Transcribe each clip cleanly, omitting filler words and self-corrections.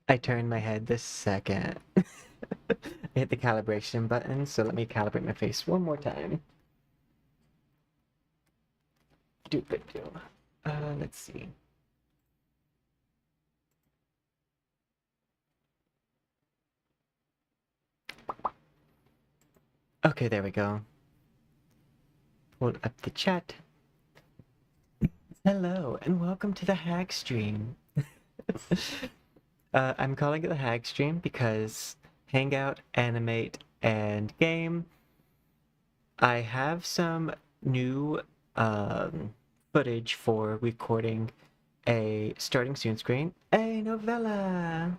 I turned my head this second. I hit the calibration button, so let me calibrate my face one more time. Do. Let's see. Okay, there we go. Pulled up the chat. Hello, and welcome to the hack stream. I'm calling it the hack stream because Hangout, Animate, and Game. I have some new footage for recording a starting soon screen, a novella.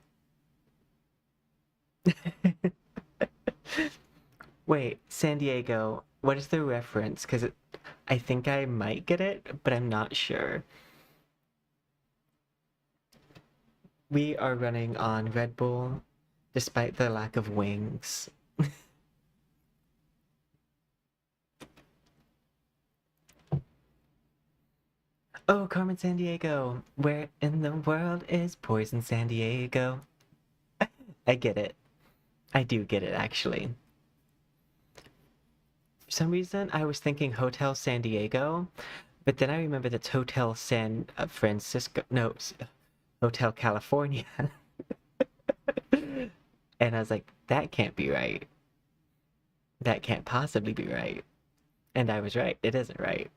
Wait, San Diego, what is the reference? Because I think I might get it, but I'm not sure. We are running on Red Bull, despite the lack of wings. Oh, Carmen San Diego, where in the world is Poison San Diego? I get it. I do get it, actually. For some reason, I was thinking Hotel San Diego, but then I remember that's Hotel San Francisco. No, Hotel California. And I was like, that can't be right. That can't possibly be right. And I was right. It isn't right.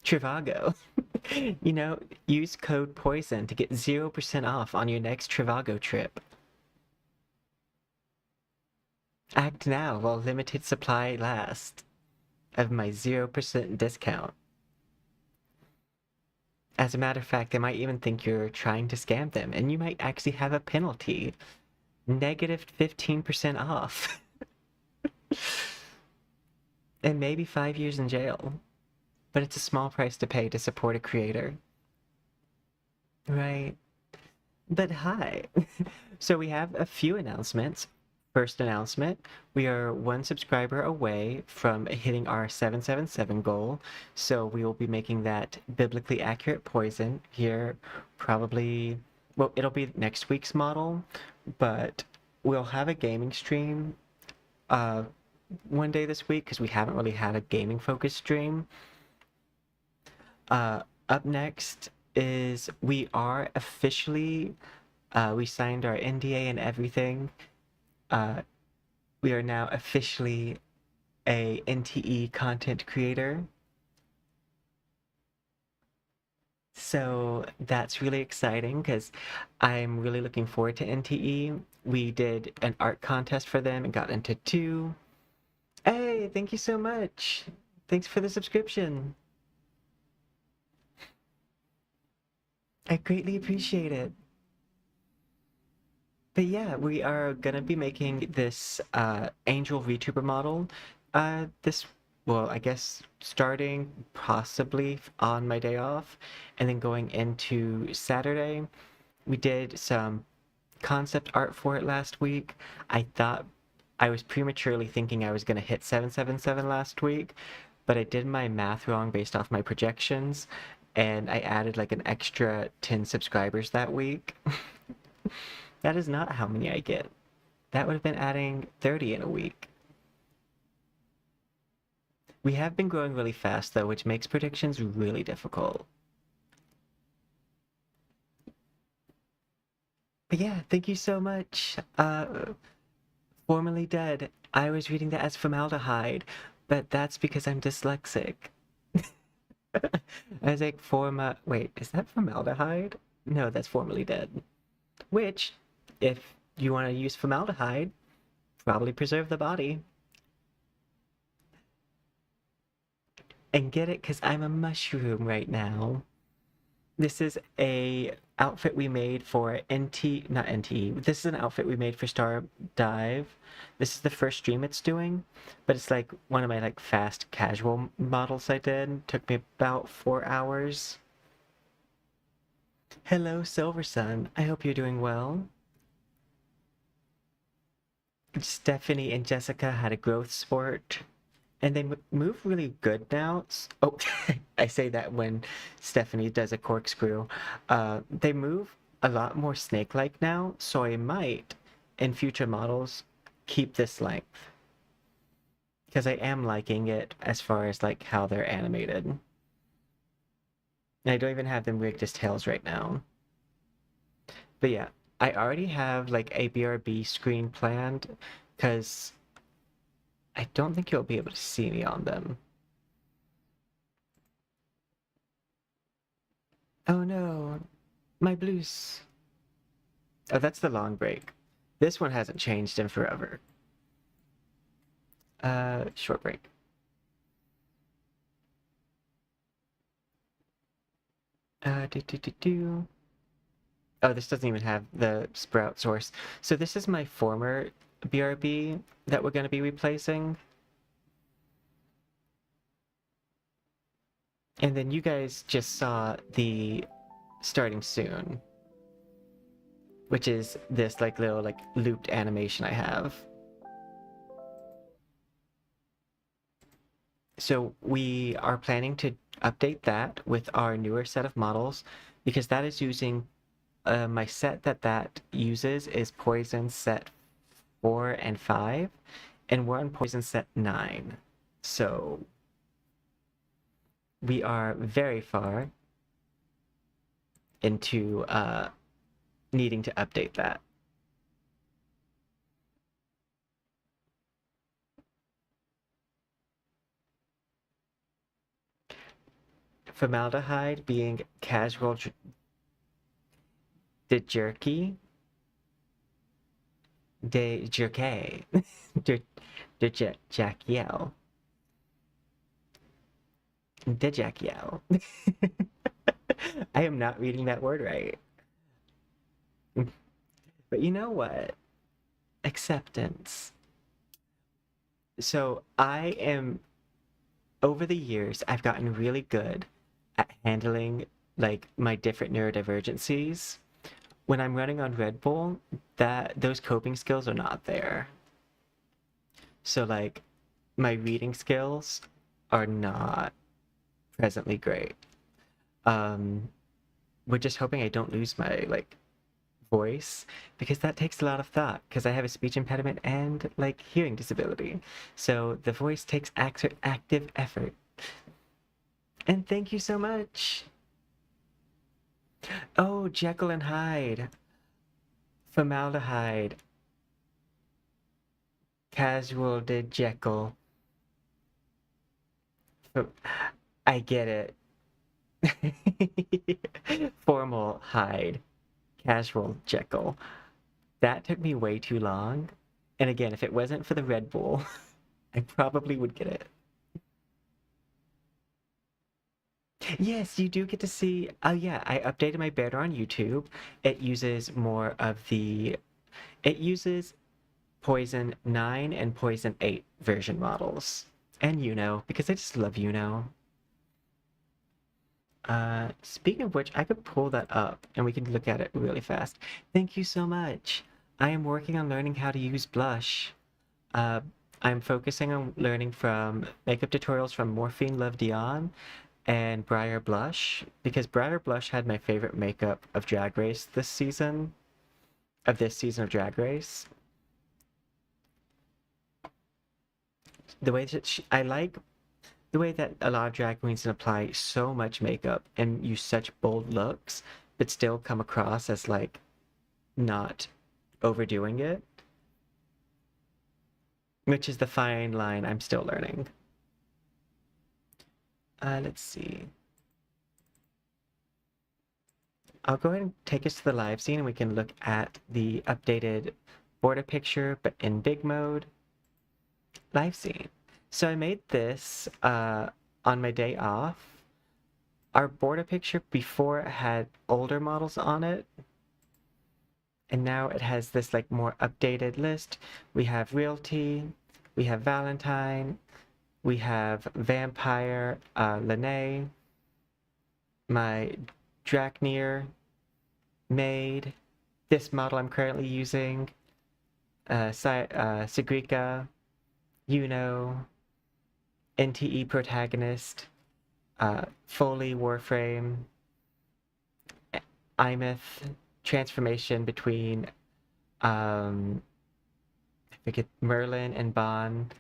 Trivago. Use code POISON to get 0% off on your next Trivago trip. Act now while limited supply lasts of my 0% discount. As a matter of fact, they might even think you're trying to scam them, and you might actually have a penalty. Negative 15% off. And maybe 5 years in jail. But it's a small price to pay to support a creator. Right. But hi. So we have a few announcements. First announcement, we are one subscriber away from hitting our 777 goal. So we will be making that biblically accurate poison here probably, well, it'll be next week's model, but we'll have a gaming stream one day this week because we haven't really had a gaming focused stream. Up next is we are officially, we signed our NDA and everything. We are now officially a NTE content creator. So that's really exciting because I'm really looking forward to NTE. We did an art contest for them and got into 2. Hey, thank you so much. Thanks for the subscription. I greatly appreciate it. But yeah, we are gonna be making this Angel VTuber model. Well, I guess starting possibly on my day off, and then going into Saturday. We did some concept art for it last week. I thought I was prematurely thinking I was gonna hit 777 last week, but I did my math wrong based off my projections, and I added like an extra 10 subscribers that week. That is not how many I get. That would have been adding 30 in a week. We have been growing really fast though, which makes predictions really difficult. But yeah, thank you so much. Formerly dead. I was reading that as formaldehyde, but that's because I'm dyslexic. I was like, wait, is that formaldehyde? No, that's formerly dead. Which, if you want to use formaldehyde, probably preserve the body. And get it, because I'm a mushroom right now. This is a outfit we made for not NT. This is an outfit we made for Stardive. This is the first stream it's doing, but it's like one of my like fast casual models I did. Took me about 4 hours. Hello, Silver Sun. I hope you're doing well. Stephanie and Jessica had a growth sport, and they move really good now. Oh, I say that when Stephanie does a corkscrew. They move a lot more snake-like now, so I might, in future models, keep this length. Because I am liking it as far as like how they're animated. And I don't even have them rigged as tails right now. But yeah, I already have like a BRB screen planned because I don't think you'll be able to see me on them. Oh no, my blues. Oh, that's the long break. This one hasn't changed in forever. Short break. Do. Oh, this doesn't even have the sprout source. So this is my former BRB that we're going to be replacing. And then you guys just saw the starting soon, which is this like little like looped animation I have. So we are planning to update that with our newer set of models because that is using my set that uses is Poison set 4 and 5, and we're on Poison set 9. So we are very far into needing to update that. Formaldehyde being casual de jerky de jerky de jackiel de jackiel. I am not reading that word right. But you know what? Acceptance. So I am, over the years, I've gotten really good at handling like my different neurodivergencies. When I'm running on Red Bull, those coping skills are not there. So like my reading skills are not presently great. We're just hoping I don't lose my like voice because that takes a lot of thought because I have a speech impediment and like hearing disability. So the voice takes active effort. And thank you so much. Oh, Jekyll and Hyde. Formaldehyde. Casual did Jekyll. I get it. Formal Hyde. Casual Jekyll. That took me way too long. And again, if it wasn't for the Red Bull, I probably would get it. Yes, you do get to see. Oh, yeah, I updated my banner on YouTube. It uses more of the. It uses Poison 9 and Poison 8 version models. And because I just love Speaking of which, I could pull that up and we can look at it really fast. Thank you so much. I am working on learning how to use blush. Uh, I'm focusing on learning from makeup tutorials from Morphine Love Dion and Briar Blush because Briar Blush had my favorite makeup of Drag Race this season of Drag Race. The way that I like the way that a lot of drag queens can apply so much makeup and use such bold looks, but still come across as like not overdoing it, which is the fine line I'm still learning. Let's see. I'll go ahead and take us to the live scene and we can look at the updated border picture, but in big mode. Live scene. So I made this on my day off. Our border picture before had older models on it. And now it has this like more updated list. We have Realty, we have Valentine, we have Vampire, Lene, my Draknir, Maid, this model I'm currently using, Sigrika, NTE Protagonist, Foley Warframe, Imeth, transformation between I forget, Merlin and Bon,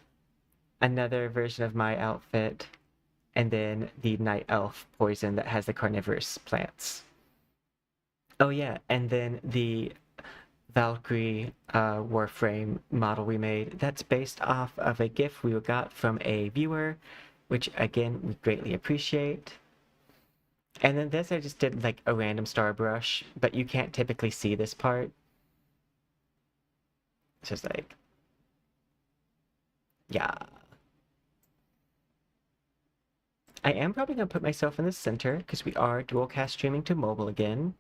another version of my outfit, and then the night elf poison that has the carnivorous plants. Oh yeah, and then the Valkyrie warframe model we made, that's based off of a GIF we got from a viewer, which again we greatly appreciate. And then this I just did like a random star brush, but you can't typically see this part. So it's like, yeah. I am probably gonna put myself in the center because we are dual cast streaming to mobile again.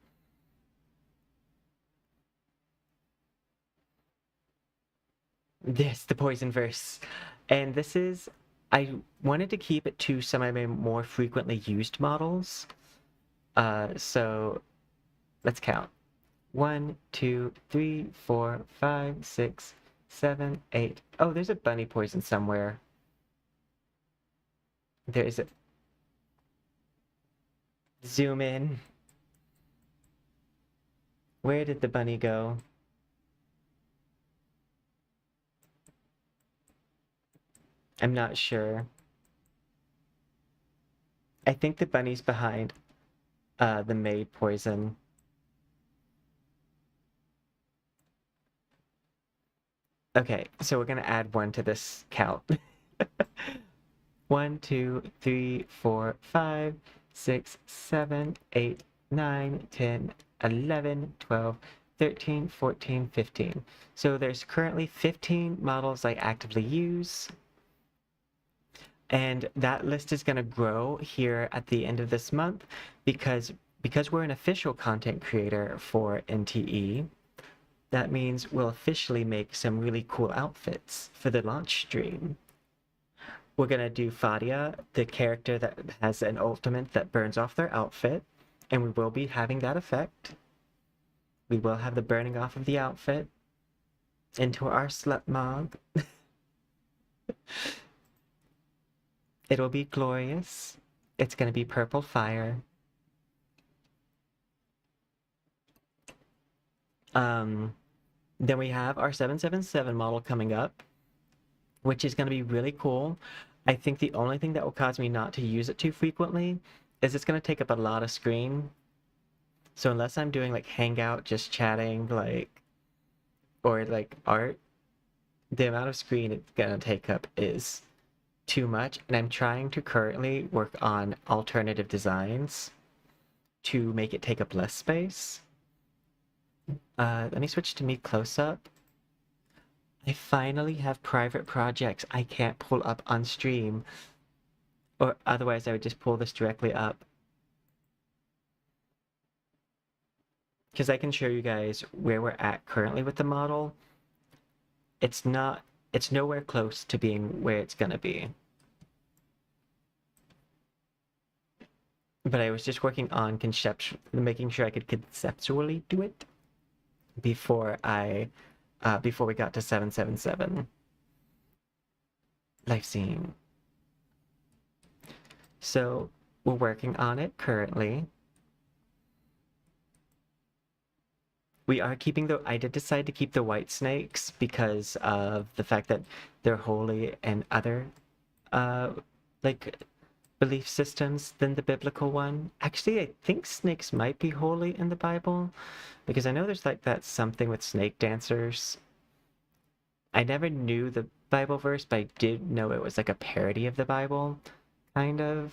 This, the poison verse. And this is, I wanted to keep it to some of my more frequently used models. So let's count. 1, 2, 3, 4, 5, 6, 7, 8. Oh, there's a bunny poison somewhere. There is a... Zoom in. Where did the bunny go? I'm not sure. I think the bunny's behind the maid poison. Okay, so we're gonna add 1 to this count. 1, 2, 3, 4, 5, 6, 7, 8, 9, 10, 11, 12, 13, 14, 15. So there's currently 15 models I actively use. And that list is going to grow here at the end of this month because we're an official content creator for NTE. That means we'll officially make some really cool outfits for the launch stream. We're going to do Fadia, the character that has an ultimate that burns off their outfit, and we will be having that effect. We will have the burning off of the outfit into our slut mog. It'll be glorious. It's going to be purple fire. Then we have our 777 model coming up, which is going to be really cool. I think the only thing that will cause me not to use it too frequently is it's going to take up a lot of screen. So unless I'm doing like Hangout, just chatting, like, or like art, the amount of screen it's going to take up is too much. And I'm trying to currently work on alternative designs to make it take up less space. Let me switch to me close-up. I finally have private projects I can't pull up on stream, or otherwise I would just pull this directly up. Because I can show you guys where we're at currently with the model. It's nowhere close to being where it's gonna be. But I was just working on making sure I could conceptually do it before we got to 777. Life scene. So we're working on it currently. We are keeping I did decide to keep the white snakes because of the fact that they're holy and other like belief systems than the biblical one. Actually, I think snakes might be holy in the Bible because I know there's like that something with snake dancers. I never knew the Bible verse, but I did know it was like a parody of the Bible, kind of.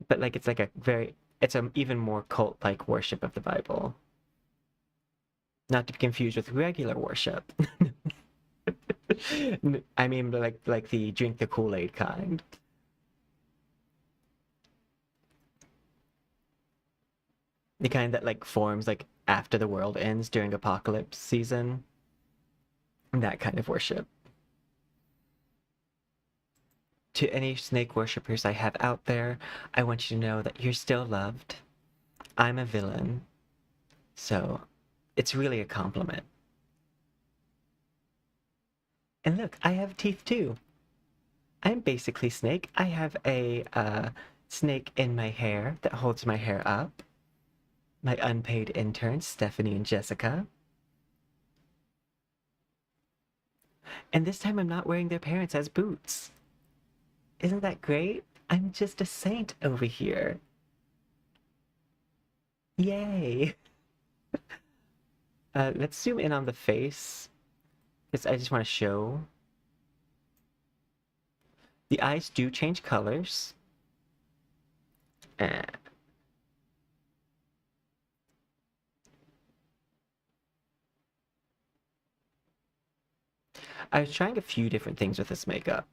But like it's an even more cult-like worship of the Bible. Not to be confused with regular worship. I mean like the drink the Kool-Aid kind. The kind that like forms like after the world ends during apocalypse season. That kind of worship. To any snake worshippers I have out there, I want you to know that you're still loved. I'm a villain. So it's really a compliment. And look, I have teeth too. I'm basically Snake. I have a snake in my hair that holds my hair up. my unpaid interns, Stephanie and Jessica. And this time I'm not wearing their parents as boots. Isn't that great? I'm just a saint over here. Yay! Let's zoom in on the face, because I just want to show. The eyes do change colors. I was trying a few different things with this makeup.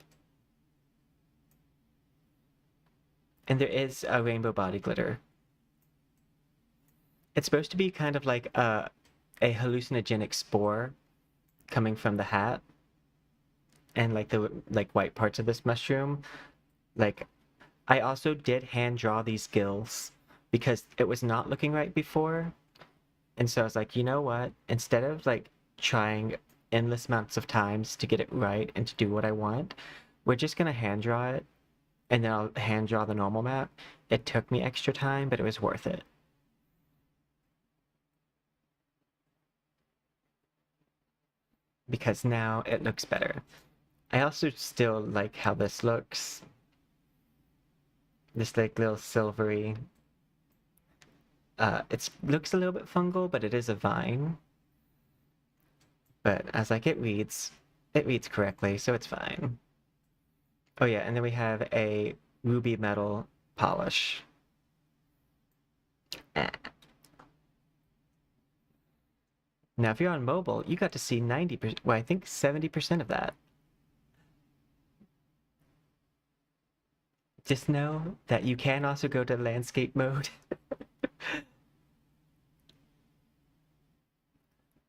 And there is a rainbow body glitter. It's supposed to be kind of like a hallucinogenic spore coming from the hat and like the white parts of this mushroom. Like, I also did hand draw these gills because it was not looking right before. And so I was like, you know what? Instead of like trying endless amounts of times to get it right and to do what I want, we're just gonna hand draw it, and then I'll hand draw the normal map. It took me extra time, but it was worth it. Because now it looks better. I also still like how this looks. This like little silvery. It looks a little bit fungal, but it is a vine. But as like it reads correctly, so it's fine. Oh yeah, and then we have a ruby metal polish. Now, if you're on mobile, you got to see 90%, well, I think 70% of that. Just know that you can also go to landscape mode.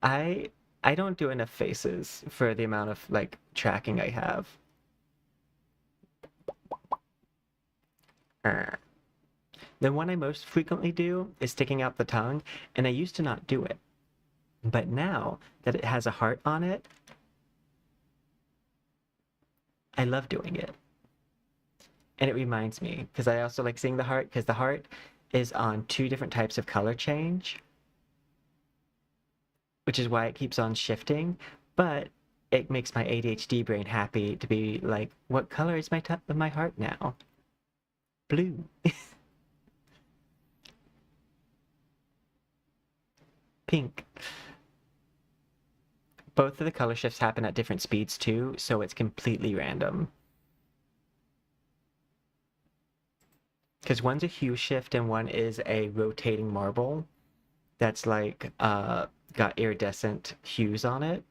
I I don't do enough faces for the amount of like tracking I have. Uh, The one I most frequently do is sticking out the tongue, and I used to not do it. But now that it has a heart on it, I love doing it. And it reminds me, because I also like seeing the heart, because the heart is on two different types of color change, which is why it keeps on shifting. But it makes my ADHD brain happy to be like, what color is my heart now? Blue. Pink. Both of the color shifts happen at different speeds too, so it's completely random. Because one's a hue shift and one is a rotating marble that's like got iridescent hues on it.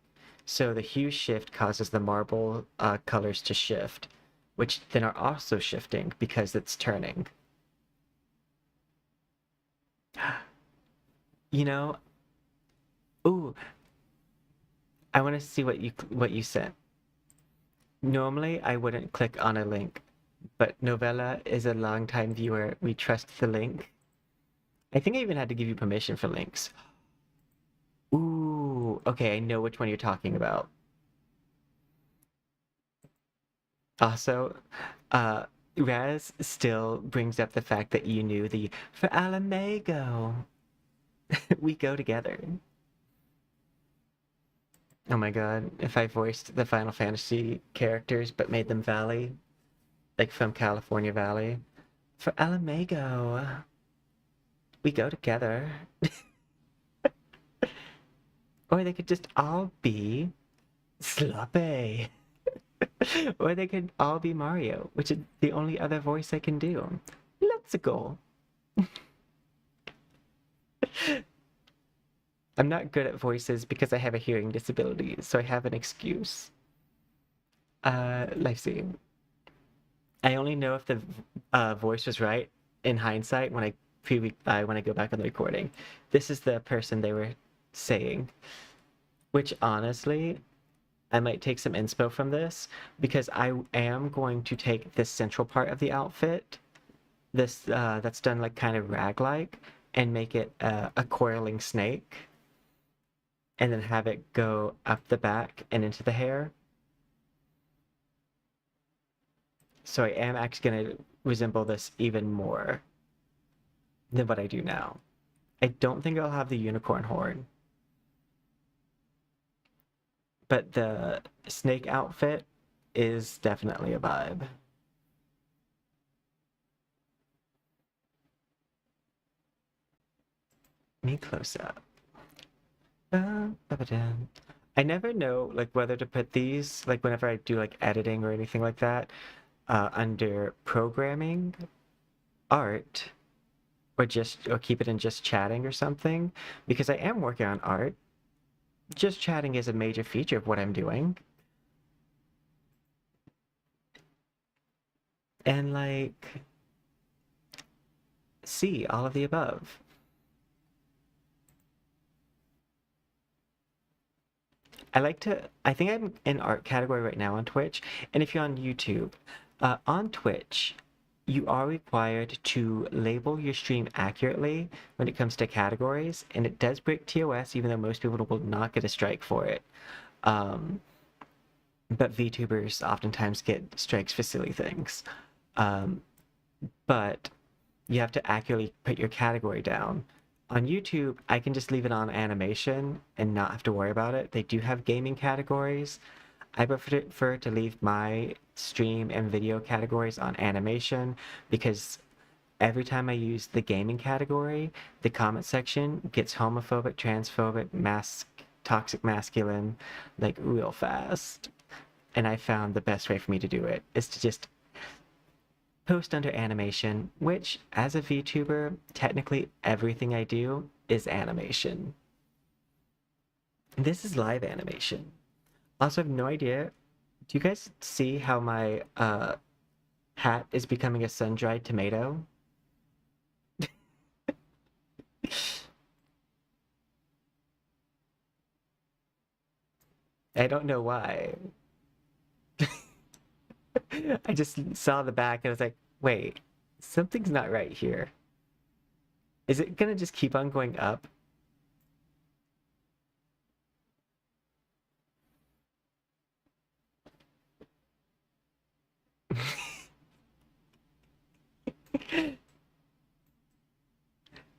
So the hue shift causes the marble colors to shift, which then are also shifting because it's turning. You know, ooh, I want to see what you sent. Normally, I wouldn't click on a link, but Novella is a longtime viewer. We trust the link. I think I even had to give you permission for links. Ooh, okay, I know which one you're talking about. Also, Raz still brings up the fact that you knew the for Alamago. We go together. Oh my god, if I voiced the Final Fantasy characters but made them Valley, like from California Valley. For Alamago, we go together. Or they could just all be Sloppy. Or they could all be Mario, which is the only other voice I can do. Let's go. I'm not good at voices because I have a hearing disability, so I have an excuse. Let's see. I only know if the voice was right in hindsight when I go back on the recording. This is the person they were saying, which honestly, I might take some inspo from this because I am going to take this central part of the outfit, this that's done like kind of rag-like, and make it a coiling snake, and then have it go up the back and into the hair. So I am actually going to resemble this even more than what I do now. I don't think I'll have the unicorn horn, but the snake outfit is definitely a vibe. Me close up. I never know like whether to put these like whenever I do like editing or anything like that under programming, art, or keep it in just chatting or something because I am working on art. Just chatting is a major feature of what I'm doing. And like see all of the above. I think I'm in art category right now on Twitch. And if you're on YouTube, on Twitch, you are required to label your stream accurately when it comes to categories. And it does break TOS, even though most people will not get a strike for it. Um, but VTubers oftentimes get strikes for silly things. Um, but you have to accurately put your category down. On YouTube, I can just leave it on animation and not have to worry about it. They do have gaming categories. I prefer to leave my stream and video categories on animation because every time I use the gaming category, the comment section gets homophobic, transphobic, toxic masculine, like real fast. And I found the best way for me to do it is to just post under animation, which as a VTuber, technically everything I do is animation. This is live animation. Also, I have no idea. Do you guys see how my hat is becoming a sun-dried tomato? I don't know why. I just saw the back and I was like, wait, something's not right here. Is it gonna just keep on going up?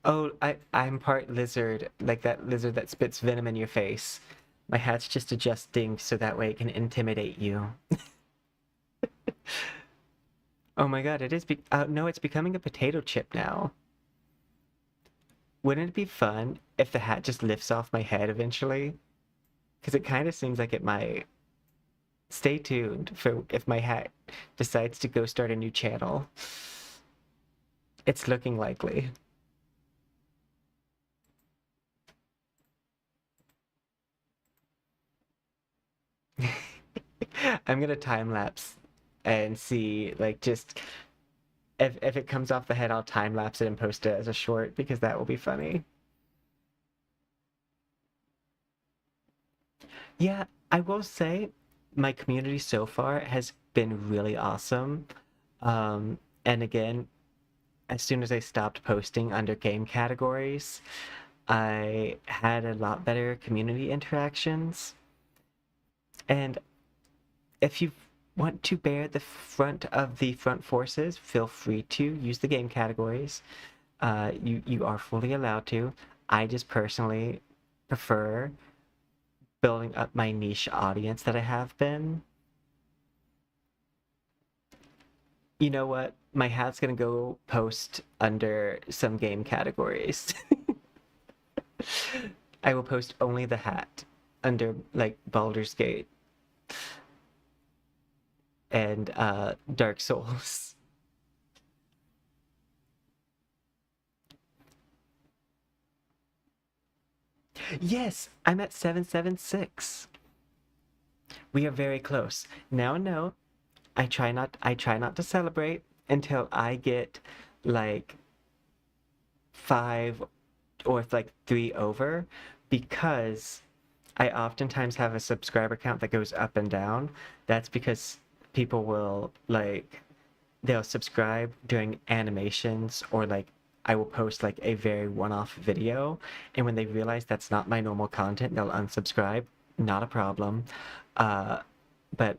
Oh, I'm part lizard, like that lizard that spits venom in your face. My hat's just adjusting so that way it can intimidate you. Oh my god, it is no, it's becoming a potato chip now. Wouldn't it be fun if the hat just lifts off my head eventually? Because it kind of seems like it might. Stay tuned for if my hat decides to go start a new channel. It's looking likely. I'm gonna time lapse and see like just if it comes off the head, I'll time lapse it and post it as a short because that will be funny. Yeah, I will say my community so far has been really awesome. And again, as soon as I stopped posting under game categories, I had a lot better community interactions. And if you want to bear the front of the front forces, feel free to use the game categories. You are fully allowed to. I just personally prefer building up my niche audience that I have been. You know what? My hat's gonna go post under some game categories. I will post only the hat under like Baldur's Gate and Dark Souls. Yes, I'm at 776. We are very close. Now no, I try not to celebrate until I get like 5 or like 3 over because I oftentimes have a subscriber count that goes up and down. That's because people will like they'll subscribe during animations or like I will post like a very one-off video and when they realize that's not my normal content, they'll unsubscribe. Not a problem. But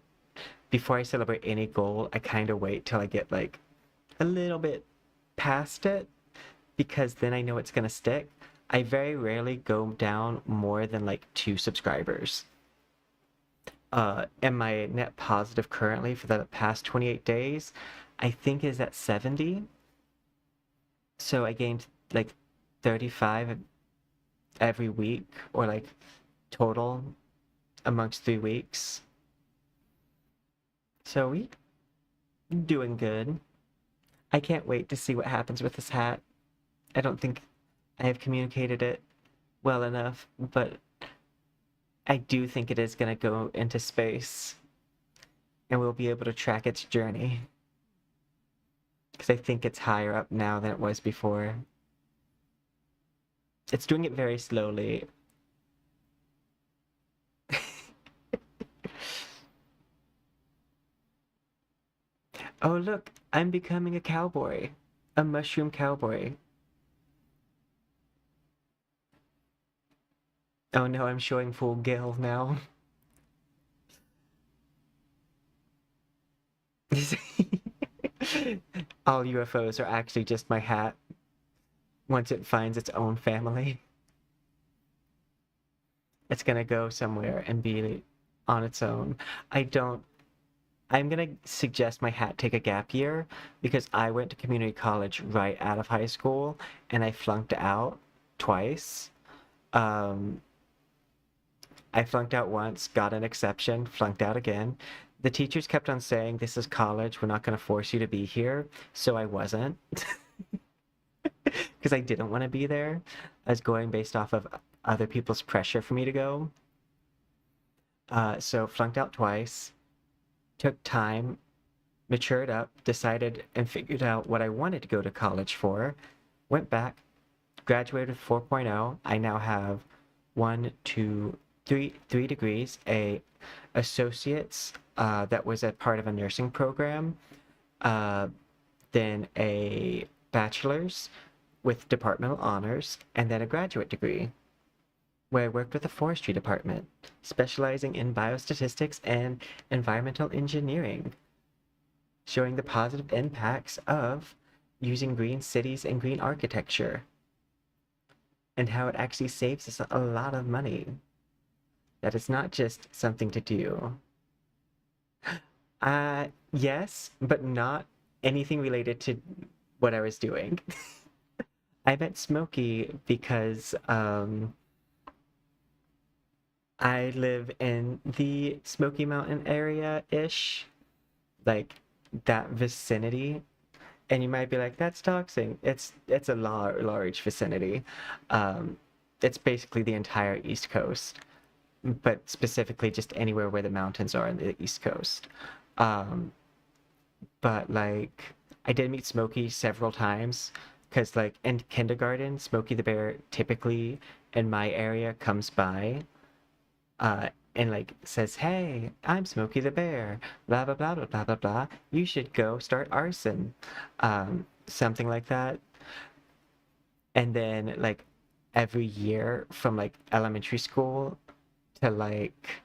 before I celebrate any goal, I kind of wait till I get like a little bit past it because then I know it's gonna stick. I very rarely go down more than like 2 subscribers. And my net positive currently for the past 28 days, I think is at 70. So I gained like 35 every week, or like total amongst 3 weeks. So we doing good. I can't wait to see what happens with this hat. I don't think I have communicated it well enough, but I do think it is going to go into space and we'll be able to track its journey. Because I think it's higher up now than it was before. It's doing it very slowly. Oh, look, I'm becoming a cowboy. A mushroom cowboy. Oh no, I'm showing full gill now. All UFOs are actually just my hat once it finds its own family. It's gonna go somewhere and be on its own. I'm gonna suggest my hat take a gap year because I went to community college right out of high school and I flunked out twice. Um, I flunked out once, got an exception, flunked out again. The teachers kept on saying, "This is college, we're not going to force you to be here." So I wasn't because I didn't want to be there. I was going based off of other people's pressure for me to go. So flunked out twice, took time, matured up, decided and figured out what I wanted to go to college for, went back, graduated with 4.0. I now have three degrees, a associate's that was a part of a nursing program, uh, then a bachelor's with departmental honors, and then a graduate degree where I worked with the forestry department, specializing in biostatistics and environmental engineering, showing the positive impacts of using green cities and green architecture, and how it actually saves us a lot of money. That it's not just something to do. Yes, but not anything related to what I was doing. I met Smokey because I live in the Smoky Mountain area-ish, like that vicinity. And you might be like, that's doxing. It's a large vicinity. It's basically the entire East Coast, but specifically just anywhere where the mountains are in the East Coast. But like I did meet Smokey several times because like in kindergarten, Smokey the Bear typically in my area comes by and like says, "Hey, I'm Smokey the Bear, blah blah blah blah blah blah blah. You should go start arson," something like that. And then like every year from like elementary school to like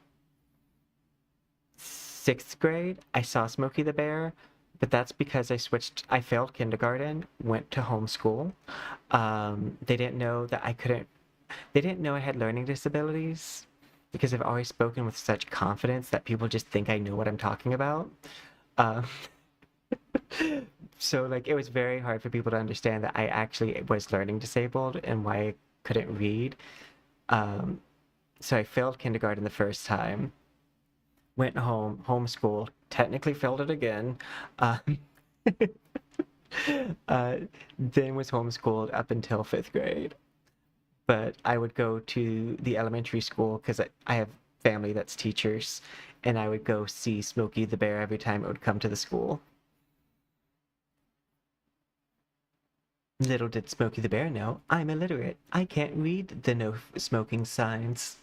6th grade, I saw Smokey the Bear, but that's because I failed kindergarten, went to homeschool. They didn't know that they didn't know I had learning disabilities because I've always spoken with such confidence that people just think I know what I'm talking about. Um, so like it was very hard for people to understand that I actually was learning disabled and why I couldn't read. Um, so I failed kindergarten the first time, went home, homeschooled, technically failed it again, uh, then was homeschooled up until 5th grade. But I would go to the elementary school because I have family that's teachers, and I would go see Smokey the Bear every time it would come to the school. Little did Smokey the Bear know, I'm illiterate. I can't read the no smoking signs.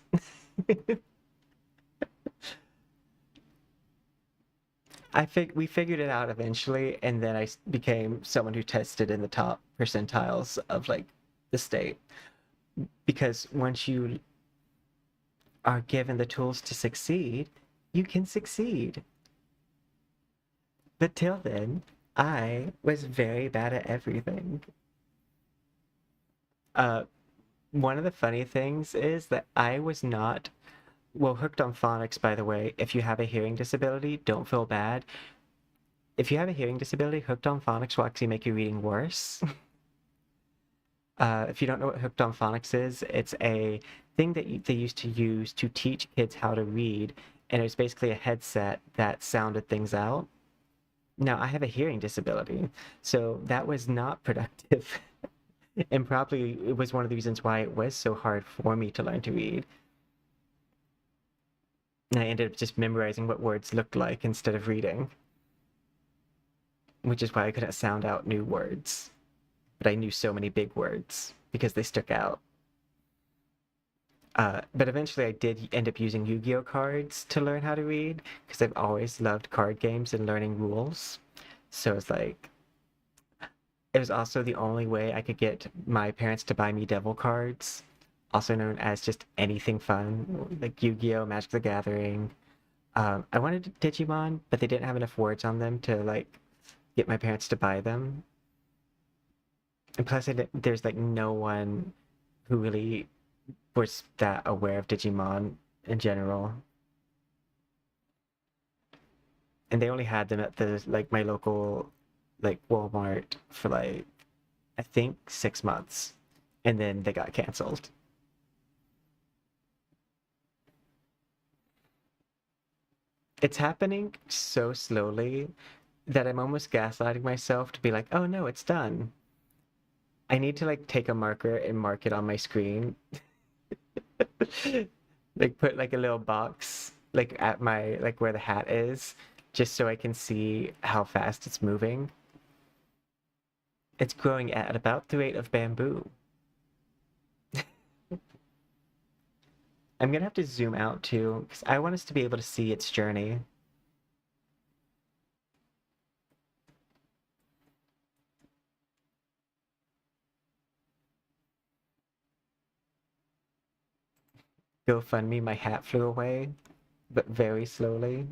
We figured it out eventually, and then I became someone who tested in the top percentiles of like the state. Because once you are given the tools to succeed, you can succeed. But till then, I was very bad at everything. Uh, one of the funny things is that I was not, well, hooked on phonics, by the way. If you have a hearing disability, don't feel bad. If you have a hearing disability, hooked on phonics will actually make your reading worse. If you don't know what hooked on phonics is, it's a thing that they used to use to teach kids how to read, and it was basically a headset that sounded things out. Now, I have a hearing disability, so that was not productive. And probably it was one of the reasons why it was so hard for me to learn to read. And I ended up just memorizing what words looked like instead of reading, which is why I couldn't sound out new words. But I knew so many big words because they stuck out. But eventually I did end up using Yu-Gi-Oh cards to learn how to read because I've always loved card games and learning rules. So it's like, it was also the only way I could get my parents to buy me devil cards, also known as just anything fun, like Yu-Gi-Oh, Magic the Gathering. I wanted Digimon, but they didn't have enough words on them to like get my parents to buy them. And plus, there's like no one who really was that aware of Digimon in general. And they only had them at the like my local like Walmart for like I think 6 months, and then they got canceled. It's happening so slowly that I'm almost gaslighting myself to be like, oh no, it's done. I need to like take a marker and mark it on my screen. Like put like a little box like at my like where the hat is, just so I can see how fast it's moving. It's growing at about the rate of bamboo. I'm gonna have to zoom out too, because I want us to be able to see its journey. GoFundMe, my hat flew away, but very slowly.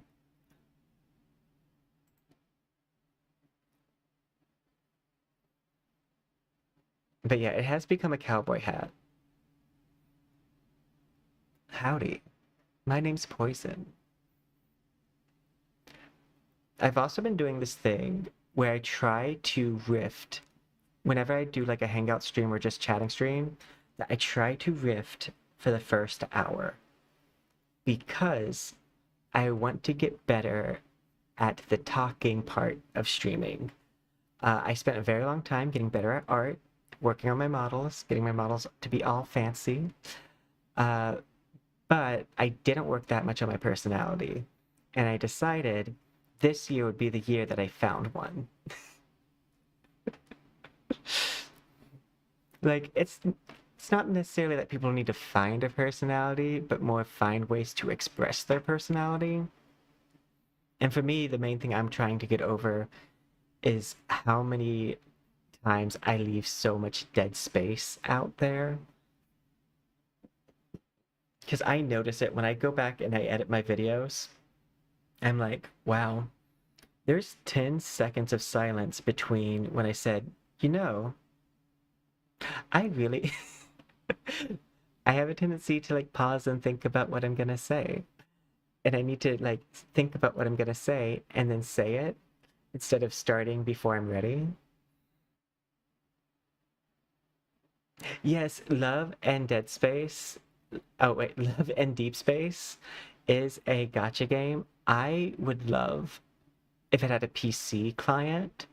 But yeah, it has become a cowboy hat. Howdy, my name's Poison. I've also been doing this thing where I try to rift whenever I do like a hangout stream or just chatting stream, that I try to rift for the first hour because I want to get better at the talking part of streaming. I spent a very long time getting better at art, working on my models, getting my models to be all fancy. Uh, but I didn't work that much on my personality. And I decided this year would be the year that I found one. Like, it's not necessarily that people need to find a personality, but more find ways to express their personality. And for me, the main thing I'm trying to get over is how many times I leave so much dead space out there. Because I notice it when I go back and I edit my videos. I'm like, wow, there's 10 seconds of silence between when I said, you know, I really, I have a tendency to like pause and think about what I'm gonna say. And I need to like think about what I'm gonna say and then say it instead of starting before I'm ready. Yes, Love and Dead Space. Oh wait, Love and Deep Space is a gacha game. I would love if it had a PC client.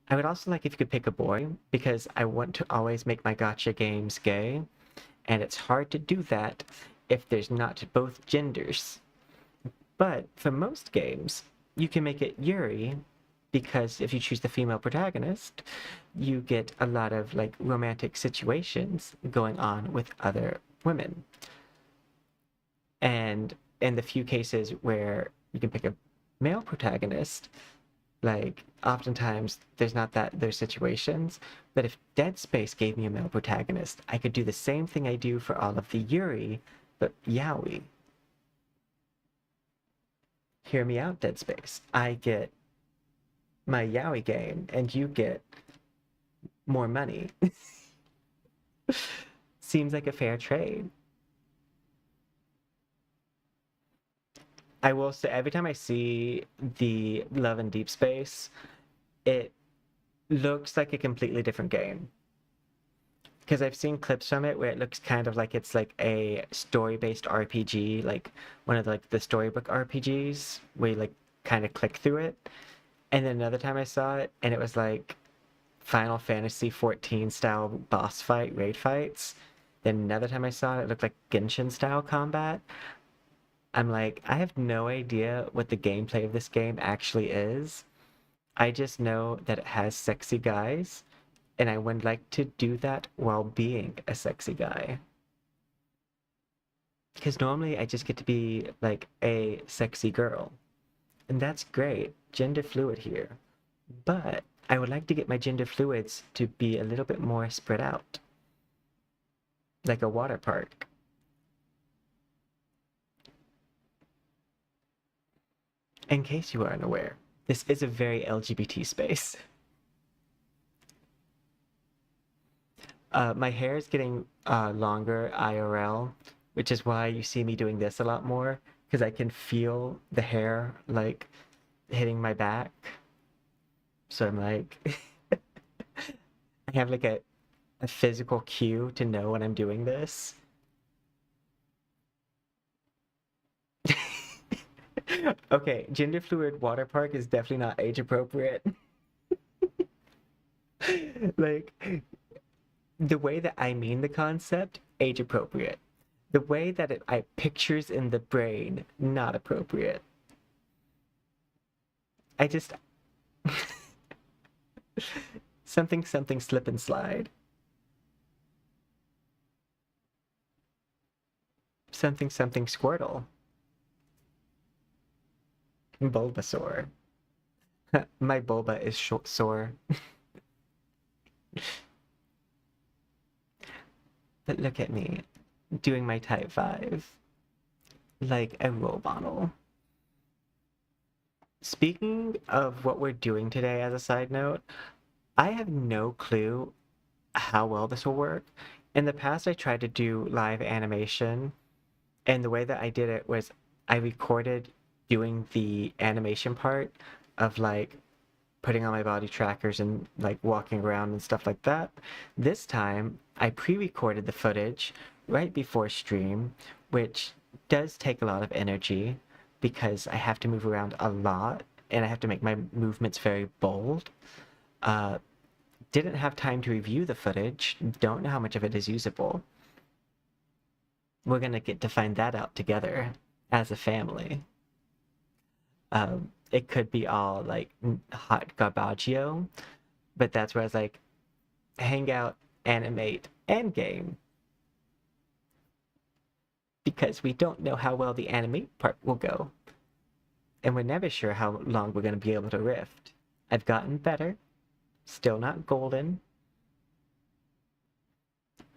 I would also like if you could pick a boy because I want to always make my gacha games gay, and it's hard to do that if there's not both genders. But for most games, you can make it Yuri because if you choose the female protagonist, you get a lot of like romantic situations going on with other women. And in the few cases where you can pick a male protagonist, like oftentimes there's not that there's situations, but if Dead Space gave me a male protagonist, I could do the same thing I do for all of the Yuri, but yaoi. Hear me out, Dead Space. I get my yaoi game and you get more money. seems like a fair trade. I will say every time I see the Love and Deep Space, it looks like a completely different game. Because I've seen clips from it where it looks kind of like it's like a story-based RPG, like one of the storybook RPGs where you like kind of click through it. And then another time I saw it and it was like Final Fantasy 14 style boss fight, raid fights. Then another time I saw it, it looked like Genshin style combat. I'm like, I have no idea what the gameplay of this game actually is. I just know that it has sexy guys, and I would like to do that while being a sexy guy. Because normally I just get to be like a sexy girl, and that's great, gender fluid here. But I would like to get my gender fluids to be a little bit more spread out, like a water park. In case you are unaware, this is a very LGBT space. My hair is getting longer IRL, which is why you see me doing this a lot more, because I can feel the hair like hitting my back. So I'm like, I have like a physical cue to know when I'm doing this. Okay, gender fluid water park is definitely not age appropriate. Like, the way that I mean the concept, age appropriate. The way that I pictures in the brain, not appropriate. I just something something slip and slide. Something something Squirtle. Bulbasaur. My Bulba is short sore. But look at me, doing my type 5. Like a role model. Speaking of what we're doing today as a side note, I have no clue how well this will work. In the past, I tried to do live animation, and the way that I did it was I recorded doing the animation part of like putting on my body trackers and like walking around and stuff like that. This time, I pre-recorded the footage right before stream, which does take a lot of energy because I have to move around a lot and I have to make my movements very bold. Uh, didn't have time to review the footage, don't know how much of it is usable. We're gonna get to find that out together as a family. It could be all like hot garbaggio, but that's where I was like, Hangout, Animate, and Game. Because we don't know how well the Animate part will go. And we're never sure how long we're going to be able to rift. I've gotten better. Still not golden.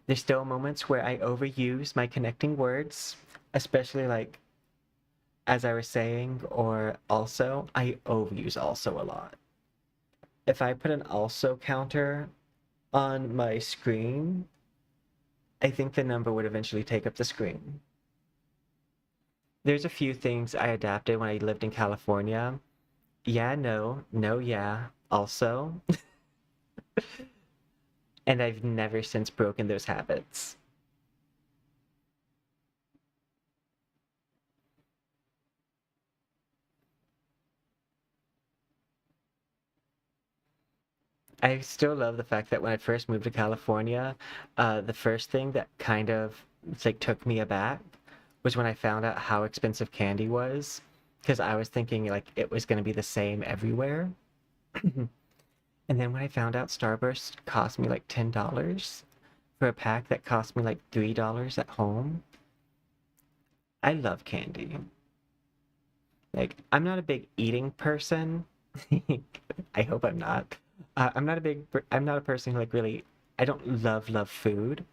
There's still moments where I overuse my connecting words, especially like as I was saying, or also. I overuse also a lot. If I put an also counter on my screen, I think the number would eventually take up the screen. There's a few things I adapted when I lived in California. Yeah, no, no, yeah, also. And I've never since broken those habits. I still love the fact that when I first moved to California, the first thing that kind of like took me aback was when I found out how expensive candy was, because I was thinking like it was going to be the same everywhere. And then when I found out Starburst cost me like $10 for a pack that cost me like $3 at home, I love candy. Like, I'm not a big eating person. I hope I'm not. I'm not a person who like really, I don't love food,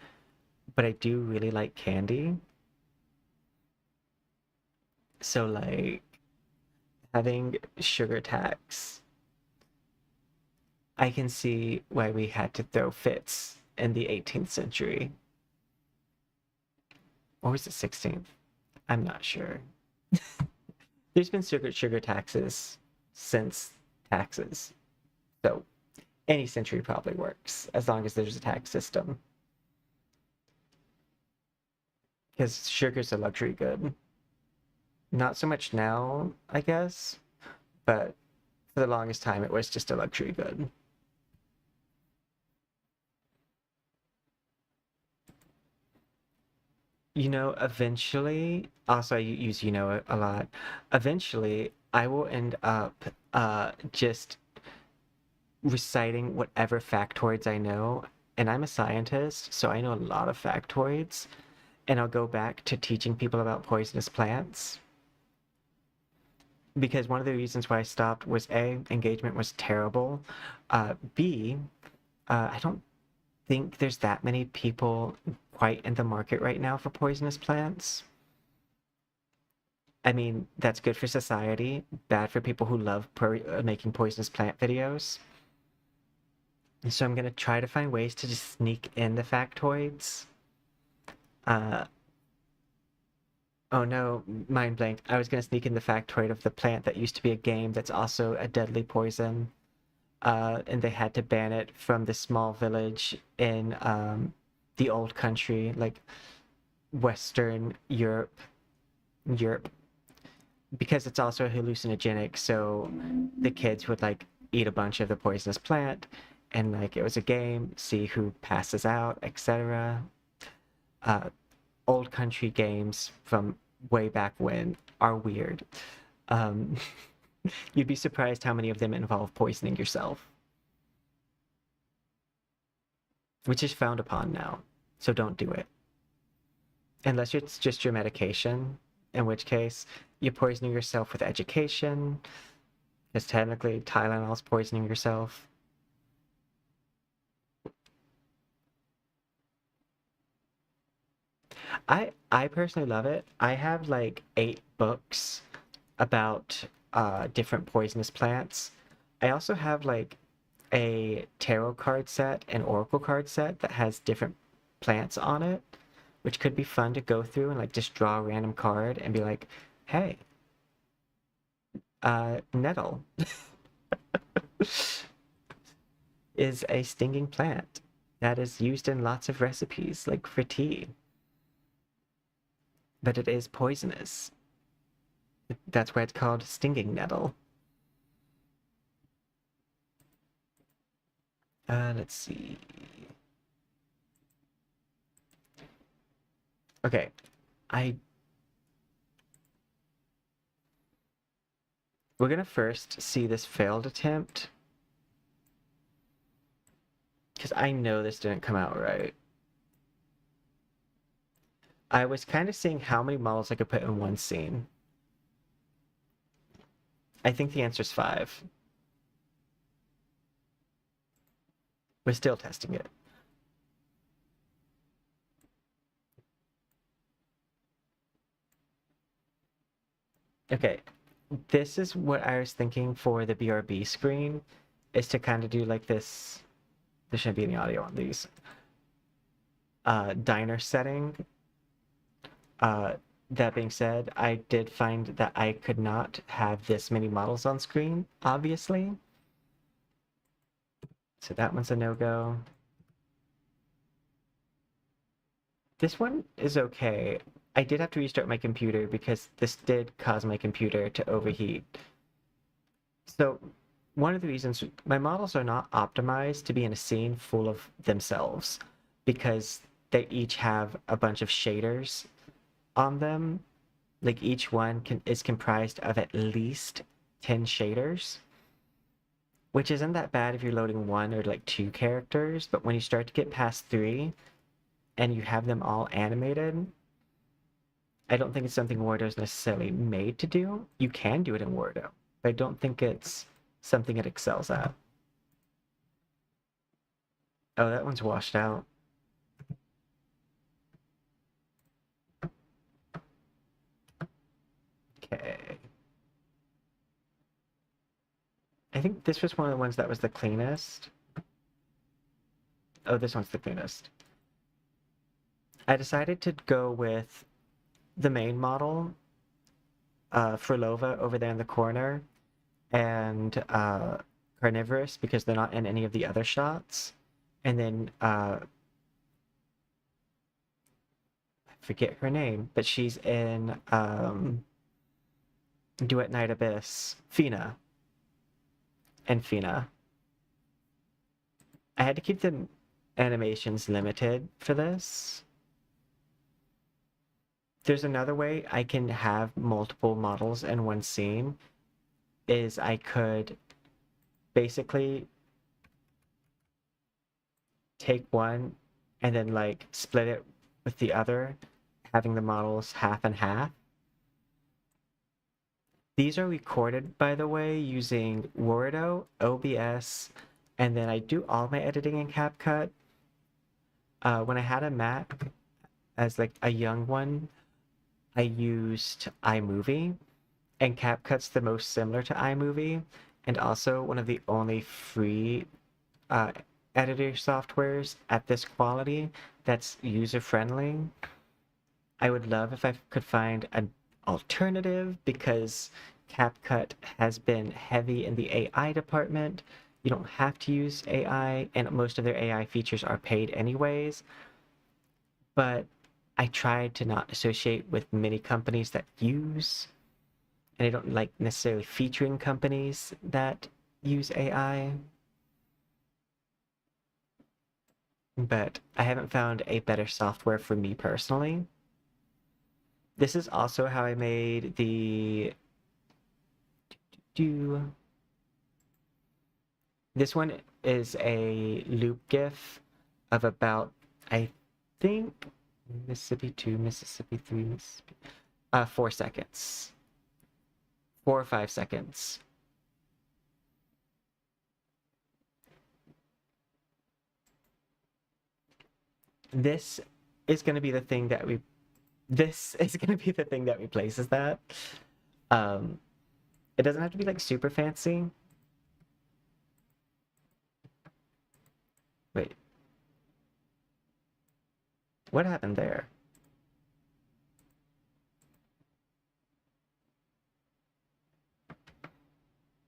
but I do really like candy. So like having sugar tax, I can see why we had to throw fits in the 18th century. Or was it 16th? I'm not sure. There's been sugar taxes since taxes. So any century probably works as long as there's a tax system. Because sugar's a luxury good. Not so much now, I guess, but for the longest time it was just a luxury good. Eventually, also I use a lot. Eventually, I will end up just reciting whatever factoids I know. And I'm a scientist, so I know a lot of factoids. And I'll go back to teaching people about poisonous plants. Because one of the reasons why I stopped was A, engagement was terrible. B, I don't think there's that many people quite in the market right now for poisonous plants. I mean, that's good for society, bad for people who love making poisonous plant videos. And so I'm going to try to find ways to just sneak in the factoids. Oh no, mind blanked. I was going to sneak in the factoid of the plant that used to be a game that's also a deadly poison. And they had to ban it from the small village in the old country, like Western Europe, because it's also hallucinogenic. So the kids would like eat a bunch of the poisonous plant, and like it was a game, see who passes out, etc. Old country games from way back when are weird. Um, You'd be surprised how many of them involve poisoning yourself, which is frowned upon now. So don't do it. Unless it's just your medication, in which case you're poisoning yourself with education, because technically Tylenol's poisoning yourself. I personally love it. I have like 8 books about different poisonous plants. I also have like a tarot card set and oracle card set that has different plants on it, which could be fun to go through and like just draw a random card and be like, hey, nettle is a stinging plant that is used in lots of recipes, like for tea. But it is poisonous. That's why it's called stinging nettle. Let's see. Okay, we're gonna first see this failed attempt, because I know this didn't come out right. I was kind of seeing how many models I could put in one scene. I think the answer is 5. We're still testing it. Okay, this is what I was thinking for the BRB screen, is to kind of do like this. There shouldn't be any audio on these. Diner setting. That being said, I did find that I could not have this many models on screen, obviously. So that one's a no-go. This one is okay. I did have to restart my computer because this did cause my computer to overheat. So one of the reasons my models are not optimized to be in a scene full of themselves, because they each have a bunch of shaders on them. Like each one is comprised of at least 10 shaders, which isn't that bad if you're loading 1 or like 2 characters, but when you start to get past 3 and you have them all animated, I don't think it's something Wardo is necessarily made to do. You can do it in Wardo, but I don't think it's something it excels at. Oh, that one's washed out. Okay. I think this was one of the ones that was the cleanest. Oh, this one's the cleanest. I decided to go with the main model, Furlova over there in the corner, and Carnivorous because they're not in any of the other shots. And then I forget her name, but she's in Duet Night Abyss, Fina. And Fina. I had to keep the animations limited for this. There's another way I can have multiple models in one scene, is I could basically take one and then like split it with the other, having the models half and half. These are recorded, by the way, using Wordo, OBS, and then I do all my editing in CapCut. When I had a Mac as like a young one, I used iMovie, and CapCut's the most similar to iMovie, and also one of the only free editor softwares at this quality that's user-friendly. I would love if I could find an alternative, because CapCut has been heavy in the AI department. You don't have to use AI, and most of their AI features are paid anyways. But I tried to not associate with many companies that use, and I don't like necessarily featuring companies that use AI. But I haven't found a better software for me personally. This is also how I made the this one is a loop GIF of about, I think, Mississippi 2, Mississippi 3, Mississippi, 4 seconds. 4 or 5 seconds. This is going to be the thing that replaces that. It doesn't have to be like super fancy. Wait. What happened there?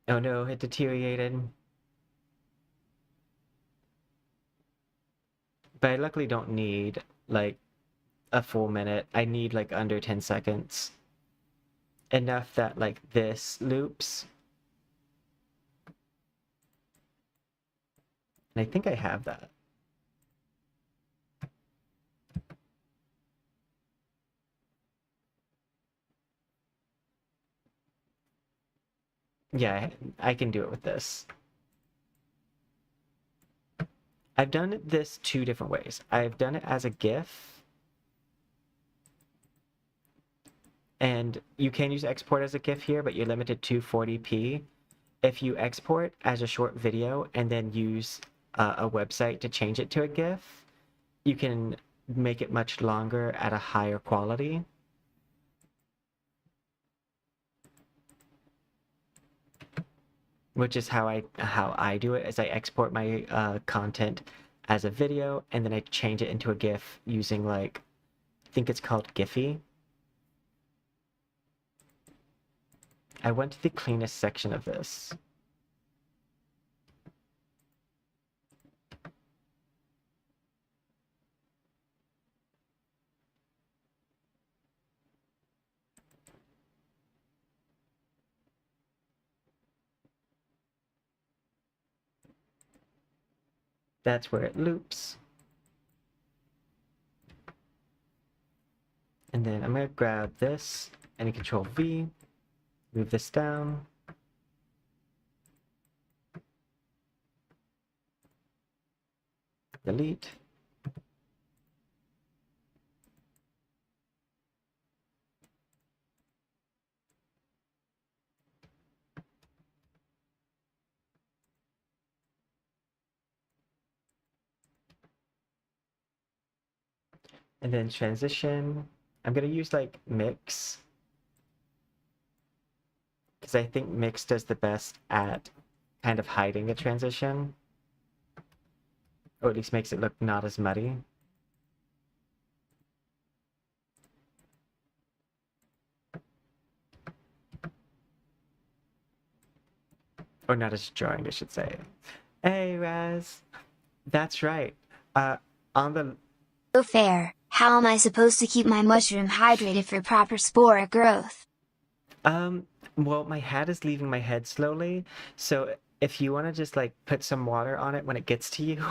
Oh no, it deteriorated. But I luckily don't need like a full minute. I need like under 10 seconds. Enough that like this loops. And I think I have that. Yeah, I can do it with this. I've done this 2 different ways. I've done it as a GIF, and you can use export as a GIF here, but you're limited to 40p. If you export as a short video and then use a website to change it to a GIF, you can make it much longer at a higher quality. Which is how I do it, is I export my content as a video, and then I change it into a GIF using like, I think it's called Giphy. I went to the cleanest section of this. That's where it loops. And then I'm going to grab this and Control V, move this down. Delete. And then transition. I'm going to use like mix, because I think mix does the best at kind of hiding a transition, or at least makes it look not as muddy. Or not as drawing, I should say. Hey, Raz. That's right. Uh, on the So fair, how am I supposed to keep my mushroom hydrated for proper spore growth? um, well, my hat is leaving my head slowly, so if you want to just like put some water on it when it gets to you,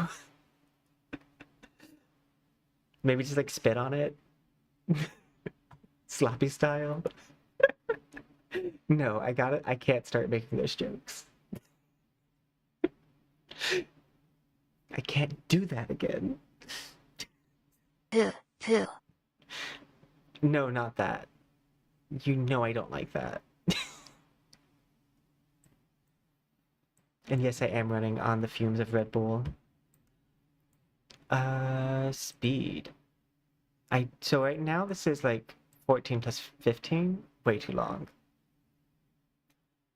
maybe just like spit on it, sloppy style. No, I got it. I can't start making those jokes. I can't do that again. Pooh, pooh. No, not that. You know I don't like that. And yes, I am running on the fumes of Red Bull. Speed. So right now this is like 14 plus 15. Way too long.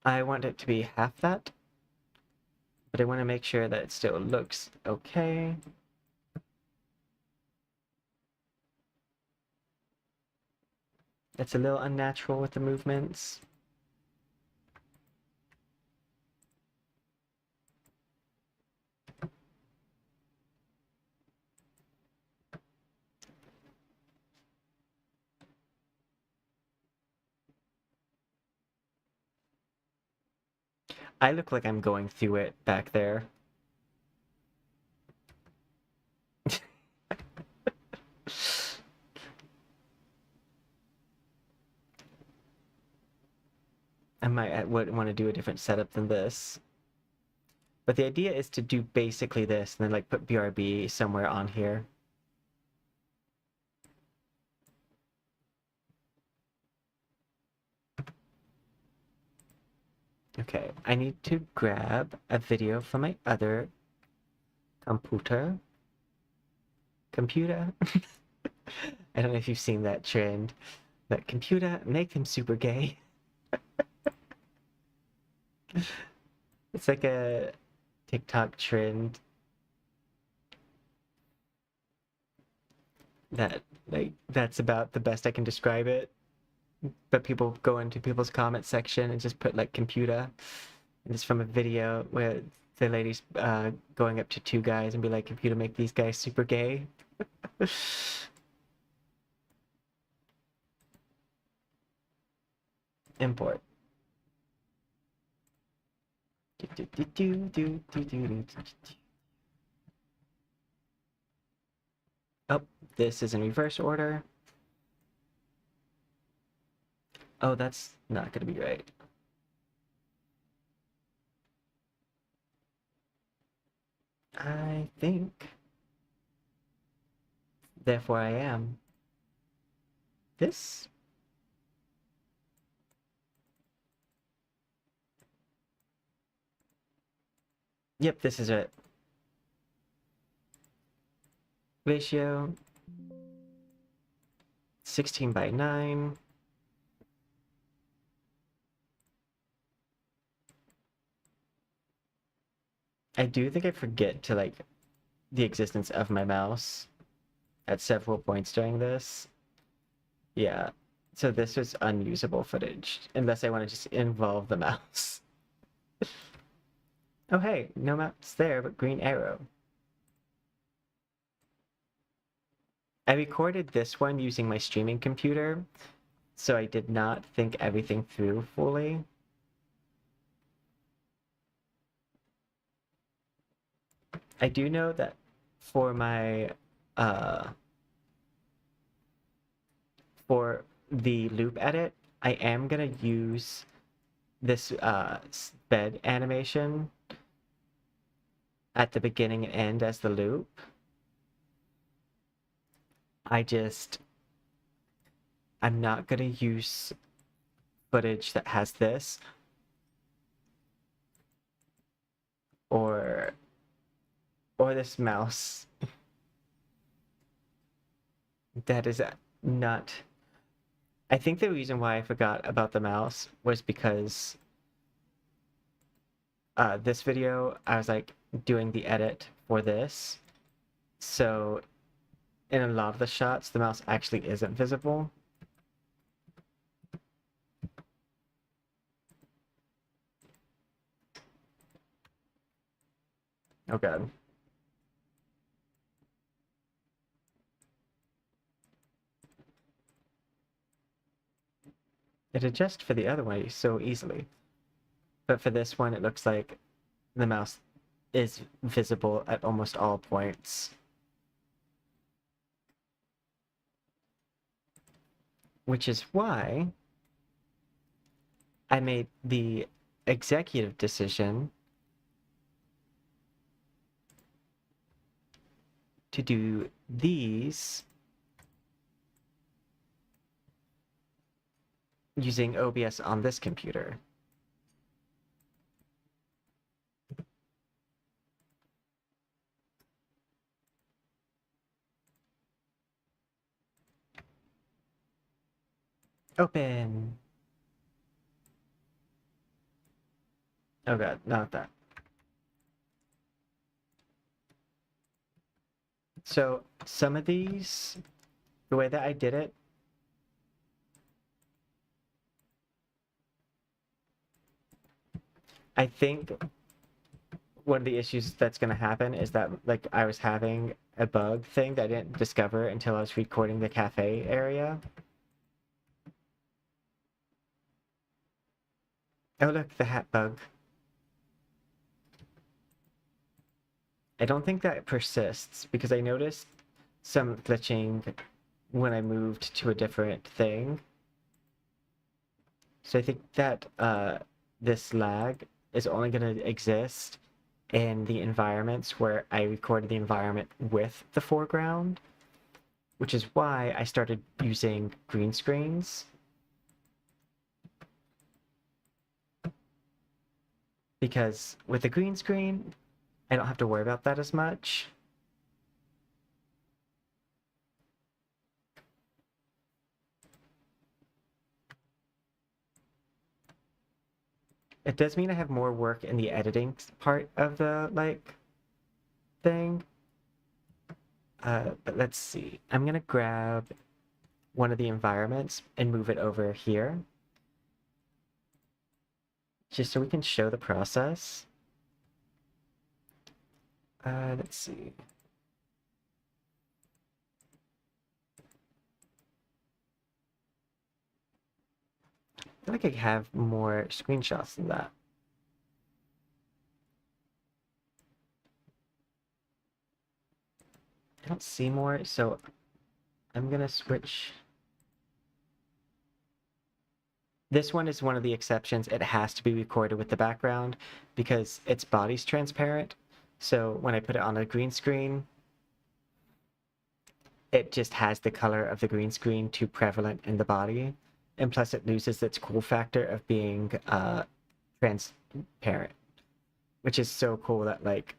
I want it to be half that, but I want to make sure that it still looks okay. It's a little unnatural with the movements. I look like I'm going through it back there. I might would want to do a different setup than this. But the idea is to do basically this and then like put BRB somewhere on here. Okay, I need to grab a video from my other computer. I don't know if you've seen that trend. That computer, make them super gay. It's like a TikTok trend that that's about the best I can describe it. But people go into people's comment section and just put like computer. And it's from a video where the lady's going up to two guys and be like, computer, make these guys super gay. Import. Oh, this is in reverse order. Oh, that's not gonna be right. I think, therefore I am. This? Yep, this is it. Ratio 16:9. I do think I forget to like the existence of my mouse at several points during this. Yeah, so this was unusable footage unless I want to just involve the mouse. Oh hey, no mouse there, but green arrow. I recorded this one using my streaming computer, so I did not think everything through fully. I do know that for my for the loop edit, I am gonna use this bed animation at the beginning and end as the loop. I'm not gonna use footage that has this or this mouse. That is not. I think the reason why I forgot about the mouse was because this video I was like doing the edit for this, so in a lot of the shots the mouse actually isn't visible. Oh god. It adjusts for the other way so easily. But for this one, it looks like the mouse is visible at almost all points. Which is why I made the executive decision to do these using OBS on this computer. Open. Oh god, not that. So some of these, the way that I did it, I think one of the issues that's going to happen is that like I was having a bug thing that I didn't discover until I was recording the cafe area. Oh look, the hat bug. I don't think that persists because I noticed some glitching when I moved to a different thing. So I think that this lag is only going to exist in the environments where I recorded the environment with the foreground, which is why I started using green screens. Because with the green screen, I don't have to worry about that as much. It does mean I have more work in the editing part of the like thing. But let's see. I'm gonna grab one of the environments and move it over here. Just so we can show the process. Let's see. I feel like I have more screenshots than that. I don't see more, so I'm gonna switch. This one is one of the exceptions. It has to be recorded with the background because its body's transparent. So when I put it on a green screen, it just has the color of the green screen too prevalent in the body. And plus it loses its cool factor of being transparent, which is so cool that like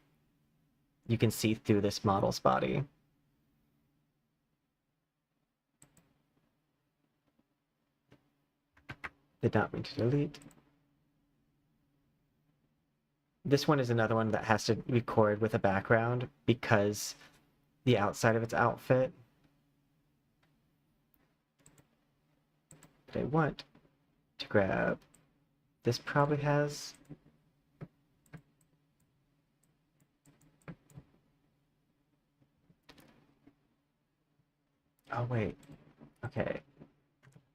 you can see through this model's body. Did not mean to delete. This one is another one that has to record with a background because the outside of its outfit. But I want to grab, this probably has, oh wait, okay.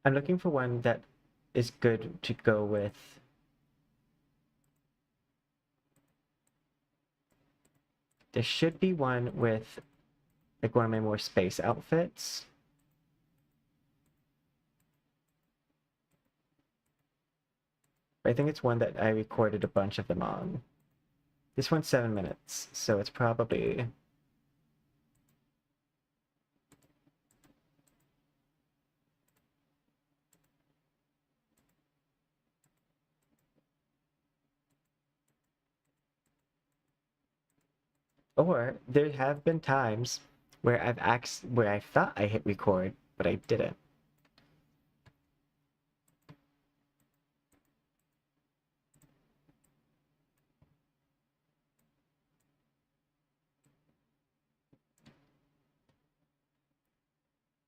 I'm looking for one that is good to go with. There should be one with like one of my more space outfits. But I think it's one that I recorded a bunch of them on. This one's 7 minutes, so it's probably, or there have been times where where I thought I hit record, but I didn't.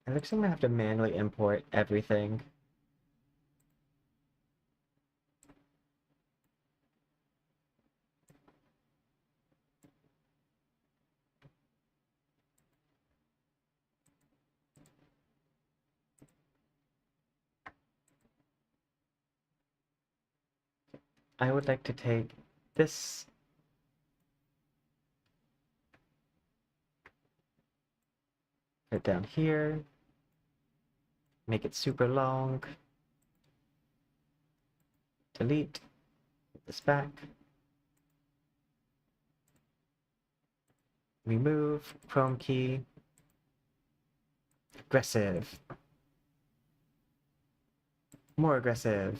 It looks like I'm gonna have to manually import everything. I would like to take this right down here, make it super long, delete, put this back, remove, Chrome key, aggressive, more aggressive.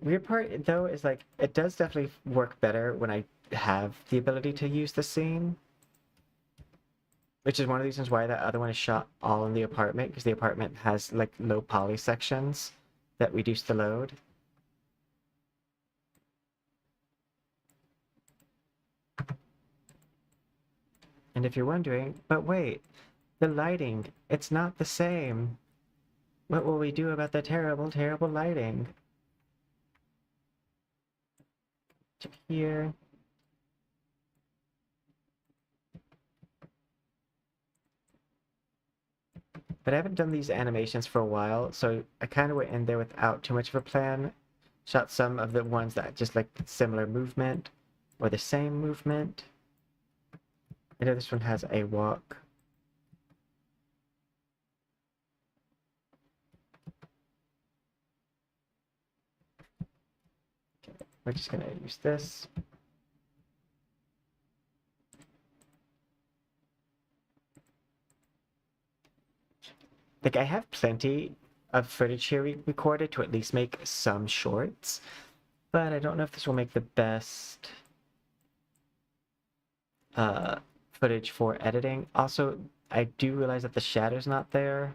Weird part though is like it does definitely work better when I have the ability to use the scene, which is one of the reasons why that other one is shot all in the apartment, because the apartment has like low poly sections that reduce the load. And if you're wondering, but wait, the lighting, it's not the same. What will we do about the terrible, terrible lighting? To here. But I haven't done these animations for a while, so I kind of went in there without too much of a plan. Shot some of the ones that just like similar movement or the same movement. I know this one has a walk. We're just gonna use this. Like I have plenty of footage here recorded to at least make some shorts, but I don't know if this will make the best footage for editing. Also, I do realize that the shadow's not there,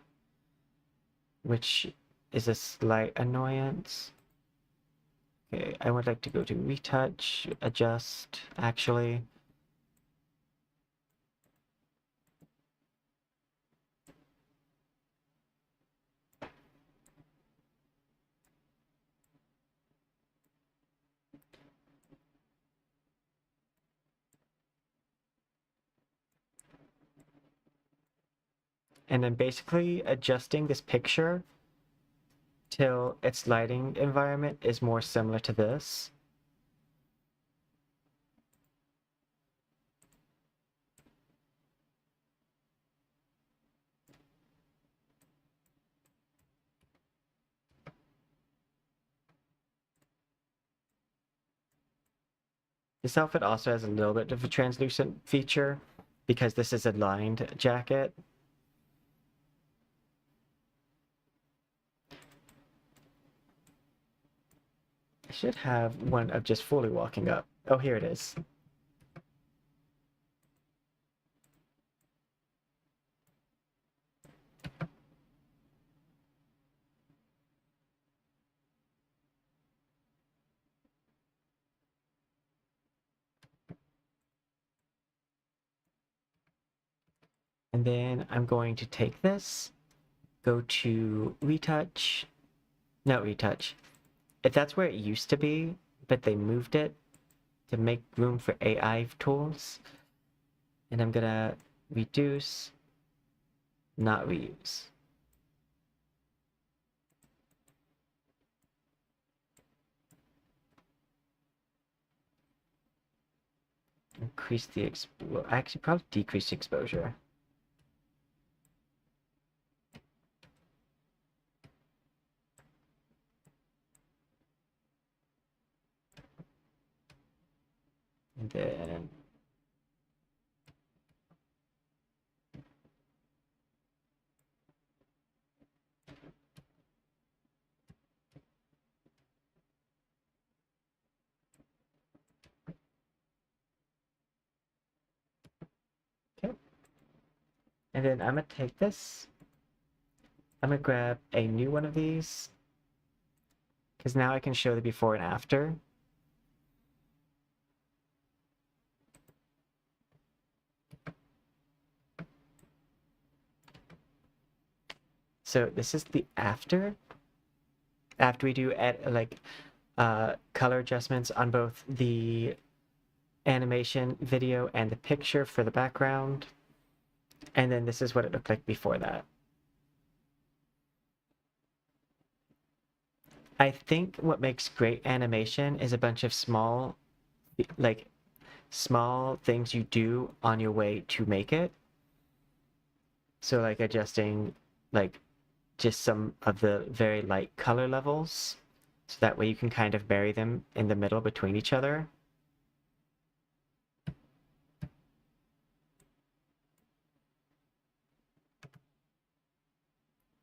which is a slight annoyance. Okay, I would like to go to retouch, adjust, actually. And then basically adjusting this picture till its lighting environment is more similar to this. This outfit also has a little bit of a translucent feature because this is a lined jacket. I should have one of just fully walking up. Oh, here it is. And then I'm going to take this, go to retouch, no retouch. If that's where it used to be, but they moved it to make room for AI tools. And I'm gonna reduce, not reuse. Increase the actually probably decrease the exposure. And then okay. And then I'm gonna take this. I'm gonna grab a new one of these because now I can show the before and after. So this is the after we do like color adjustments on both the animation video and the picture for the background. And then this is what it looked like before that. I think what makes great animation is a bunch of small, like, small things you do on your way to make it. So like adjusting like just some of the very light color levels. So that way you can kind of bury them in the middle between each other.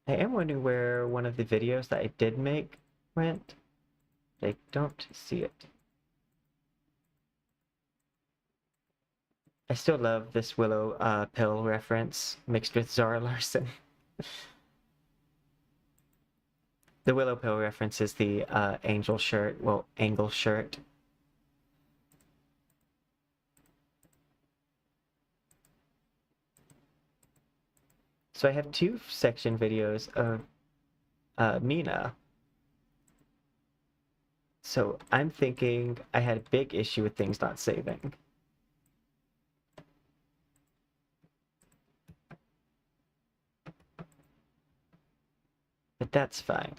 I am wondering where one of the videos that I did make went. I don't see it. I still love this Willow pill reference mixed with Zara Larson. The Willow pill reference is the angel shirt, well, angle shirt. So I have two section videos of Mina. So I'm thinking I had a big issue with things not saving. But that's fine.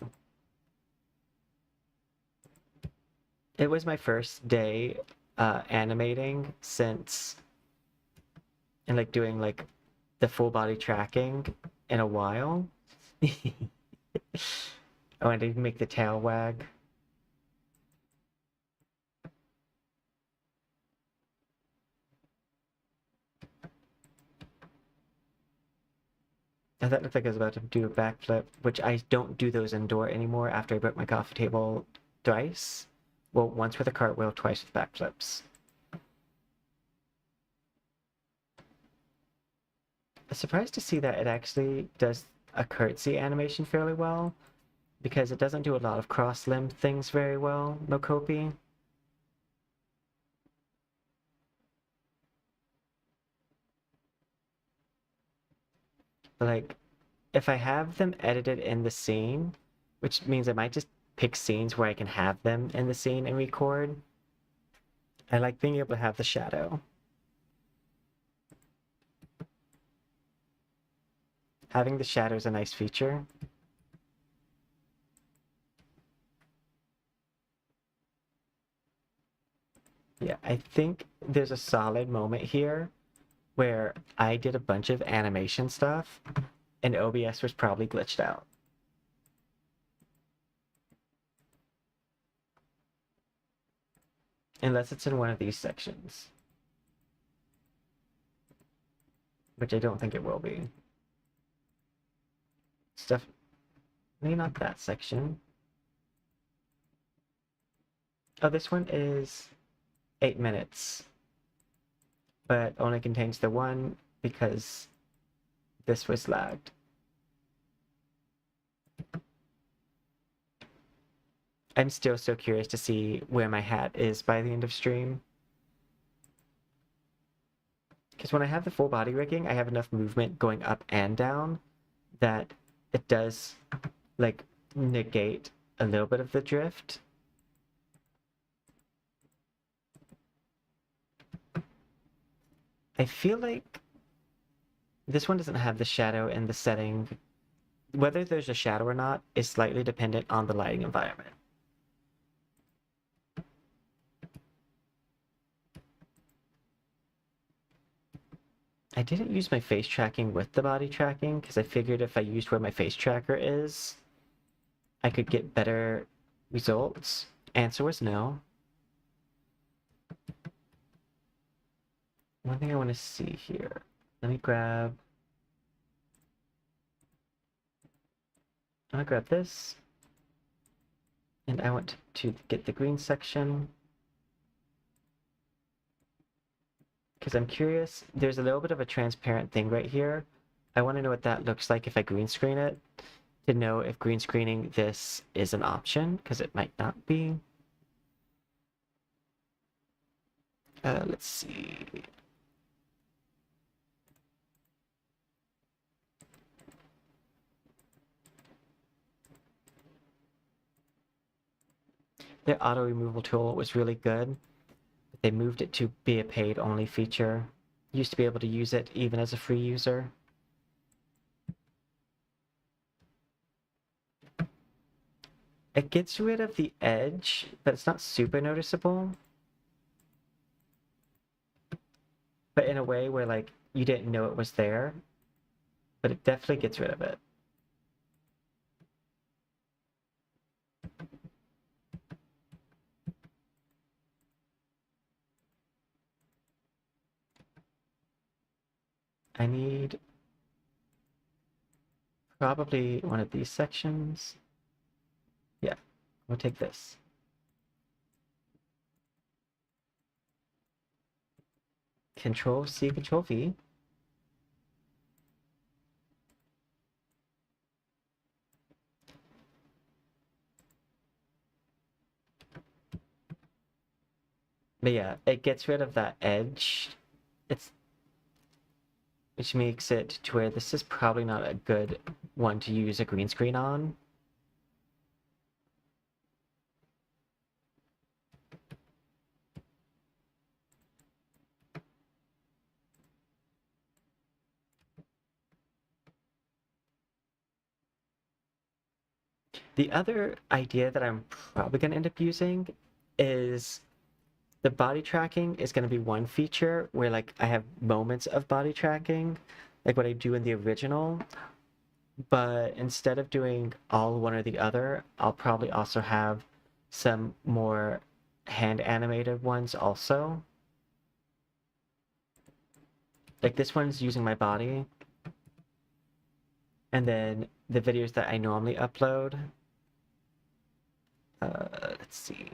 It was my first day animating since and like doing like the full body tracking in a while. I wanted to make the tail wag. And that looked like I was about to do a backflip, which I don't do those indoor anymore after I broke my coffee table twice. Well, once with a cartwheel, twice with backflips. I'm surprised to see that it actually does a curtsy animation fairly well, because it doesn't do a lot of cross-limb things very well, no copy. Like, if I have them edited in the scene, which means I might just pick scenes where I can have them in the scene and record, I like being able to have the shadow. Having the shadow is a nice feature. Yeah, I think there's a solid moment here where I did a bunch of animation stuff and OBS was probably glitched out. Unless it's in one of these sections. Which I don't think it will be. Stuff, maybe not that section. Oh, this one is 8 minutes, but only contains the one because this was lagged. I'm still so curious to see where my hat is by the end of stream. Because when I have the full body rigging, I have enough movement going up and down that it does like negate a little bit of the drift. I feel like this one doesn't have the shadow in the setting. Whether there's a shadow or not is slightly dependent on the lighting environment. I didn't use my face tracking with the body tracking because I figured if I used where my face tracker is, I could get better results. Answer was no. One thing I want to see here. Let me grab... I'm gonna grab this. And I want to get the green section. Because I'm curious, there's a little bit of a transparent thing right here. I want to know what that looks like if I green screen it, to know if green screening this is an option, because it might not be. Let's see. The auto removal tool was really good. They moved it to be a paid only feature. Used to be able to use it even as a free user. It gets rid of the edge, but it's not super noticeable. But in a way where like you didn't know it was there, but it definitely gets rid of it. I need probably one of these sections. Yeah, we'll take this. Control C, Control V. But yeah, it gets rid of that edge. Which makes it to where this is probably not a good one to use a green screen on. The other idea that I'm probably going to end up using is the body tracking is going to be one feature where like I have moments of body tracking, like what I do in the original, but instead of doing all one or the other, I'll probably also have some more hand animated ones also. Like this one's using my body, and then the videos that I normally upload, let's see.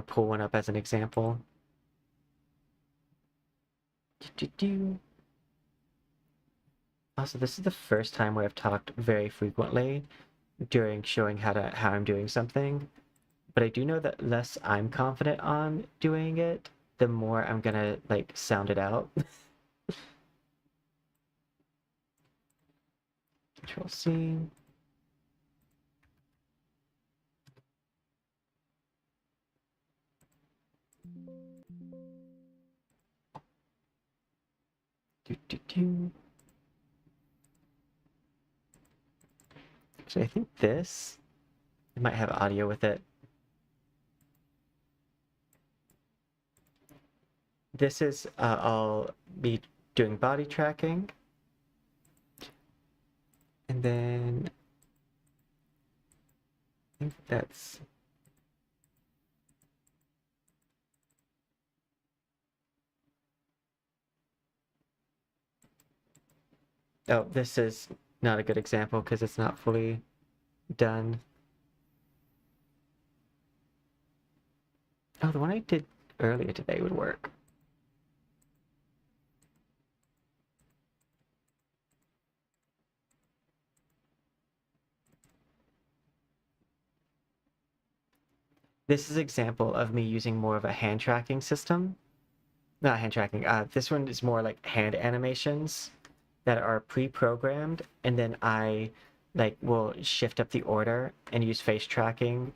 Pull one up as an example. Also, this is the first time where I've talked very frequently during showing how I'm doing something, but I do know that less I'm confident on doing it, the more I'm gonna like sound it out. Control C. Do, do, do. Actually, I think this it might have audio with it. This is I'll be doing body tracking, and then I think that's oh, this is not a good example because it's not fully done. Oh, the one I did earlier today would work. This is an example of me using more of a hand tracking system. Not hand tracking. This one is more like hand animations that are pre-programmed, and then I like will shift up the order and use face tracking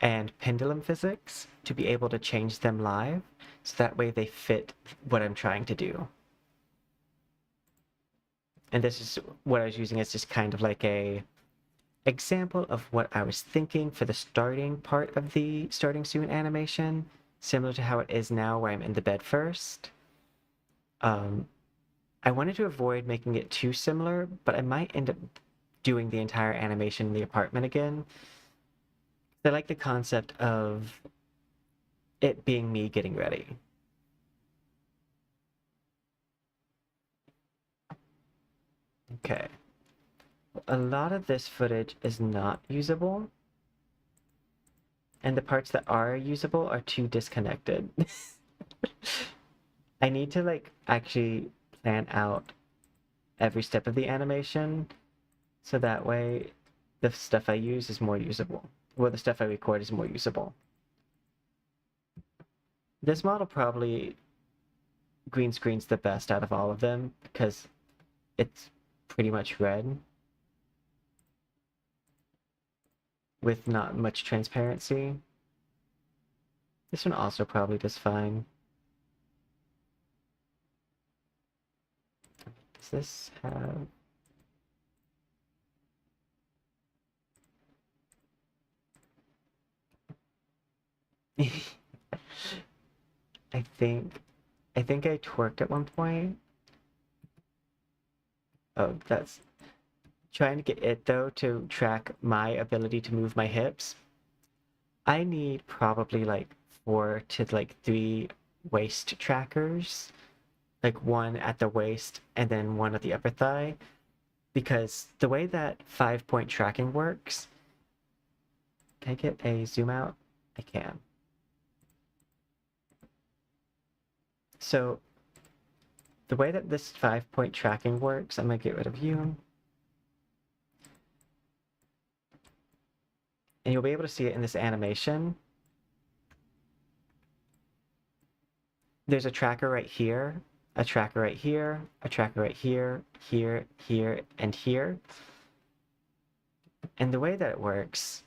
and pendulum physics to be able to change them live, so that way they fit what I'm trying to do. And this is what I was using as just kind of like a example of what I was thinking for the starting part of the starting soon animation, similar to how it is now where I'm in the bed first. I wanted to avoid making it too similar, but I might end up doing the entire animation in the apartment again. I like the concept of it being me getting ready. Okay. A lot of this footage is not usable, and the parts that are usable are too disconnected. I need to like actually plan out every step of the animation so that way the stuff I use is more usable. Well, the stuff I record is more usable. This model probably green screens the best out of all of them because it's pretty much red with not much transparency. This one also probably does fine. Does this have... I think I twerked at one point. Oh, that's trying to get it though to track my ability to move my hips. I need probably like 4 to 3 waist trackers, like one at the waist and then one at the upper thigh, because the way that 5-point tracking works, can I get a zoom out? I can. So the way that this 5-point tracking works, I'm gonna get rid of you. And you'll be able to see it in this animation. There's a tracker right here, a tracker right here, a tracker right here, here, here, and here. And the way that it works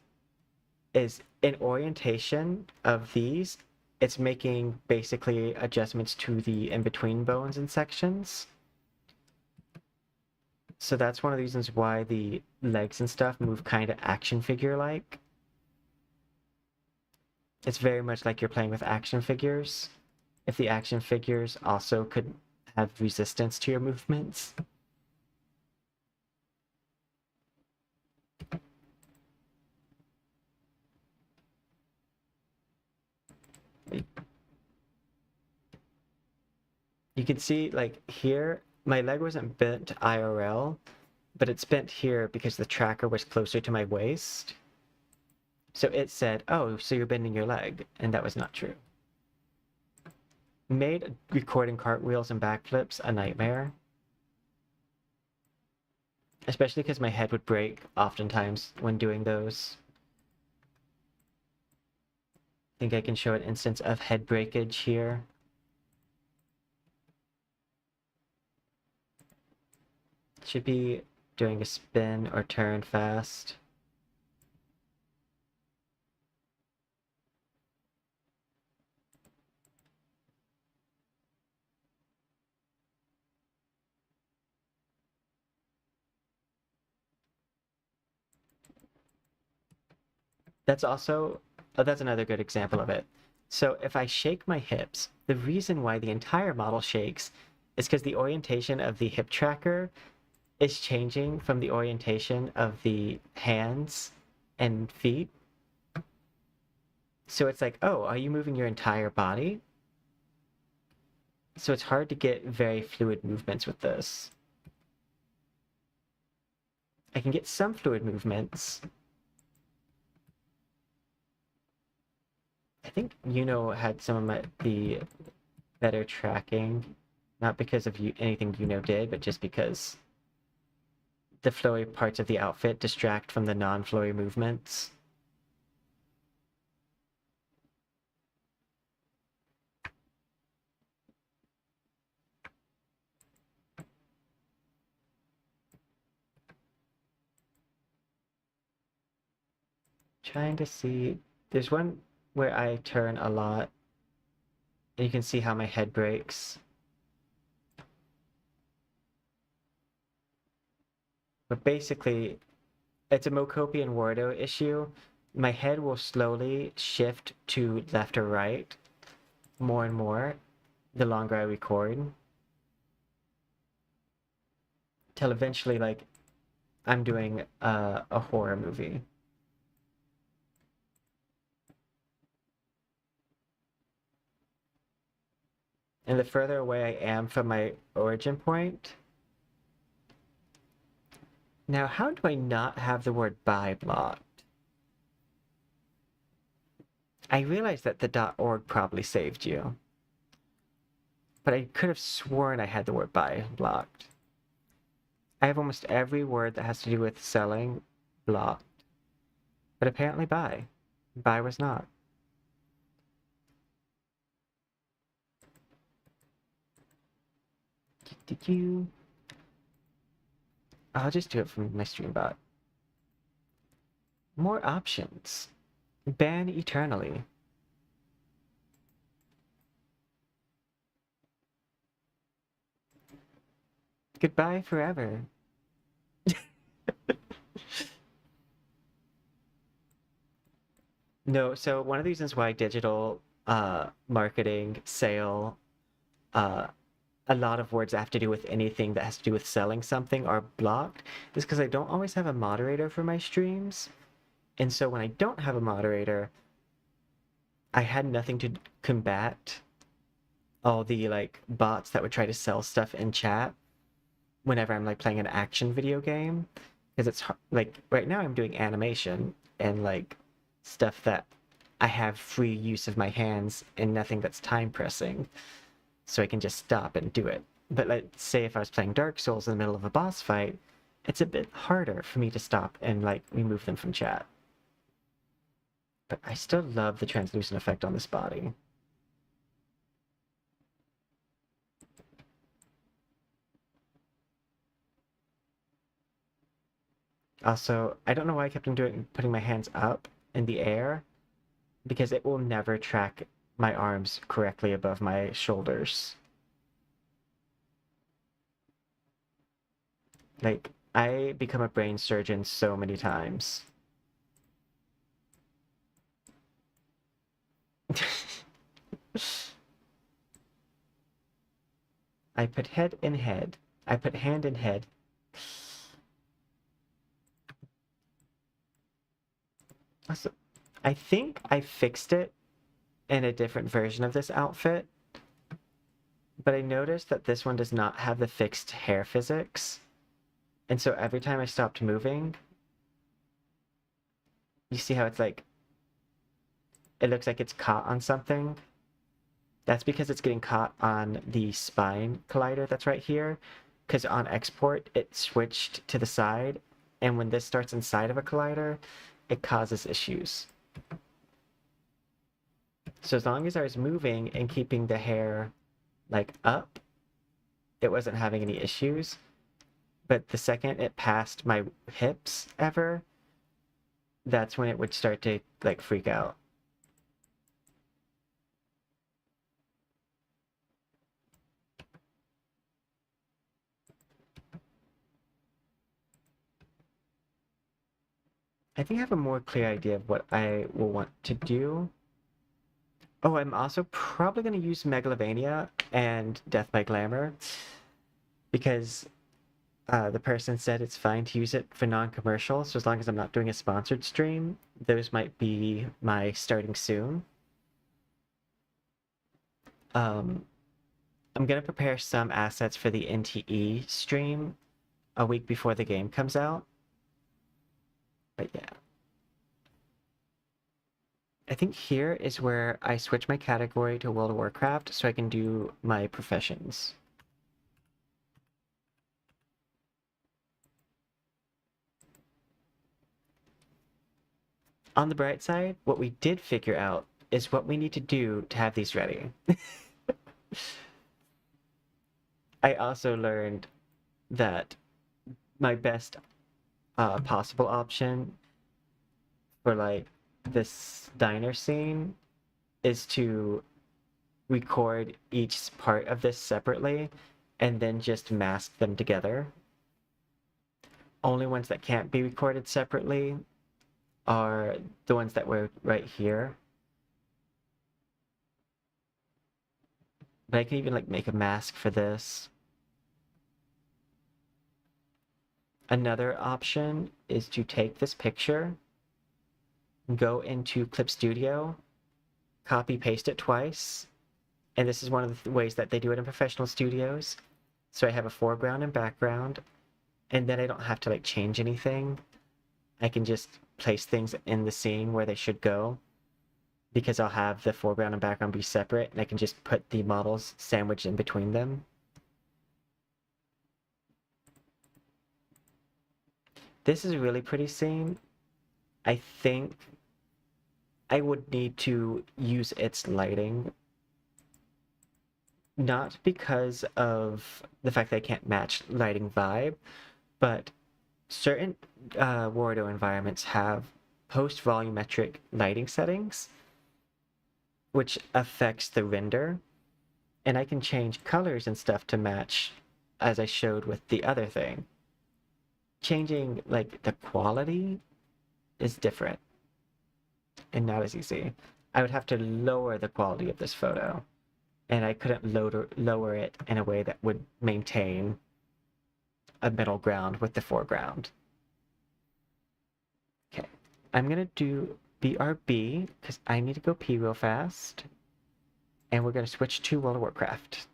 is in orientation of these, it's making basically adjustments to the in-between bones and sections. So that's one of the reasons why the legs and stuff move kind of action figure-like. It's very much like you're playing with action figures. If the action figures also could have resistance to your movements. You can see, like, here, my leg wasn't bent IRL, but it's bent here because the tracker was closer to my waist. So it said, oh, so you're bending your leg, and that was not true. Made recording cartwheels and backflips a nightmare. Especially because my head would break oftentimes when doing those. I think I can show an instance of head breakage here. Should be doing a spin or turn fast. That's also, oh, that's another good example of it. So if I shake my hips, the reason why the entire model shakes is because the orientation of the hip tracker is changing from the orientation of the hands and feet. So it's like, oh, are you moving your entire body? So it's hard to get very fluid movements with this. I can get some fluid movements. I think had some of the better tracking, not because of anything did, but just because the flowy parts of the outfit distract from the non-flowy movements. Trying to see, there's one where I turn a lot, and you can see how my head breaks. But basically, it's a Mokopi and Wardo issue. My head will slowly shift to left or right more and more the longer I record. Till eventually, like, I'm doing a horror movie. And the further away I am from my origin point... Now, how do I not have the word "by" blocked? I realize that the .org probably saved you, but I could have sworn I had the word "by" blocked. I have almost every word that has to do with selling blocked, but apparently "by" was not. Did you? I'll just do it from my stream bot. More options. Ban eternally. Goodbye forever. No, so one of the reasons why digital marketing, sale, uh, a lot of words that have to do with anything that has to do with selling something are blocked is because I don't always have a moderator for my streams. And so when I don't have a moderator, I had nothing to combat all the like bots that would try to sell stuff in chat whenever I'm like playing an action video game. Because it's like right now I'm doing animation and like stuff that I have free use of my hands and nothing that's time pressing. So I can just stop and do it. But let's say if I was playing Dark Souls in the middle of a boss fight, it's a bit harder for me to stop and like remove them from chat. But I still love the translucent effect on this body. Also, I don't know why I kept on putting my hands up in the air, because it will never track my arms correctly above my shoulders. Like, I become a brain surgeon so many times. I put head in head. I put hand in head. Also, I think I fixed it in a different version of this outfit, but I noticed that this one does not have the fixed hair physics. And so every time I stopped moving, you see how it's like, it looks like it's caught on something? That's because it's getting caught on the spine collider that's right here, because on export, it switched to the side, and when this starts inside of a collider, it causes issues. So as long as I was moving and keeping the hair like up, it wasn't having any issues. But the second it passed my hips ever, that's when it would start to like freak out. I think I have a more clear idea of what I will want to do. Oh, I'm also probably going to use Megalovania and Death by Glamour, because the person said it's fine to use it for non-commercial, so as long as I'm not doing a sponsored stream, those might be my starting soon. I'm going to prepare some assets for the NTE stream a week before the game comes out. But yeah. I think here is where I switch my category to World of Warcraft so I can do my professions. On the bright side, what we did figure out is what we need to do to have these ready. I also learned that my best possible option for like this diner scene is to record each part of this separately and then just mask them together. Only ones that can't be recorded separately are the ones that were right here. But I can even like make a mask for this. Another option is to take this picture, go into Clip Studio, copy paste it twice, and this is one of the ways that they do it in professional studios. So I have a foreground and background, and then I don't have to like change anything. I can just place things in the scene where they should go, because I'll have the foreground and background be separate, and I can just put the models sandwiched in between them. This is a really pretty scene. I think I would need to use its lighting, not because of the fact that I can't match lighting vibe, but certain Wardo environments have post-volumetric lighting settings, which affects the render, and I can change colors and stuff to match as I showed with the other thing, changing like the quality is different and not as easy. I would have to lower the quality of this photo, and I couldn't lower it in a way that would maintain a middle ground with the foreground. Okay, I'm gonna do BRB because I need to go pee real fast, and we're gonna switch to World of Warcraft.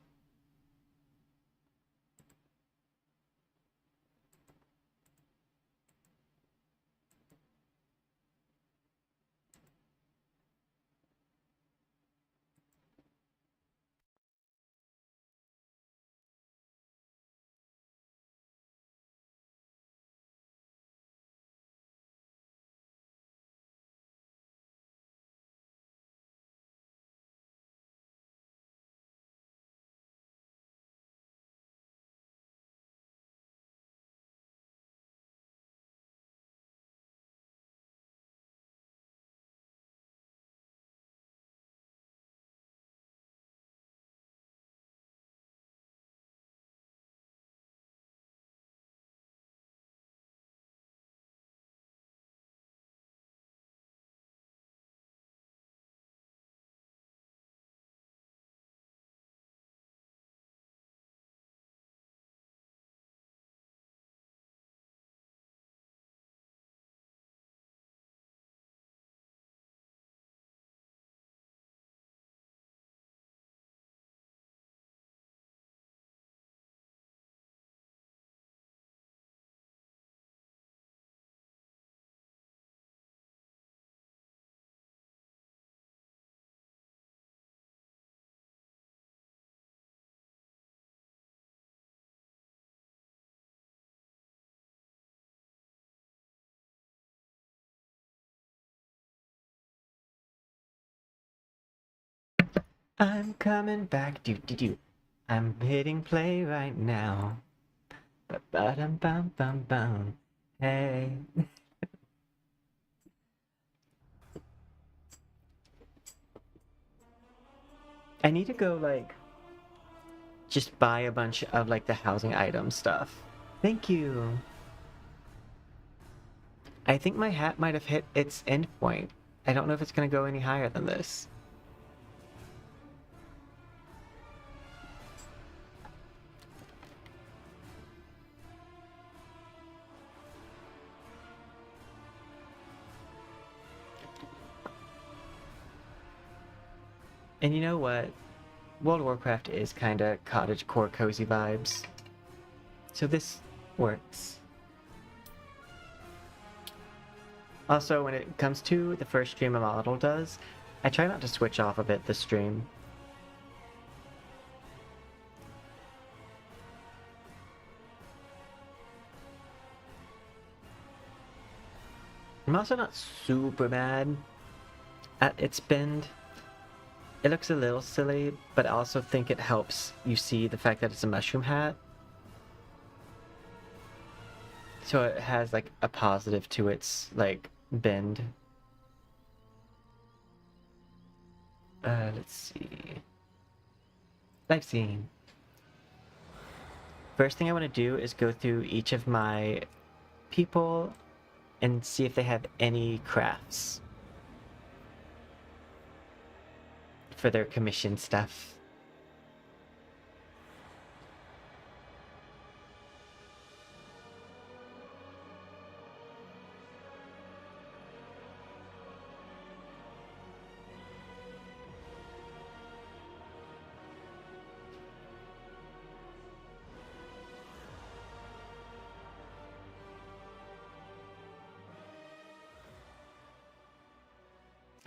I'm coming back, do. I'm hitting play right now. Ba-ba-dum-bum-bum-bum. Hey. I need to go, like, just buy a bunch of, like, the housing item stuff. Thank you. I think my hat might have hit its end point. I don't know if it's gonna go any higher than this. And you know what? World of Warcraft is kinda cottagecore cozy vibes. So this works. Also, when it comes to the first stream a model does, I try not to switch off a bit this stream. I'm also not super mad at its bend. It looks a little silly, but I also think it helps you see the fact that it's a mushroom hat. So it has like a positive to its like bend. Let's see. Live scene. First thing I want to do is go through each of my people and see if they have any crafts for their commission stuff.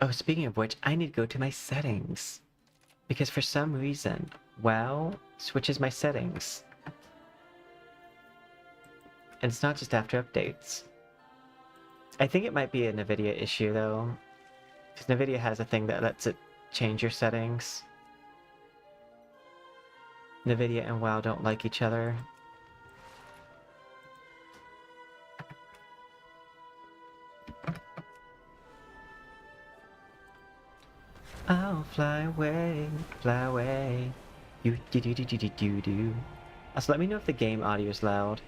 Oh, speaking of which, I need to go to my settings. Because for some reason, WoW switches my settings. And it's not just after updates. I think it might be a NVIDIA issue though. Because NVIDIA has a thing that lets it change your settings. NVIDIA and WoW don't like each other. I'll fly away, you do do do do do do do. Also, let me know if the game audio is loud.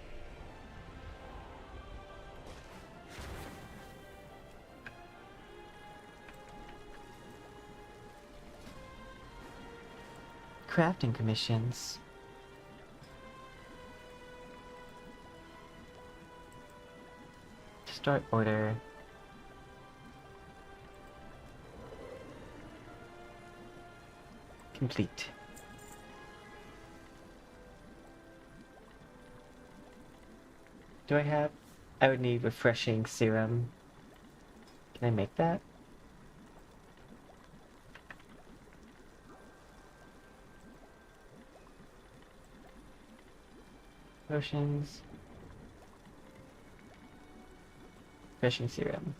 Crafting commissions. Start order. Complete. Do I have? I would need refreshing serum. Can I make that? Potions. Refreshing serum.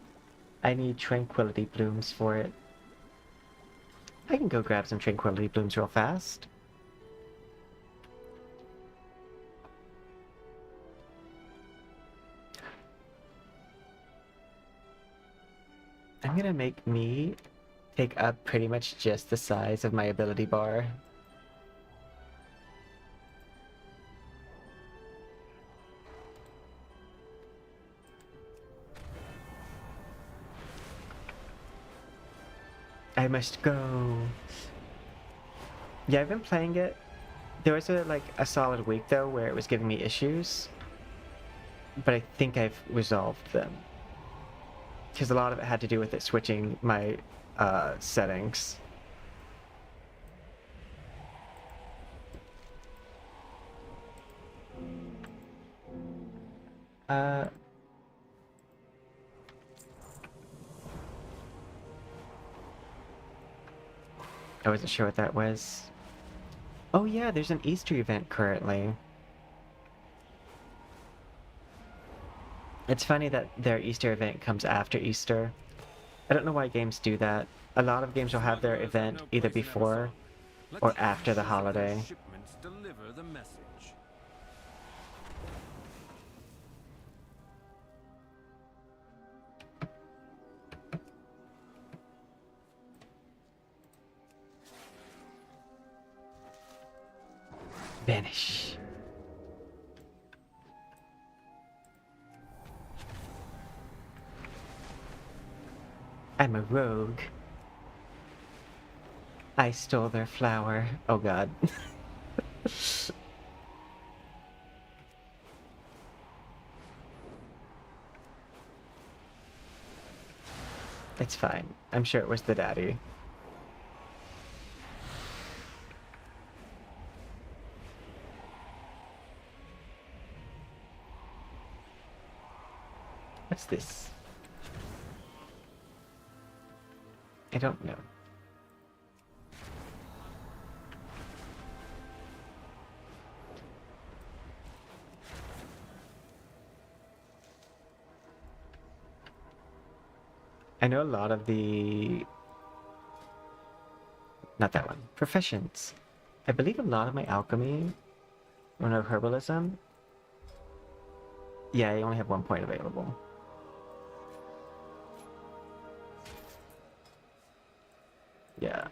I need tranquility blooms for it. I can go grab some tranquility blooms real fast. I'm gonna make me take up pretty much just the size of my ability bar. I must go. Yeah, I've been playing it. There was a solid week though where it was giving me issues, but I think I've resolved them. Because a lot of it had to do with it switching my settings. I wasn't sure what that was. Oh yeah, there's an Easter event currently. It's funny that their Easter event comes after Easter. I don't know why games do that. A lot of games will have their event either before or after the holiday. Vanish. I'm a rogue. I stole their flower. Oh god. It's fine. I'm sure it was the daddy. What's this? I don't know. I know a lot of the... Not that one. Professions. I believe a lot of my alchemy, or no, herbalism. Yeah, I only have 1 point available. Yeah.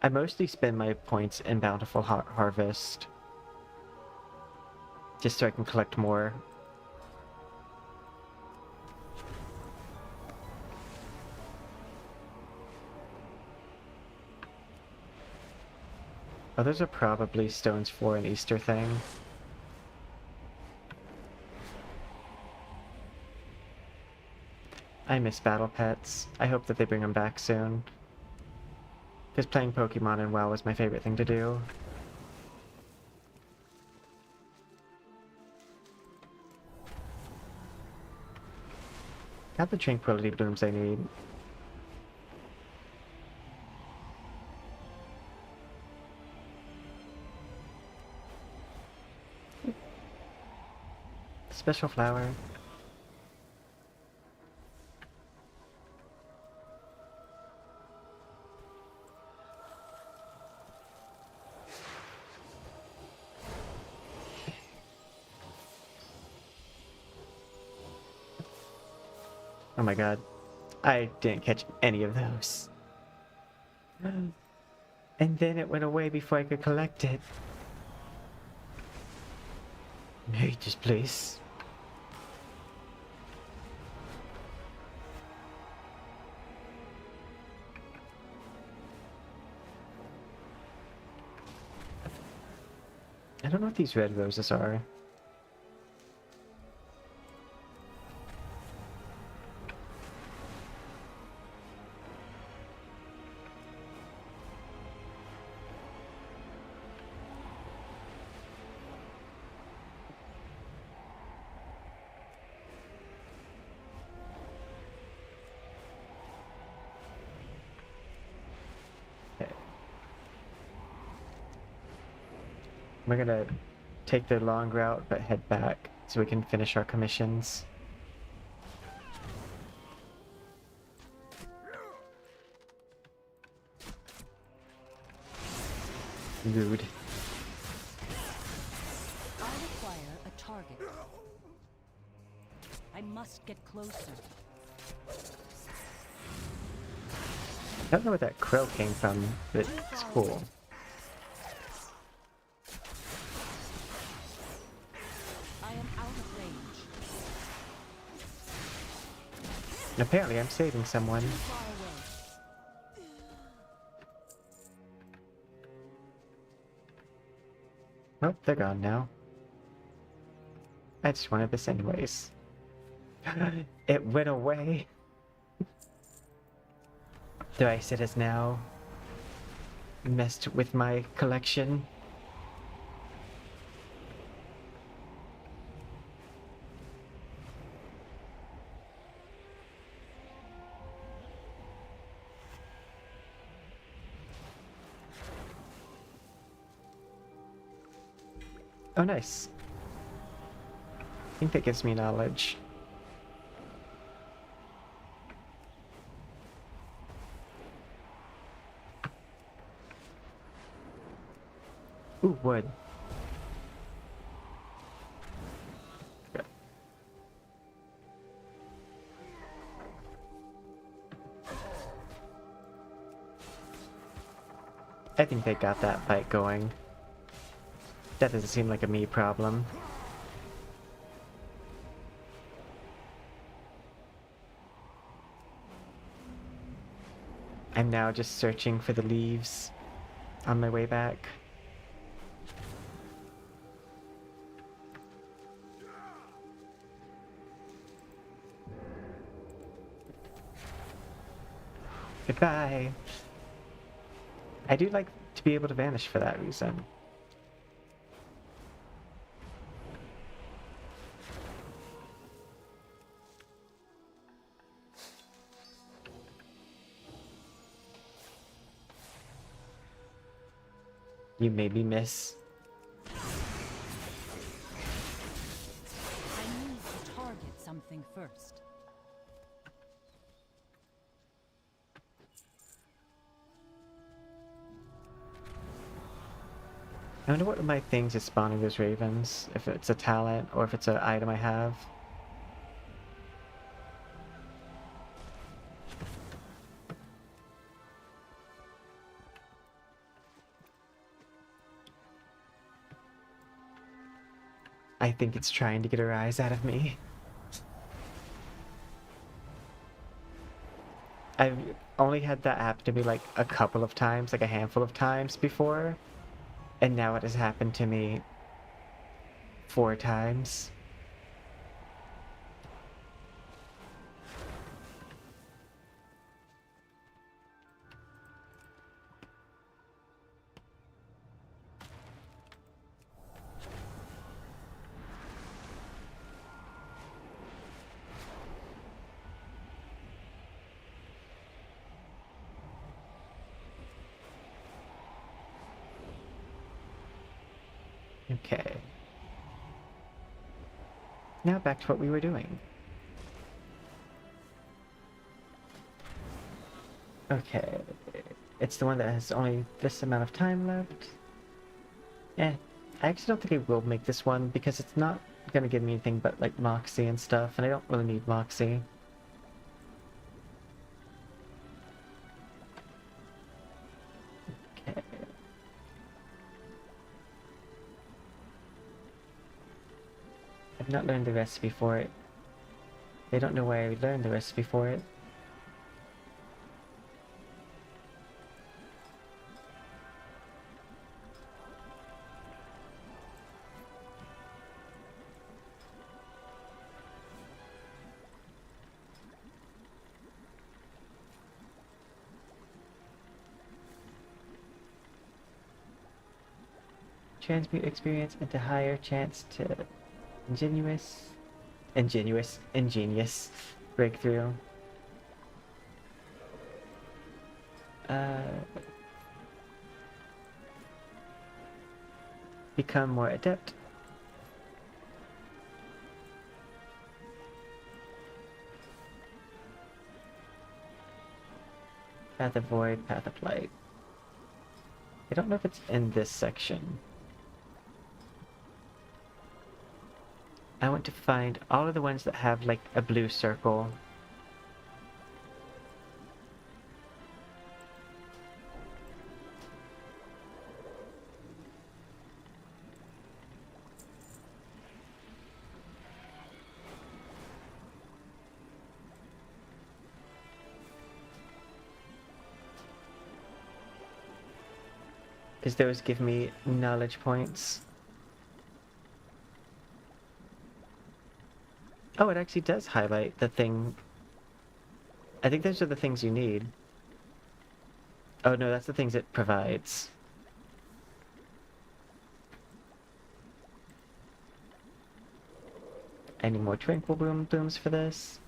I mostly spend my points in Bountiful Harvest. Just so I can collect more. Oh, those are probably stones for an Easter thing. I miss battle pets. I hope that they bring them back soon. Because playing Pokemon and WoW is my favorite thing to do. Got the tranquility blooms I need. Special flower. Oh my god. I didn't catch any of those. And then it went away before I could collect it. I hate this place. I don't know what these red roses are. Okay. We're gonna take the long route, but head back so we can finish our commissions. Rude. I require a target. I must get closer. I don't know where that crow came from, but it's cool. I am out of range. Apparently I'm saving someone. Too far away. Nope, they're gone now. I just wanted this anyways. It went away. The ice it has now messed with my collection. Oh, nice. I think that gives me knowledge. Ooh, wood. Good. I think they got that fight going. That doesn't seem like a me problem. I'm now just searching for the leaves on my way back. Goodbye. I do like to be able to vanish for that reason. You made me miss. I need to target something first. I wonder what of my things is spawning those ravens. If it's a talent or if it's an item I have. I think it's trying to get a rise out of me. I've only had that happen to me like a couple of times, like a handful of times before. And now it has happened to me 4 times. Okay. Now back to what we were doing. Okay. It's the one that has only this amount of time left. I actually don't think I will make this one because it's not gonna give me anything but like Moxie and stuff, and I don't really need Moxie. Okay. I've not learned the recipe for it. They don't know where I learned the recipe for it. Transmute experience into higher chance to ingenious breakthrough. Become more adept. Path of Void, Path of Light. I don't know if it's in this section. I want to find all of the ones that have like a blue circle. Because those give me knowledge points. Oh, it actually does highlight the thing. I think those are the things you need. Oh no, that's the things it provides. I need more tranquil blooms for this.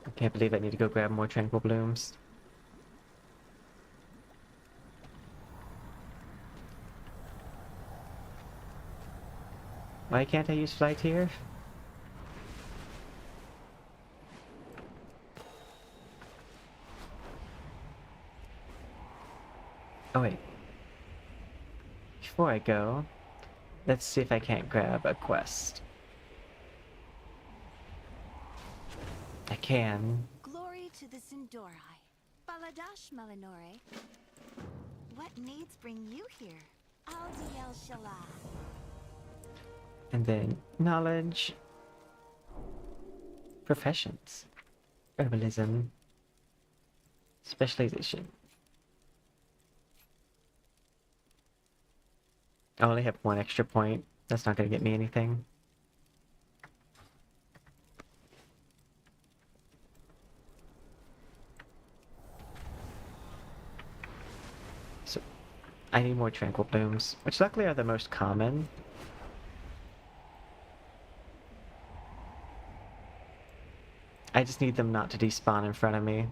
I can't believe I need to go grab more tranquil blooms. Why can't I use flight here? Oh wait. Before I go, let's see if I can't grab a quest. I can. Glory to the Sindorai. Baladash Malinore. What needs bring you here? Aldiel Shalah. And then knowledge. Professions. Herbalism. Specialization. I only have one extra point. That's not going to get me anything. So, I need more tranquil blooms, which luckily are the most common. I just need them not to despawn in front of me.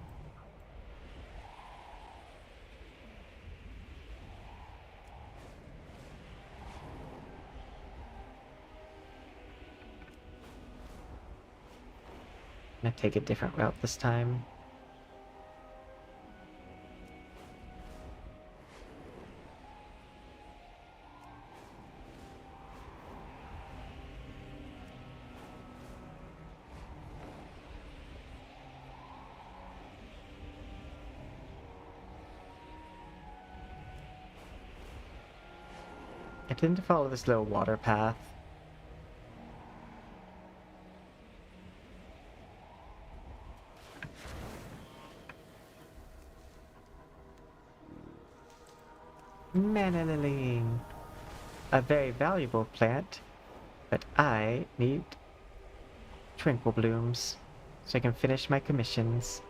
I'm gonna take a different route this time. I tend to follow this little water path. Mana lily. A very valuable plant, but I need tranquil blooms so I can finish my commissions.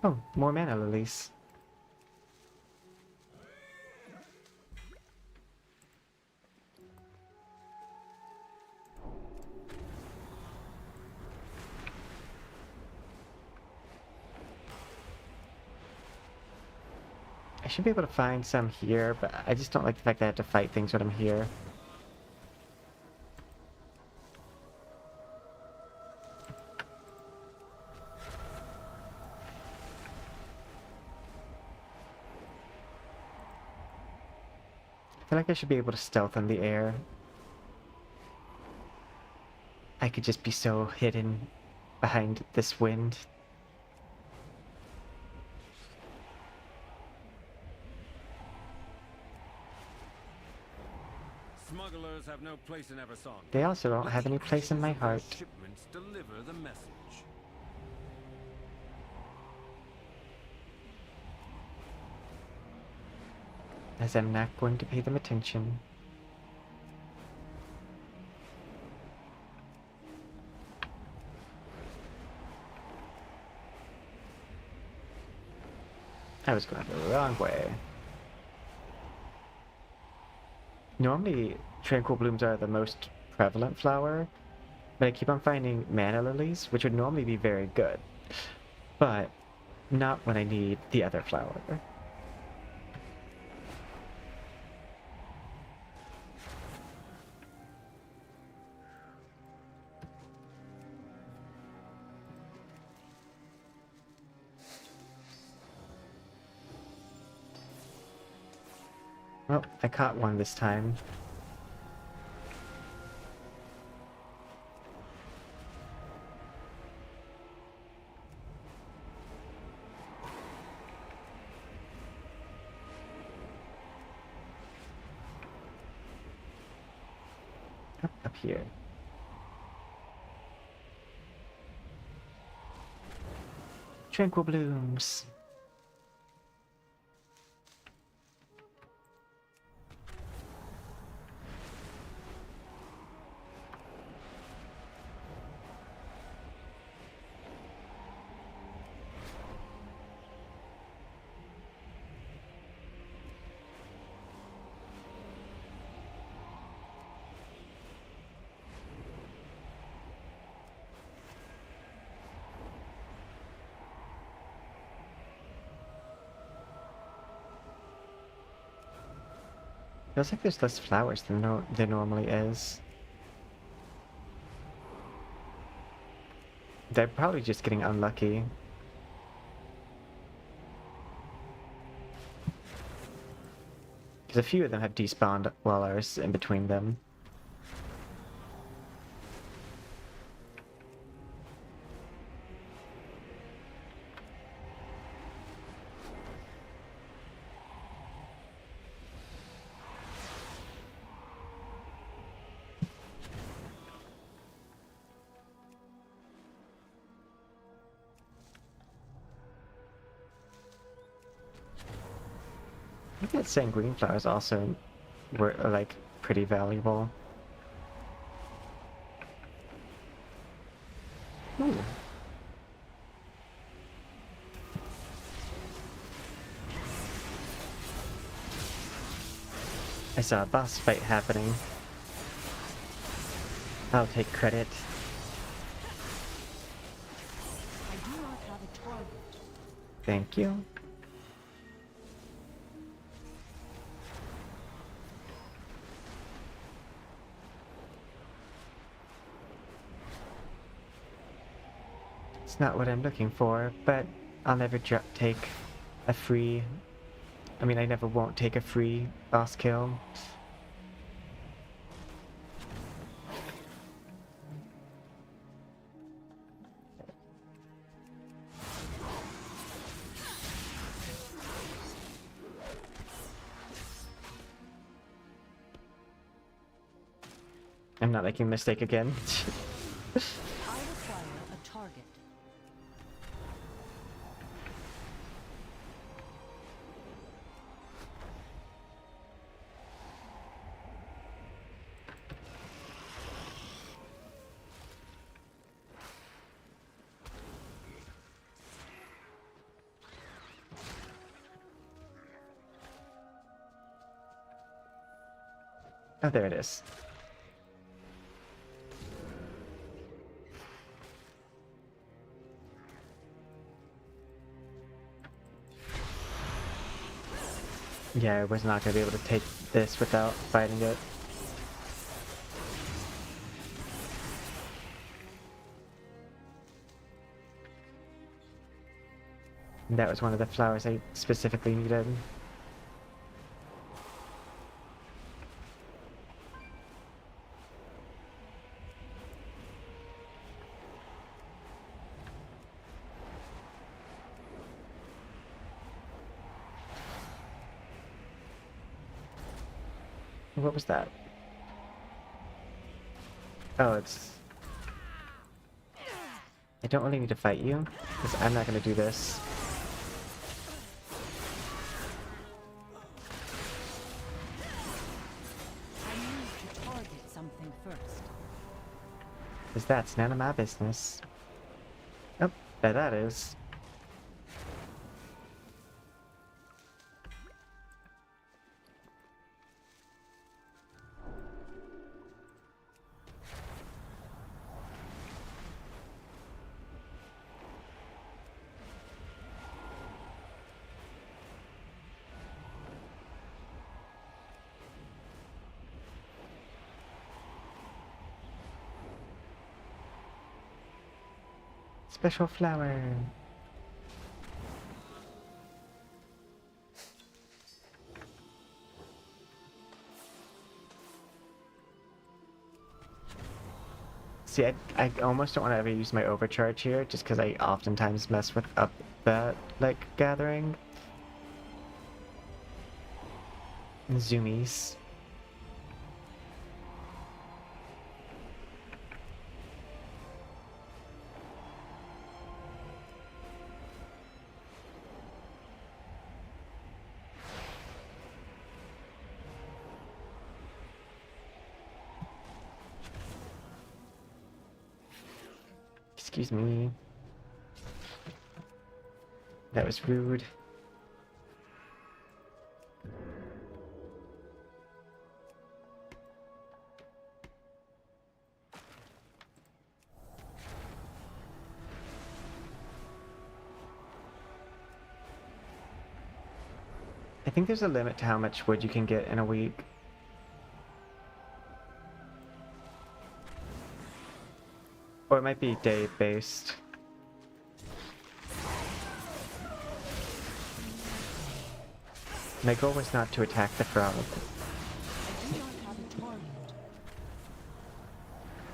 Oh, more mana lilies. I should be able to find some here, but I just don't like the fact that I have to fight things when I'm here. feel like I should be able to stealth in the air. I could just be so hidden behind this wind. Smugglers have no place in Eversong. They also don't But have the any place in my actions of their heart. shipments deliver the message. As I'm not going to pay them attention. I was going the wrong way. Normally, tranquil blooms are the most prevalent flower, but I keep on finding mana lilies, which would normally be very good, but not when I need the other flower. Well, I caught one this time. Up here. Tranquil blooms. Feels like there's less flowers than there normally is. They're probably just getting unlucky. Because a few of them have despawned wallers in between them. I think that sanguine flowers also were like pretty valuable. Ooh. I saw a boss fight happening. I'll take credit. I do not have a target. Thank you. It's not what I'm looking for, but I'll never take a free... I mean, I never won't take a free boss kill. I'm not making a mistake again. I require a target. Oh, there it is. Yeah, I was not going to be able to take this without fighting it. And that was one of the flowers I specifically needed. What was that? Oh, it's... I don't really need to fight you, because I'm not going to do this. I need to target something first. Because that's none of my business. Oh, there that is. Special flower. See, I almost don't want to ever use my overcharge here, just because I oftentimes mess with up that, like, gathering. Zoomies. Excuse me. That was rude. I think there's a limit to how much wood you can get in a week. Or it might be day-based. My goal was not to attack the frog, I do not have a target.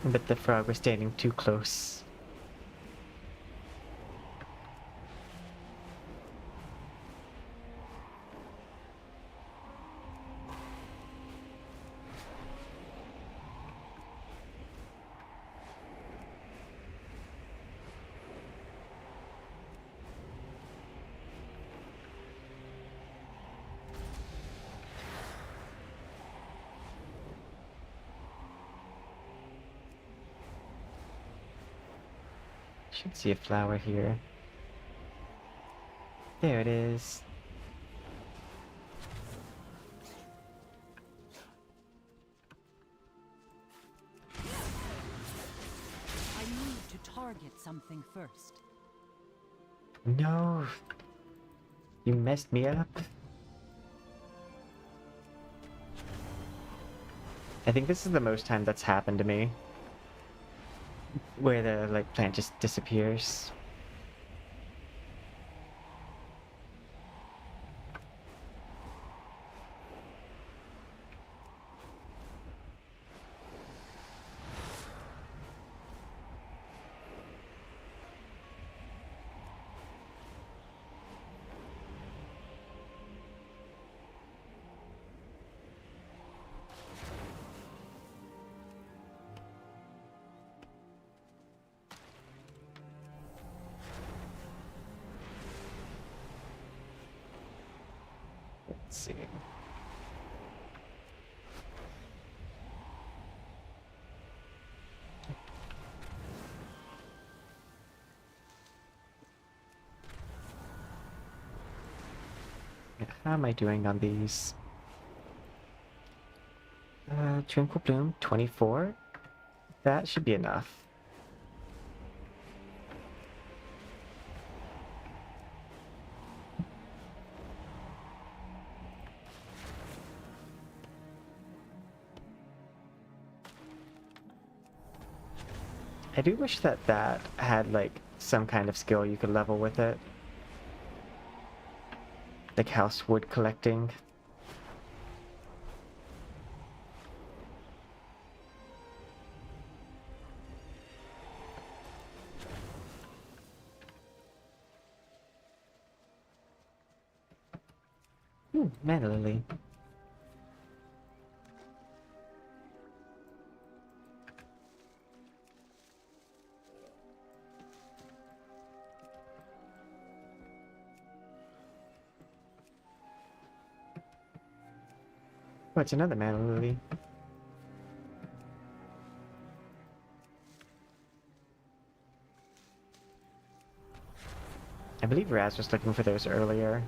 but the frog was standing too close. Should see a flower here. There it is. I need to target something first. No. You messed me up. I think this is the most time that's happened to me. Where the, like, plant just disappears. Let's see. How am I doing on these? Tranquil Bloom, 24? That should be enough. I do wish that that had, like, some kind of skill you could level with it. Like house wood collecting. Mana Lily. Oh, it's another mana lily. I believe Raz was looking for those earlier.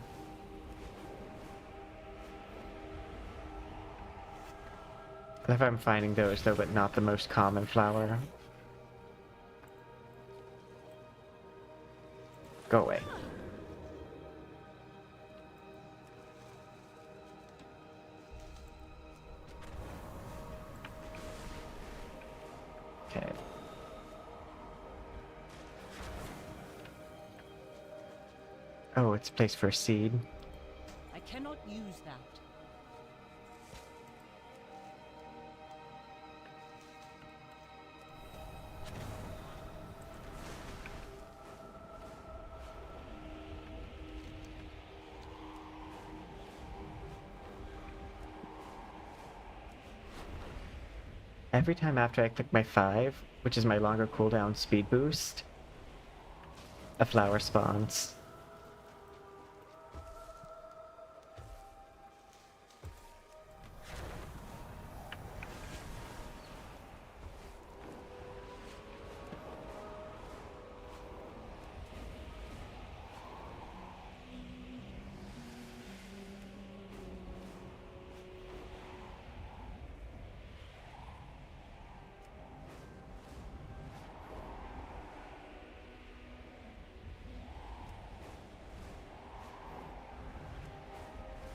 I love how I'm finding those though, but not the most common flower. Go away. Okay. Oh, it's a place for a seed. I cannot use that. Every time after I click my 5, which is my longer cooldown speed boost, a flower spawns.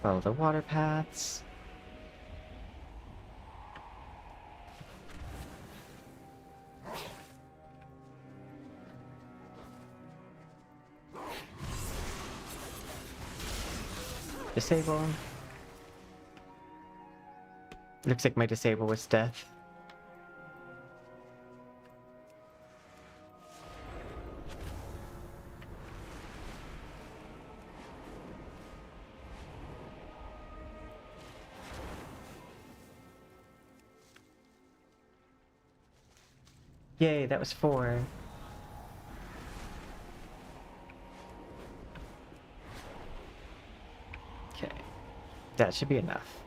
Follow the water paths. Disable. Looks like my disable was death. Yay, that was 4. Okay. That should be enough.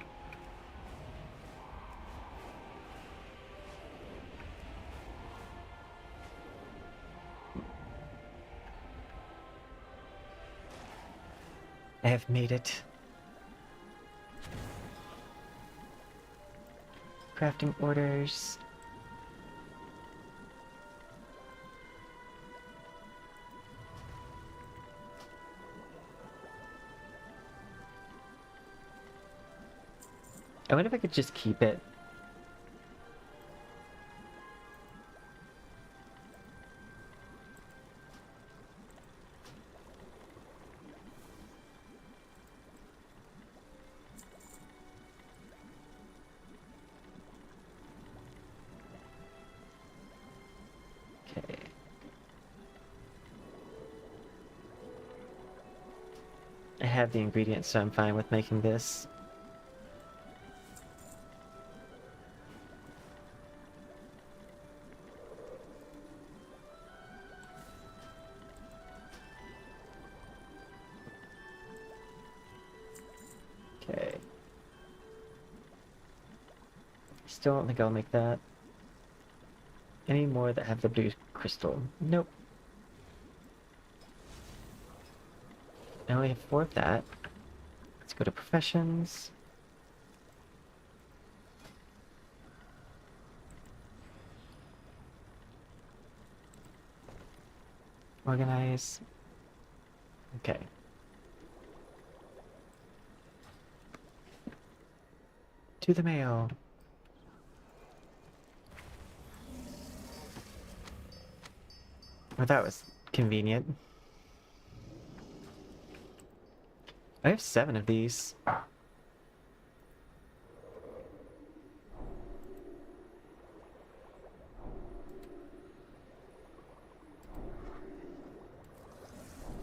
I have made it. Crafting orders. I wonder if I could just keep it. Okay. I have the ingredients, so I'm fine with making this. Okay. Still don't think I'll make that. Any more that have the blue crystal? Nope. I only have 4 of that. Let's go to professions. Organize. Okay. To the mail. Well, that was convenient. I have 7 of these. I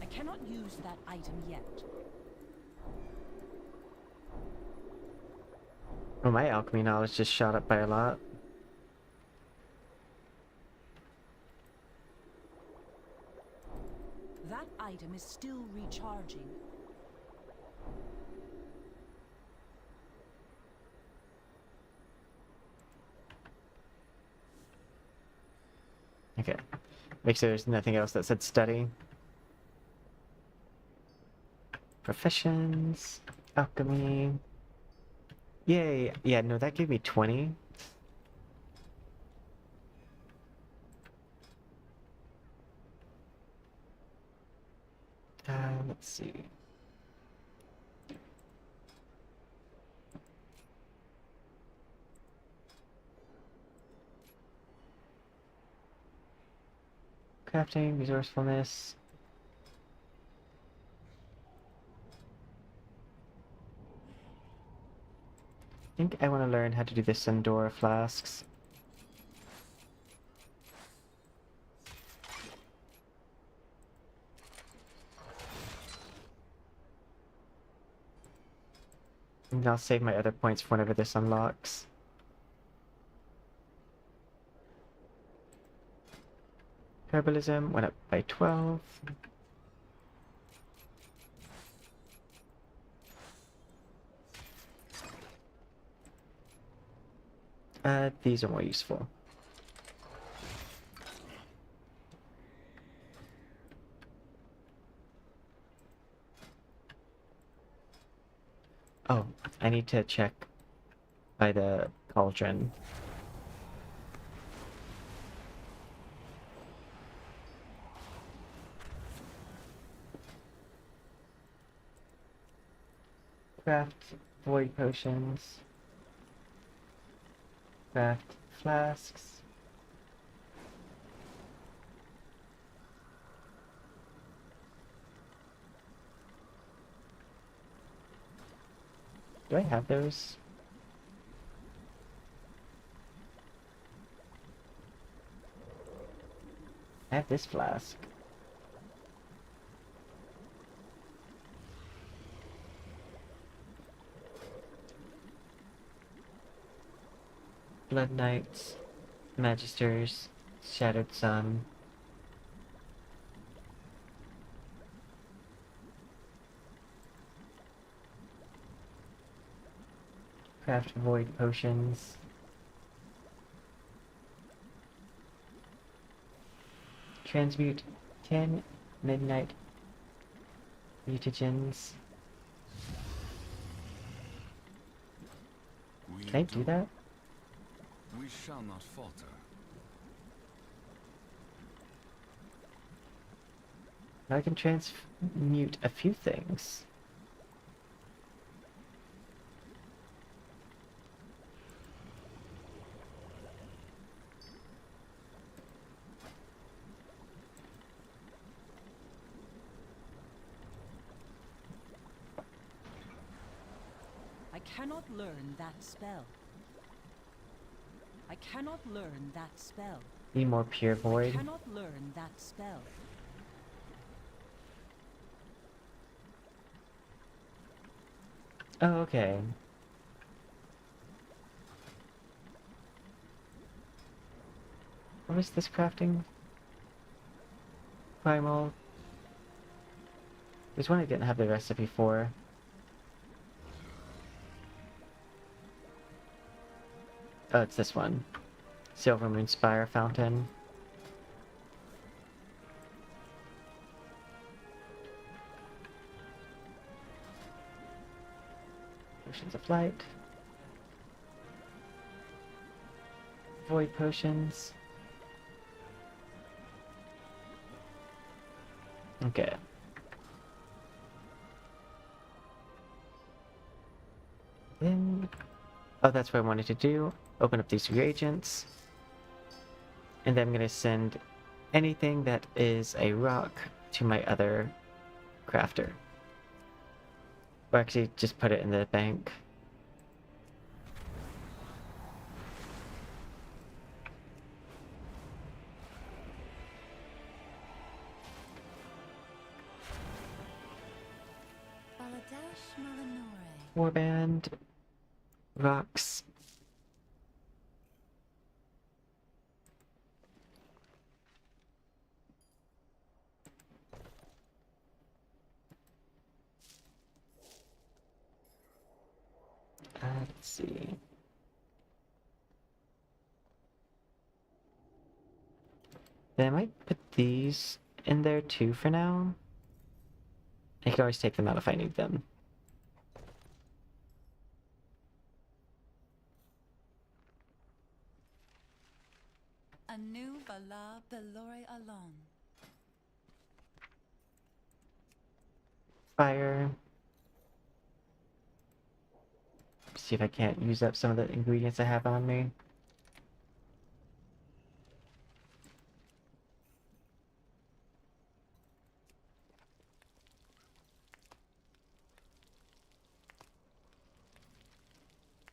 cannot use that item yet. Well, my alchemy knowledge just shot up by a lot. That item is still recharging. Make sure there's nothing else that said study. Professions. Alchemy. Yay! Yeah, no, that gave me 20. Let's see. Crafting, resourcefulness. I think I want to learn how to do the Sandora flasks. And I'll save my other points for whenever this unlocks. Herbalism went up by 12. These are more useful. Oh, I need to check by the cauldron. Craft void potions. Craft flasks. Do I have those? I have this flask. Blood Knights, Magisters, Shattered Sun. Craft void potions. Transmute 10 midnight mutagens. Can I do that? We shall not falter. Now I can transmute a few things. I cannot learn that spell. I cannot learn that spell. Be more pure I void. cannot learn that spell. Oh, okay. What was this crafting? Primal. There's one I didn't have the recipe for. Oh, it's this one. Silver Moon Spire Fountain. Potions of Light. Void Potions. Okay. Then... oh, that's what I wanted to do. Open up these reagents. And then I'm going to send anything that is a rock to my other crafter. Or actually, just put it in the bank. Baladash Malinore. Warband. Rocks. Let's see. Then I might put these in there too for now. I can always take them out if I need them. A new Bala Belore along. Fire. See if I can't use up some of the ingredients I have on me.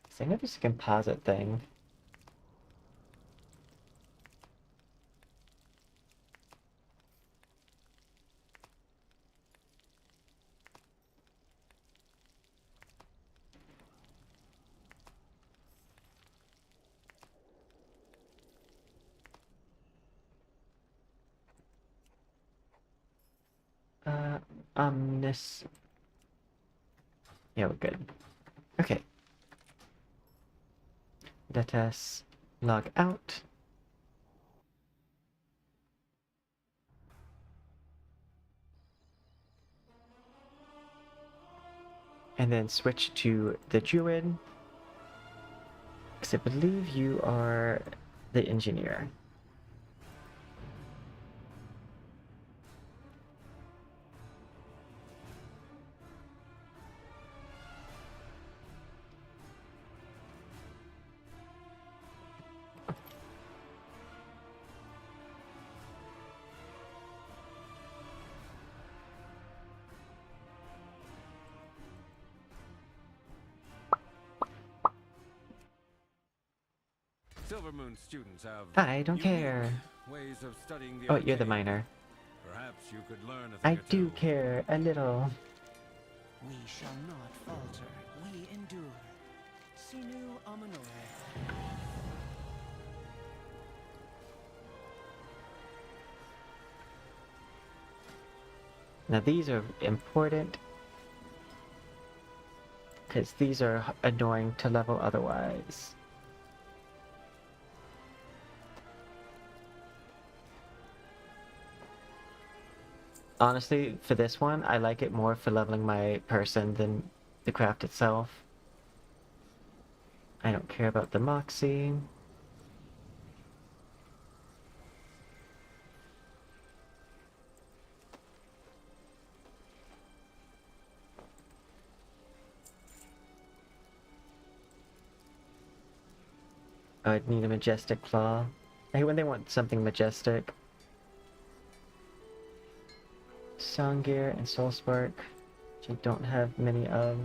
So I know there's a composite thing. Omnis. Yeah, we're good. Okay. Let us log out. And then switch to the druid. Because I believe you are the engineer. Silvermoon students have I don't unique care. ways of studying the Oh, you're the arcane. miner. Perhaps you could learn a I thing or do two. care a little. We shall not falter. We endure. Sinu Amanore. Now these are important. Because these are annoying to level otherwise. Honestly, for this one, I like it more for leveling my person than the craft itself. I don't care about the Moxie. I'd need a majestic claw. I hate when they want something majestic. Song Gear and Soul Spark, which I don't have many of.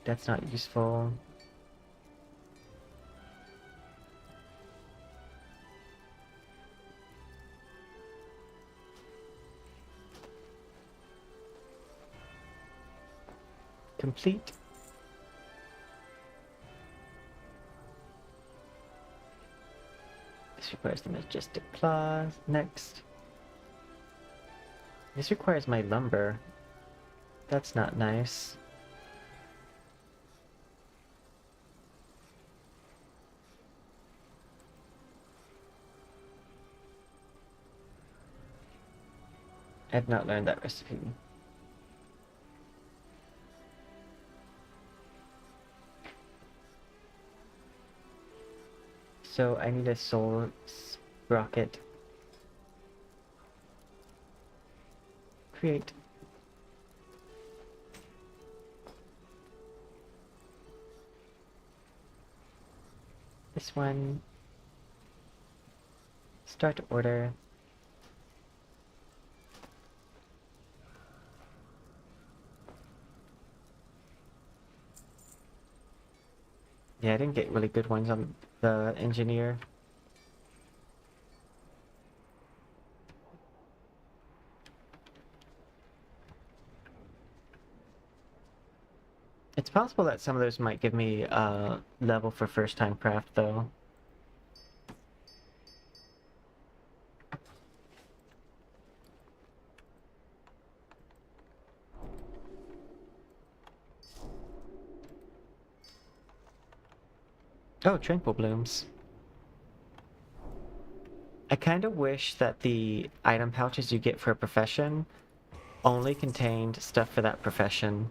That's not useful. Complete. This requires the majestic claws. Next. This requires my lumber. That's not nice. I've not learned that recipe. So I need a soul sprocket. Create. This one. Start order. Yeah, I didn't get really good ones on the engineer. It's possible that some of those might give me a level for first time craft though. Oh, tranquil blooms. I kind of wish that the item pouches you get for a profession only contained stuff for that profession.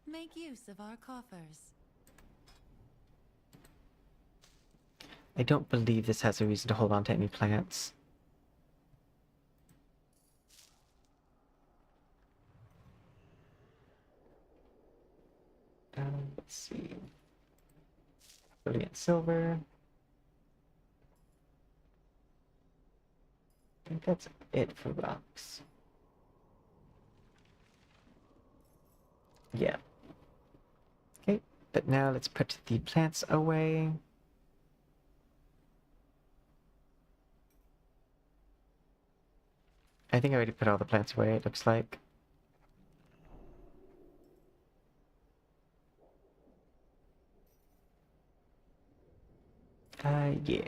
Make use of our coffers. I don't believe this has a reason to hold on to any plants. Let's see. Brilliant silver. I think that's it for rocks. Yeah. Okay, but now let's put the plants away. I think I already put all the plants away, it looks like. Yeah.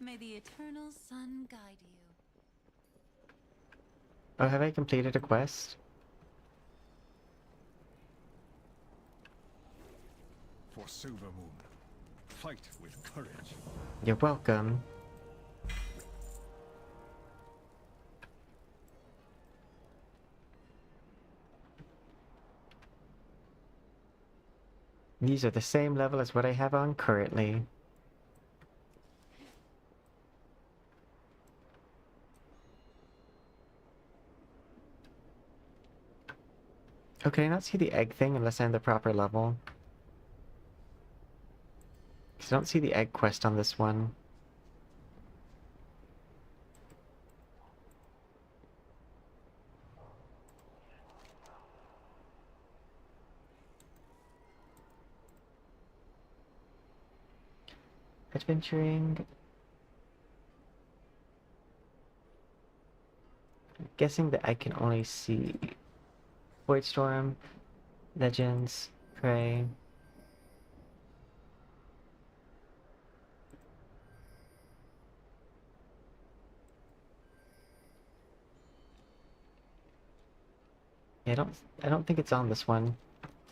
May the eternal sun guide you. Oh, have I completed a quest? For Silvermoon, fight with courage. You're welcome. These are the same level as what I have on currently. Oh, can I not see the egg thing unless I'm the proper level? Because I don't see the egg quest on this one. Adventuring. I'm guessing that I can only see Void Storm, Legends, Prey. Yeah, I don't think it's on this one.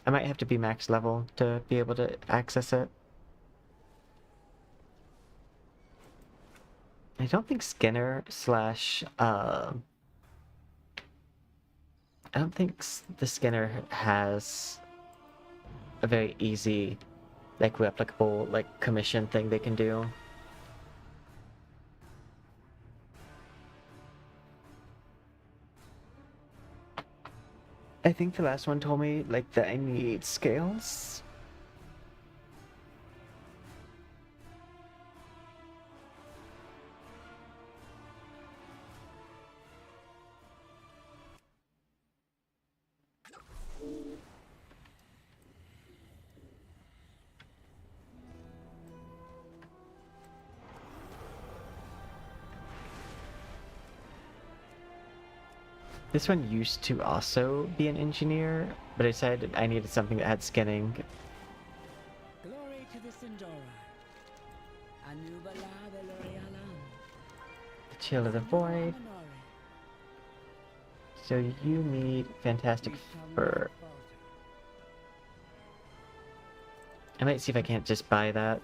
I might have to be max level to be able to access it. I don't think Skinner slash I don't think the Skinner has a very easy, like, replicable, like, commission thing they can do. I think the last one told me, like, that I need scales. This one used to also be an engineer, but I decided I needed something that had skinning. Glory to the Sindora. Anubala Velorialam. The Chill of the Void. So you need fantastic fur. I might see if I can't just buy that.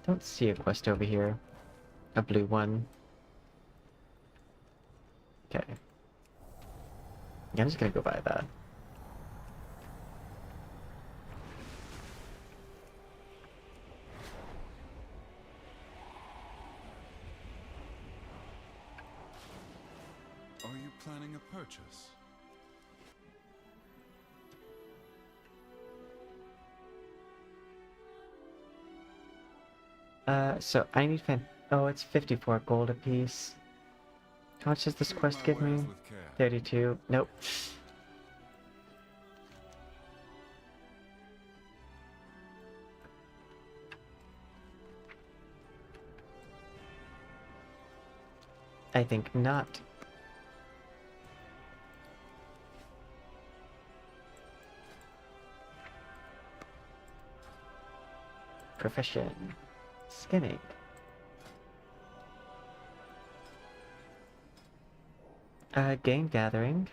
Don't see a quest over here. A blue one. Okay. Yeah, I'm just gonna go buy that. Are you planning a purchase? So I need oh, it's 54 gold apiece. How much does this Treat quest my give me? wares with care. 32. Nope. I think not. Profession. Skinning. Game gathering.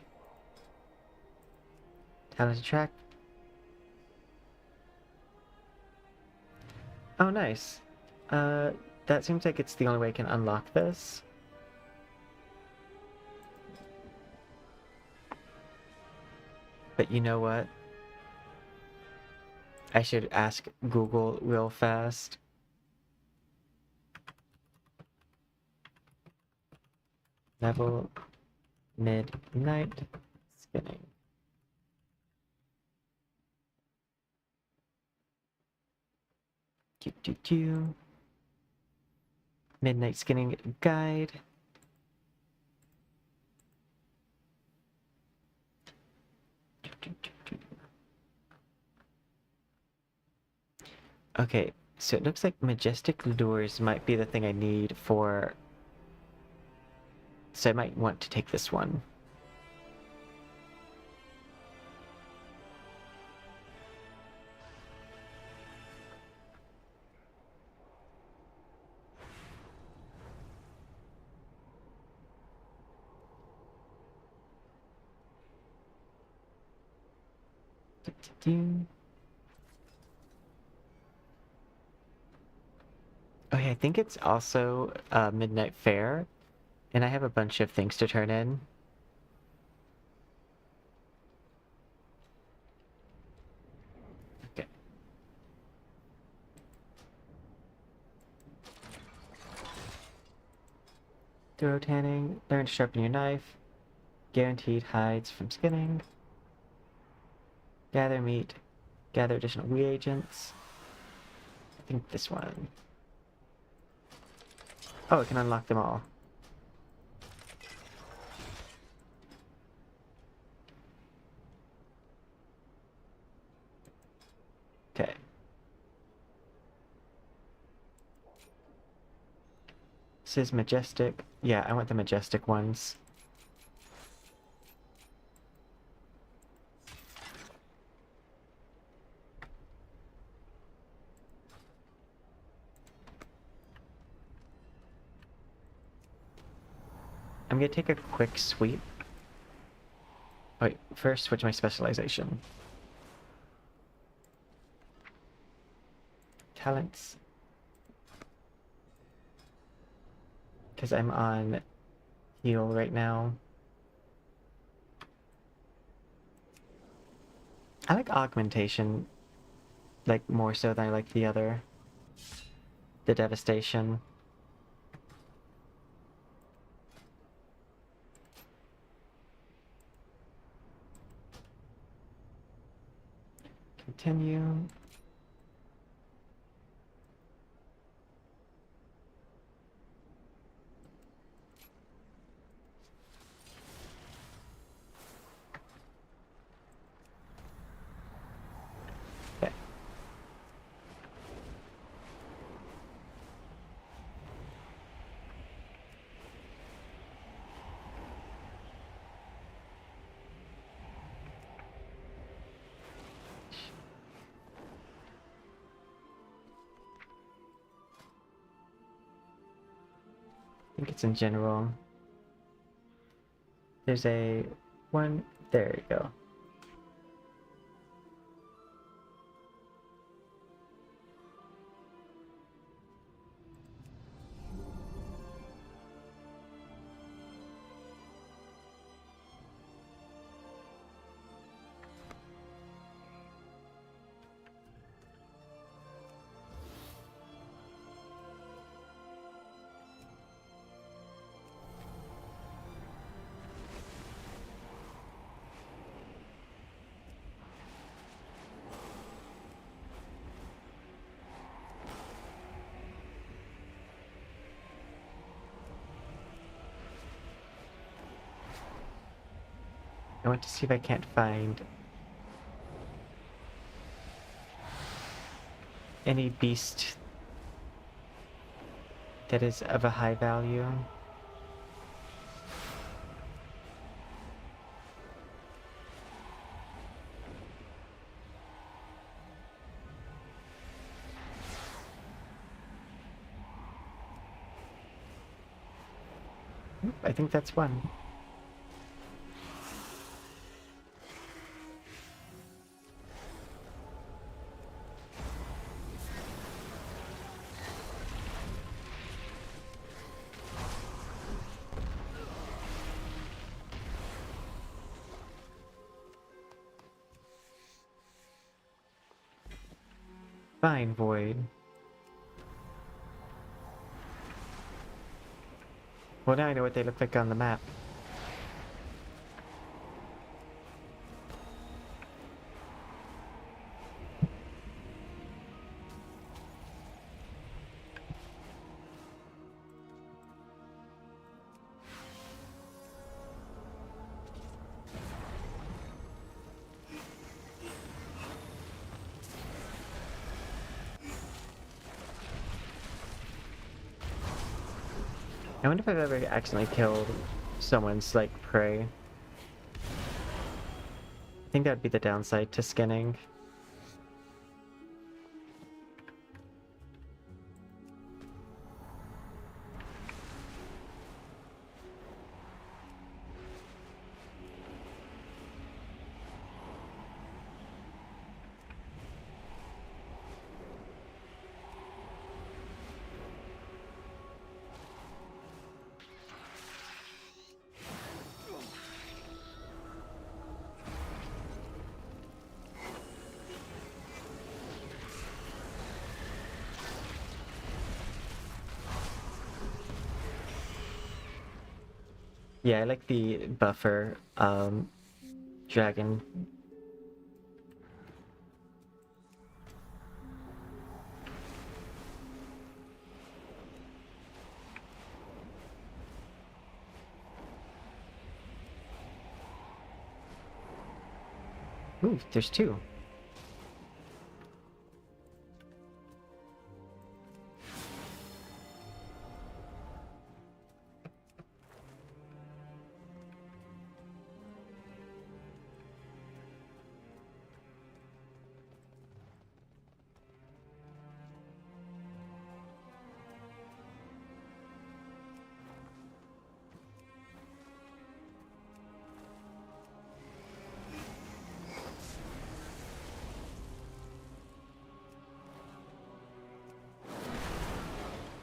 Talent attract. Oh, nice. That seems like it's the only way I can unlock this. But you know what? I should ask Google real fast. Level midnight skinning. Midnight skinning guide. Okay, so it looks like majestic lures might be the thing I need for... So I might want to take this one. Okay, I think it's also Midnight Fair, and I have a bunch of things to turn in. Okay. Throw tanning, learn to sharpen your knife, guaranteed hides from skinning, gather meat, gather additional reagents. I think this one. Oh, I can unlock them all. Okay. This is majestic. Yeah, I want the majestic ones. I'm gonna take a quick sweep. Wait, first switch my specialization. Talents. Because I'm on heal right now. I like augmentation, like more so than I like the other. The devastation. Continue. Okay. I think it's in general. There's a one. There you go. I want to see if I can't find any beast that is of a high value. I think that's one. Fine, Void. Well, now I know what they look like on the map. I wonder if I've ever accidentally killed someone's, like, prey. I think that'd be the downside to skinning. Yeah, I like the buffer, dragon. Ooh, there's two.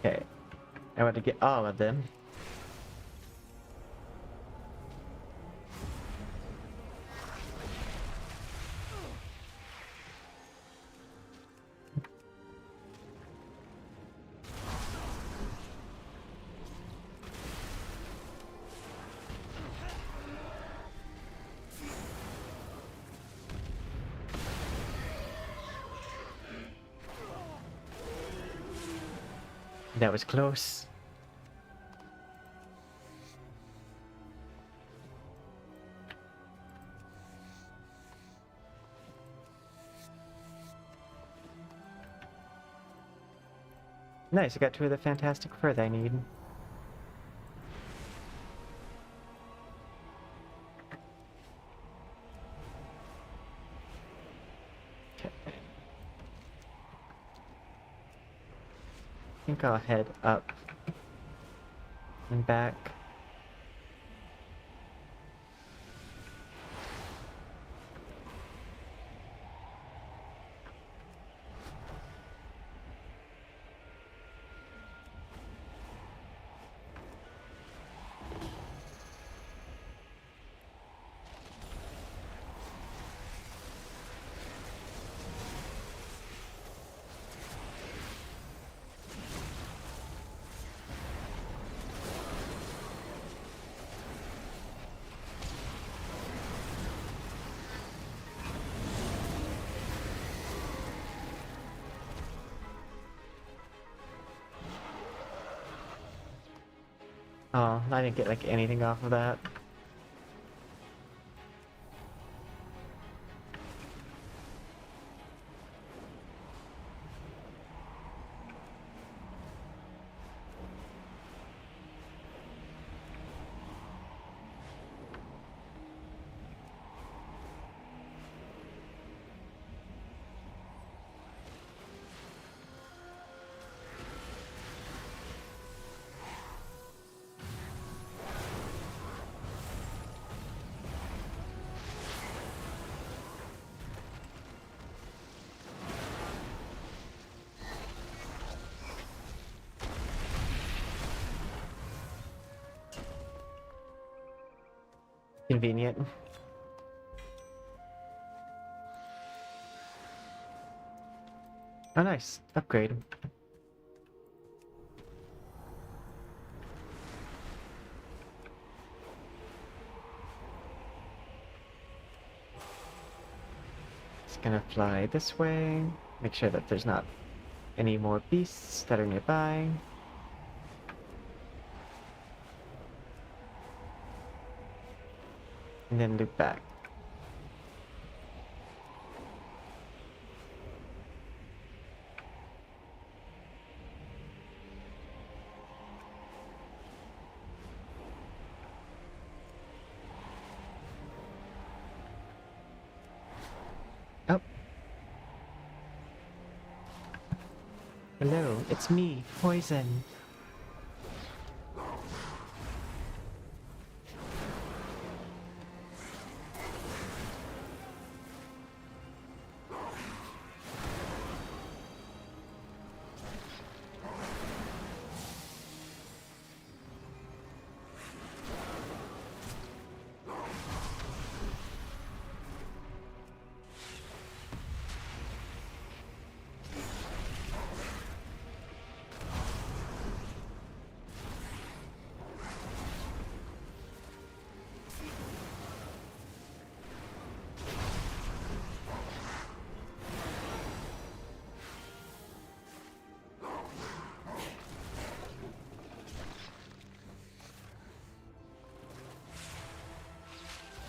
Okay, I want to get all of them. That was close. Nice, I got two of the fantastic fur that I need. Okay. I think I'll head up and back. Oh, I didn't get like anything off of that. Convenient. Oh, nice. Upgrade. It's gonna fly this way. Make sure that there's not any more beasts that are nearby. And then loop back. Oh. Hello, it's me, Poison.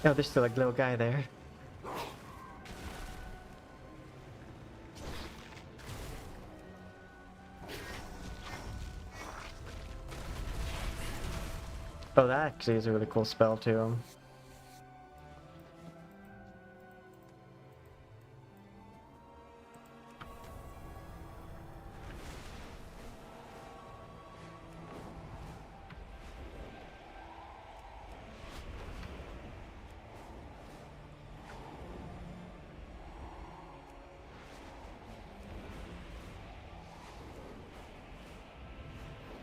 Oh, there's still a little guy there. Oh, that actually is a really cool spell too.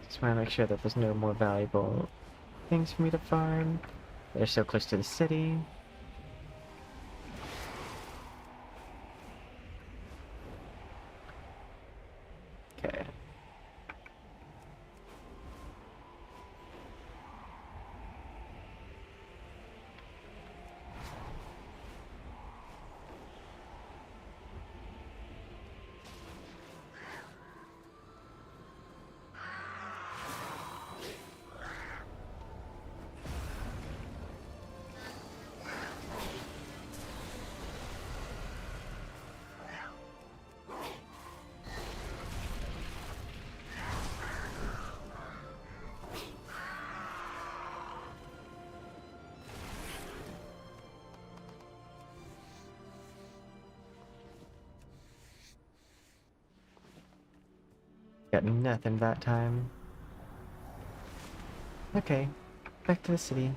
Just want to make sure that there's no more valuable things for me to farm. They're so close to the city. Okay. Got nothing that time. Okay, back to the city.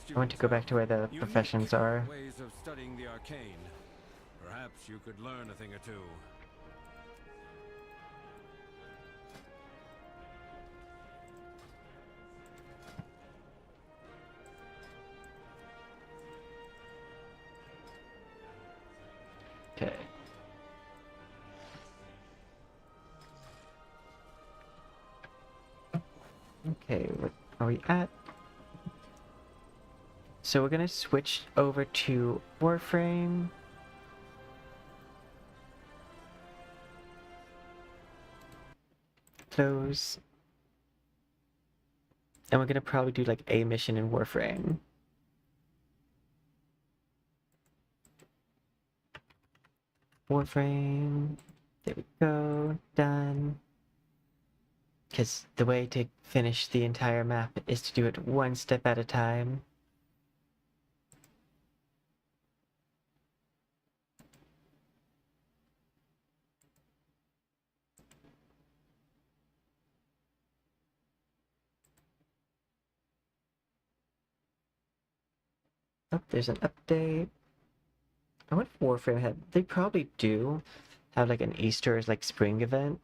I want to go back to where the professions are. Ways of studying the arcane. Perhaps you could learn a thing or two. Okay. Okay, what are we at? So we're gonna switch over to warframe. Close. And we're gonna probably do like a mission in warframe. Warframe. There we go. Done. Because the way to finish the entire map is to do it one step at a time. Oh, there's an update. I wonder if Warframe had... They probably do have like an Easter or like spring event.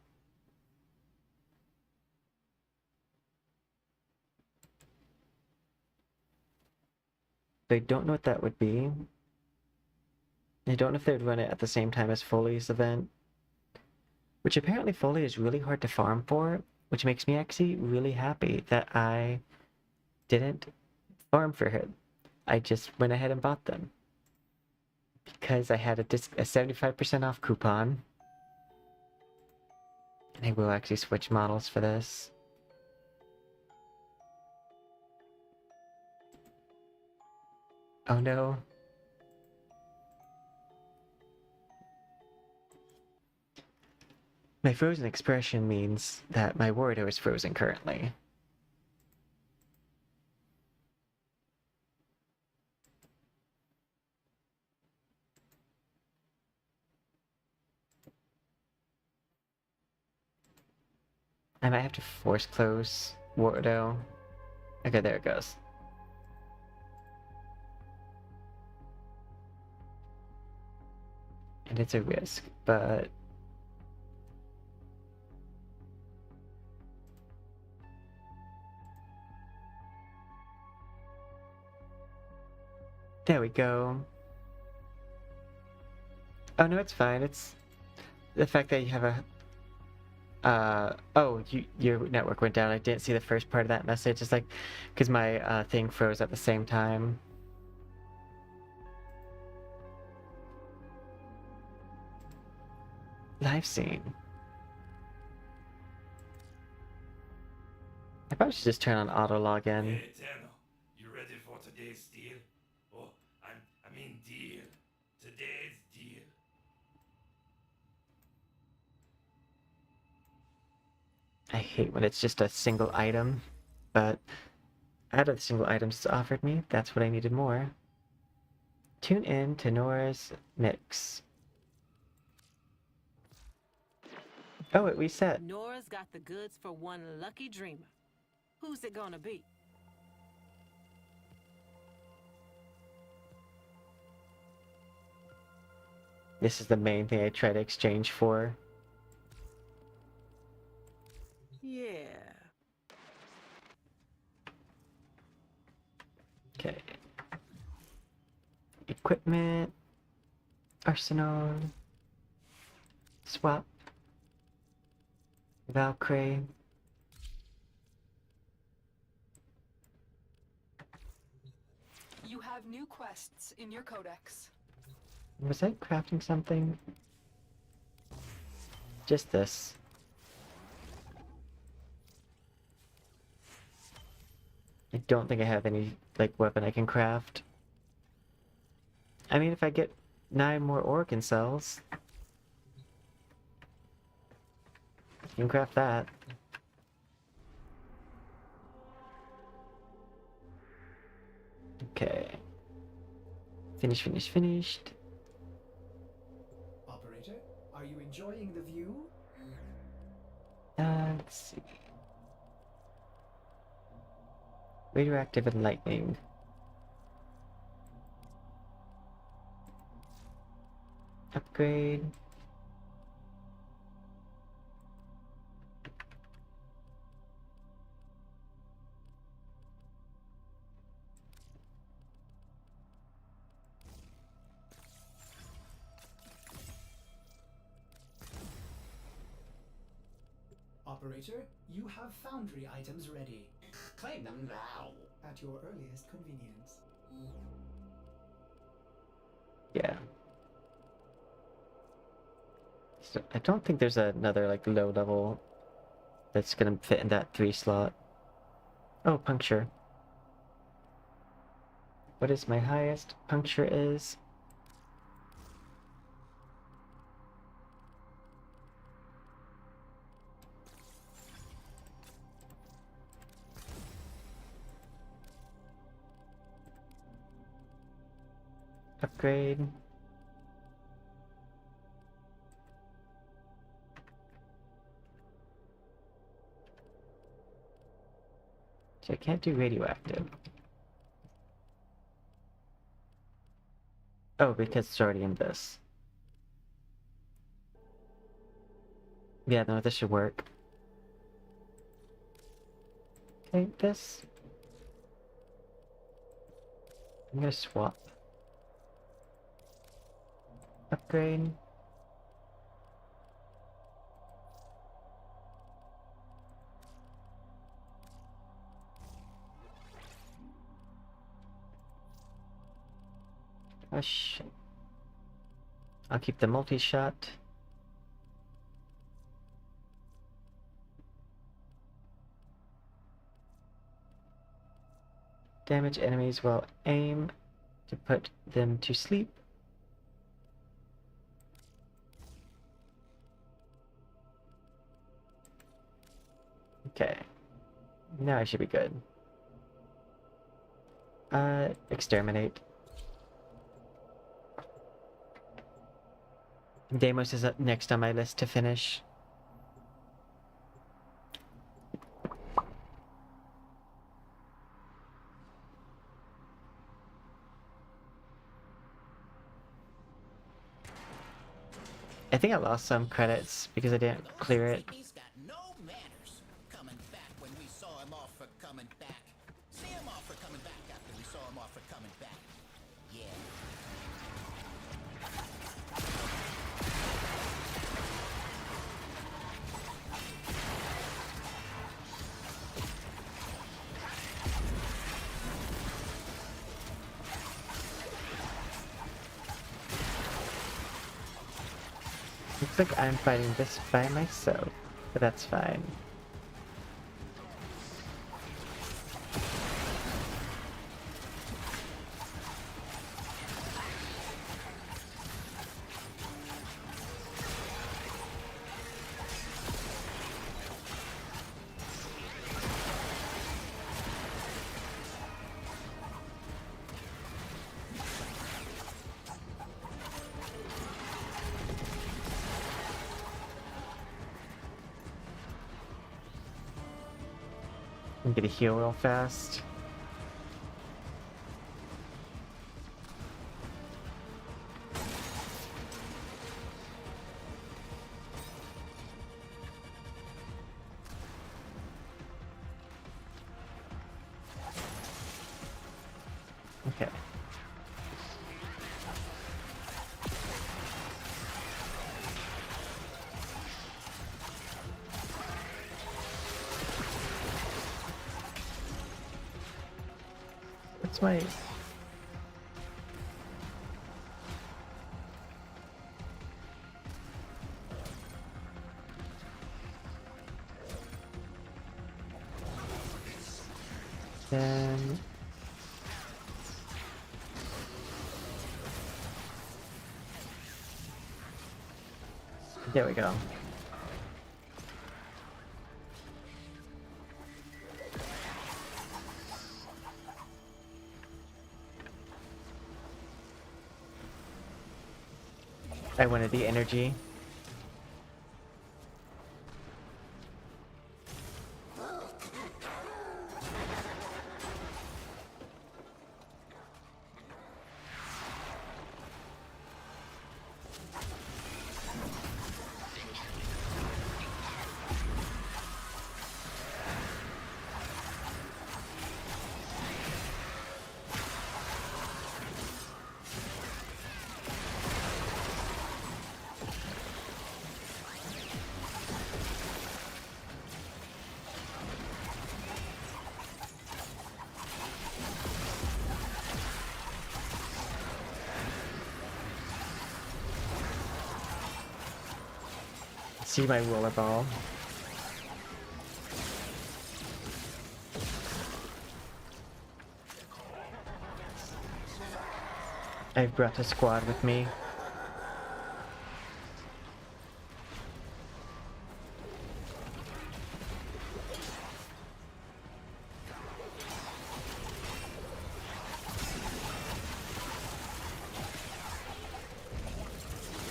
But I don't know what that would be. I don't know if they would run it at the same time as Foley's event. Which apparently Foley is really hard to farm for, which makes me actually really happy that I didn't farm for him. I just went ahead and bought them. Because I had a 75% off coupon. And I will actually switch models for this. Oh no. My frozen expression means that my warrior is frozen currently. I might have to force close Wardo. Okay, there it goes. And it's a risk, but... There we go. Oh no, it's fine. It's the fact that you have a... oh, your network went down. I didn't see the first part of that message. It's like, because my thing froze at the same time. Live scene. I probably should just turn on auto login. Hey, Eternal, you ready for today's deal? Oh, I mean deal. Today's deal. I hate when it's just a single item, but out of the single items it's offered me, that's what I needed more. Tune in to Nora's mix. Oh, it reset. Nora's got the goods for one lucky dreamer. Who's it gonna be? This is the main thing I try to exchange for. Yeah. Okay. Equipment. Arsenal. Swap. Valkyrie. You have new quests in your codex. Was I crafting something? Just this. I don't think I have any, like, weapon I can craft. I mean, if I get 9 more organ cells, I can craft that. Okay. Finished. Operator, are you enjoying the view? Let's see. Radioactive and lightning. Upgrade. Operator, you have foundry items ready. Claim them now. At your earliest convenience. Yeah. So I don't think there's another like low level that's gonna fit in that 3 slot. Oh, puncture. What is my highest? Puncture is... Upgrade. So I can't do radioactive. Oh, because it's already in this. Yeah, no, this should work. Okay, this. I'm gonna swap. Upgrade. Oh shit. I'll keep the multi-shot. Damage enemies while aim to put them to sleep. Okay. Now I should be good. Exterminate. Deimos is up next on my list to finish. I think I lost some credits because I didn't clear it. He's got no manners. Coming back when we saw him off for coming back. See him off for coming back after we saw him off for coming back. Yeah. Looks like I'm fighting this by myself, but that's fine. I'm gonna heal real fast. Okay. What's my... Then... There we go. I wanted the energy. See my rollerball. I've brought a squad with me.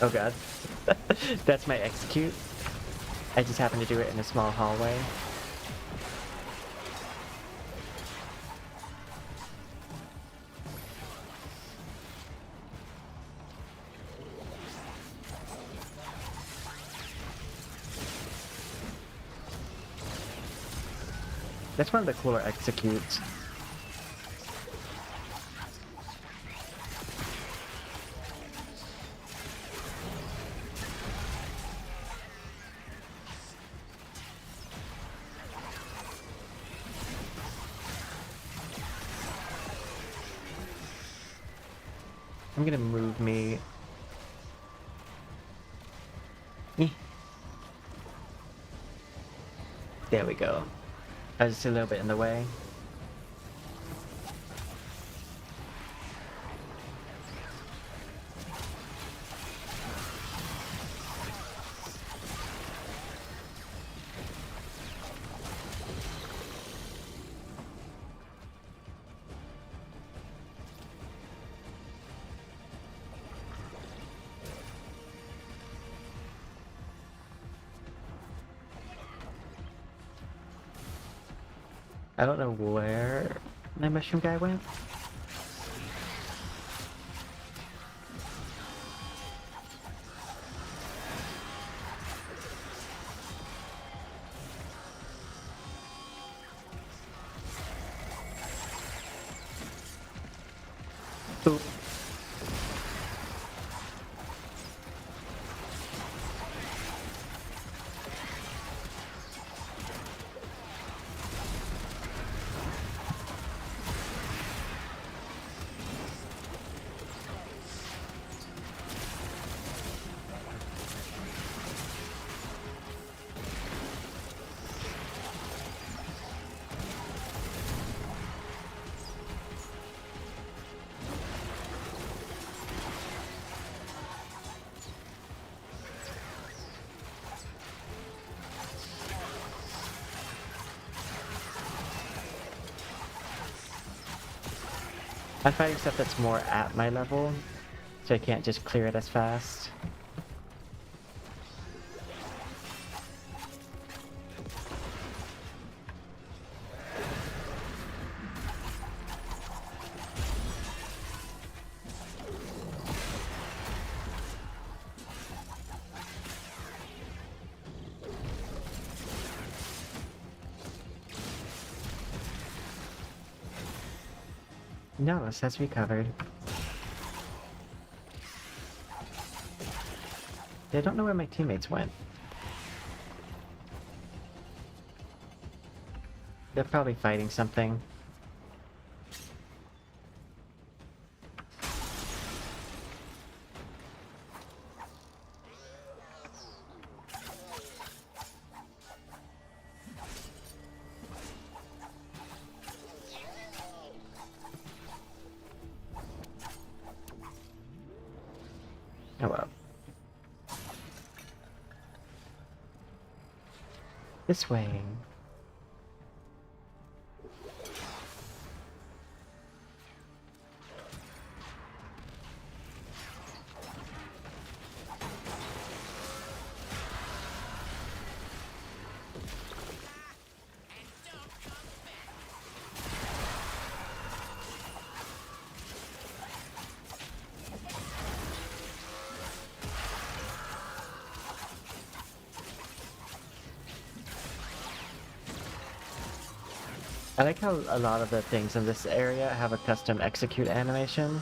Oh god. That's my execute. I just happen to do it in a small hallway. That's one of the cooler executes. I'm gonna move me. There we go. I was just a little bit in the way. I don't know where my mushroom guy went. Oop. I'm fighting stuff that's more at my level, so I can't just clear it as fast. Nautilus has recovered. I don't know where my teammates went. They're probably fighting something. Oh well. This way. I like how a lot of the things in this area have a custom execute animation.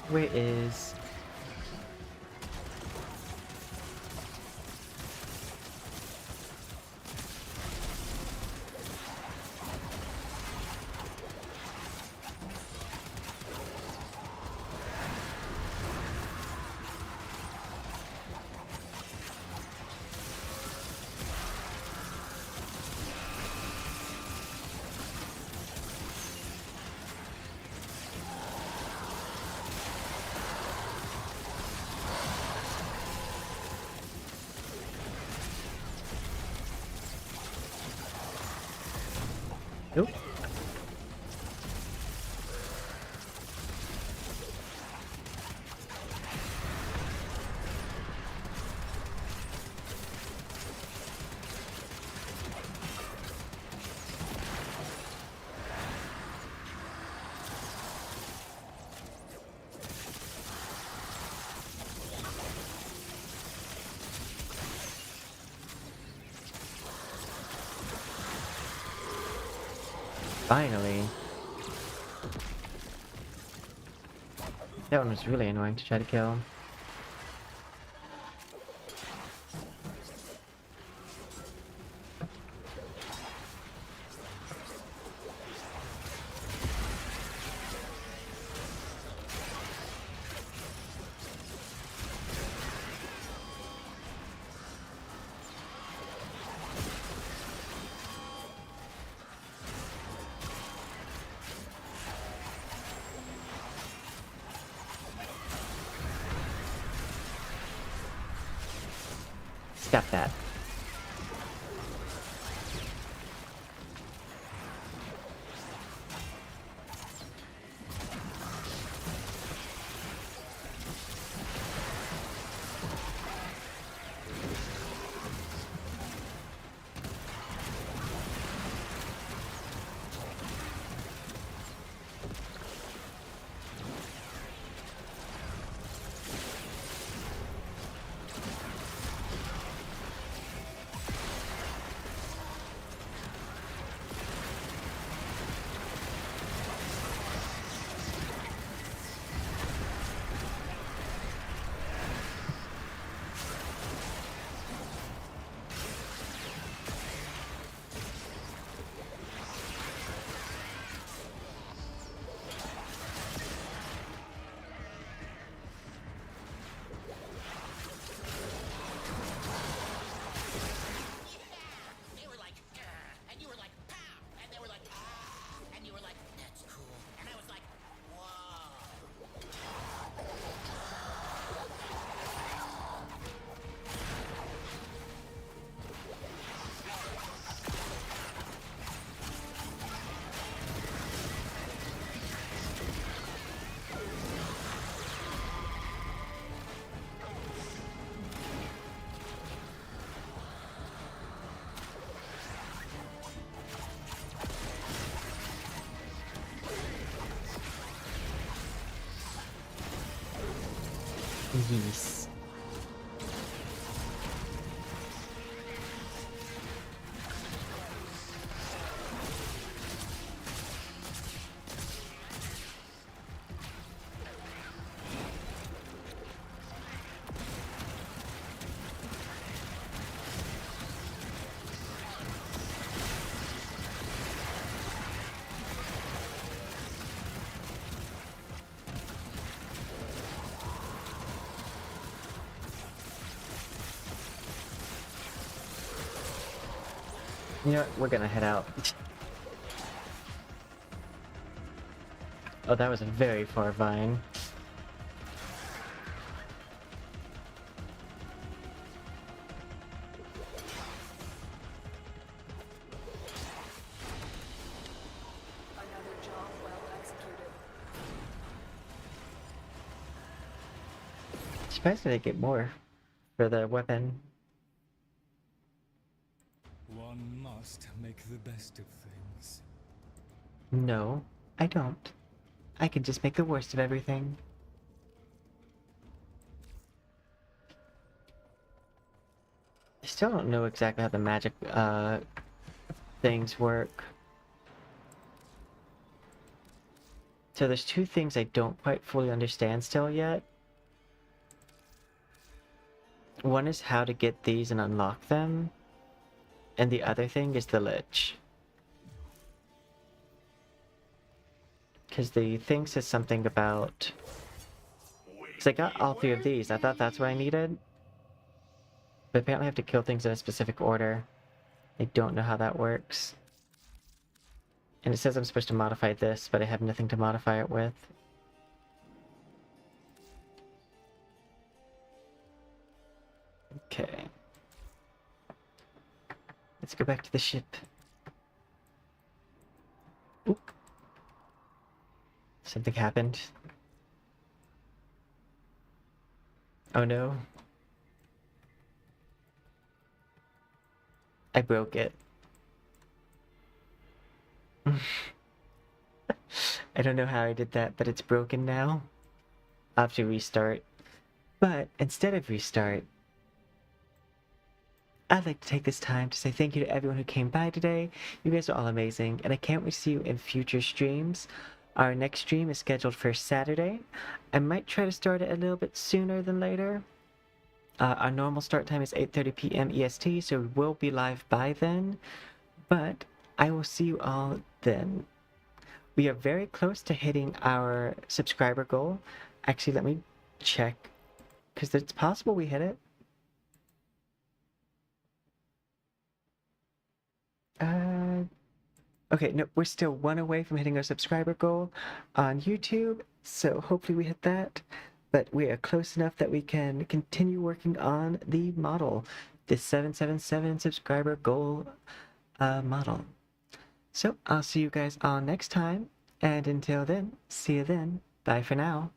Where is... Nope. Finally. That one was really annoying to try to kill. Stop that. They were like, and you were like, pow, and they were like, and you were like, that's cool, and I was like, whoa. Yes. You know what? We're gonna head out. Oh, that was a very far vine. Another job well executed. Surprised I didn't get more for the weapon. One must make the best of things. No, I don't. I can just make the worst of everything. I still don't know exactly how the magic things work. So there's two things I don't quite fully understand still yet. One is how to get these and unlock them, and the other thing is the lich. Because the thing says something about... Because I got all three of these, I thought that's what I needed. But apparently I have to kill things in a specific order. I don't know how that works. And it says I'm supposed to modify this, but I have nothing to modify it with. Okay. Let's go back to the ship. Oop. Something happened. Oh no. I broke it. I don't know how I did that, but it's broken now. I'll have to restart. But instead of restart, I'd like to take this time to say thank you to everyone who came by today. You guys are all amazing, and I can't wait to see you in future streams. Our next stream is scheduled for Saturday. I might try to start it a little bit sooner than later. Our normal start time is 8:30 p.m. EST, so we will be live by then. But I will see you all then. We are very close to hitting our subscriber goal. Actually, let me check, because it's possible we hit it. Okay, no, we're still one away from hitting our subscriber goal on YouTube, so hopefully we hit that. But we are close enough that we can continue working on the model, the 777 subscriber goal model. So I'll see you guys all next time, and until then, see you then. Bye for now.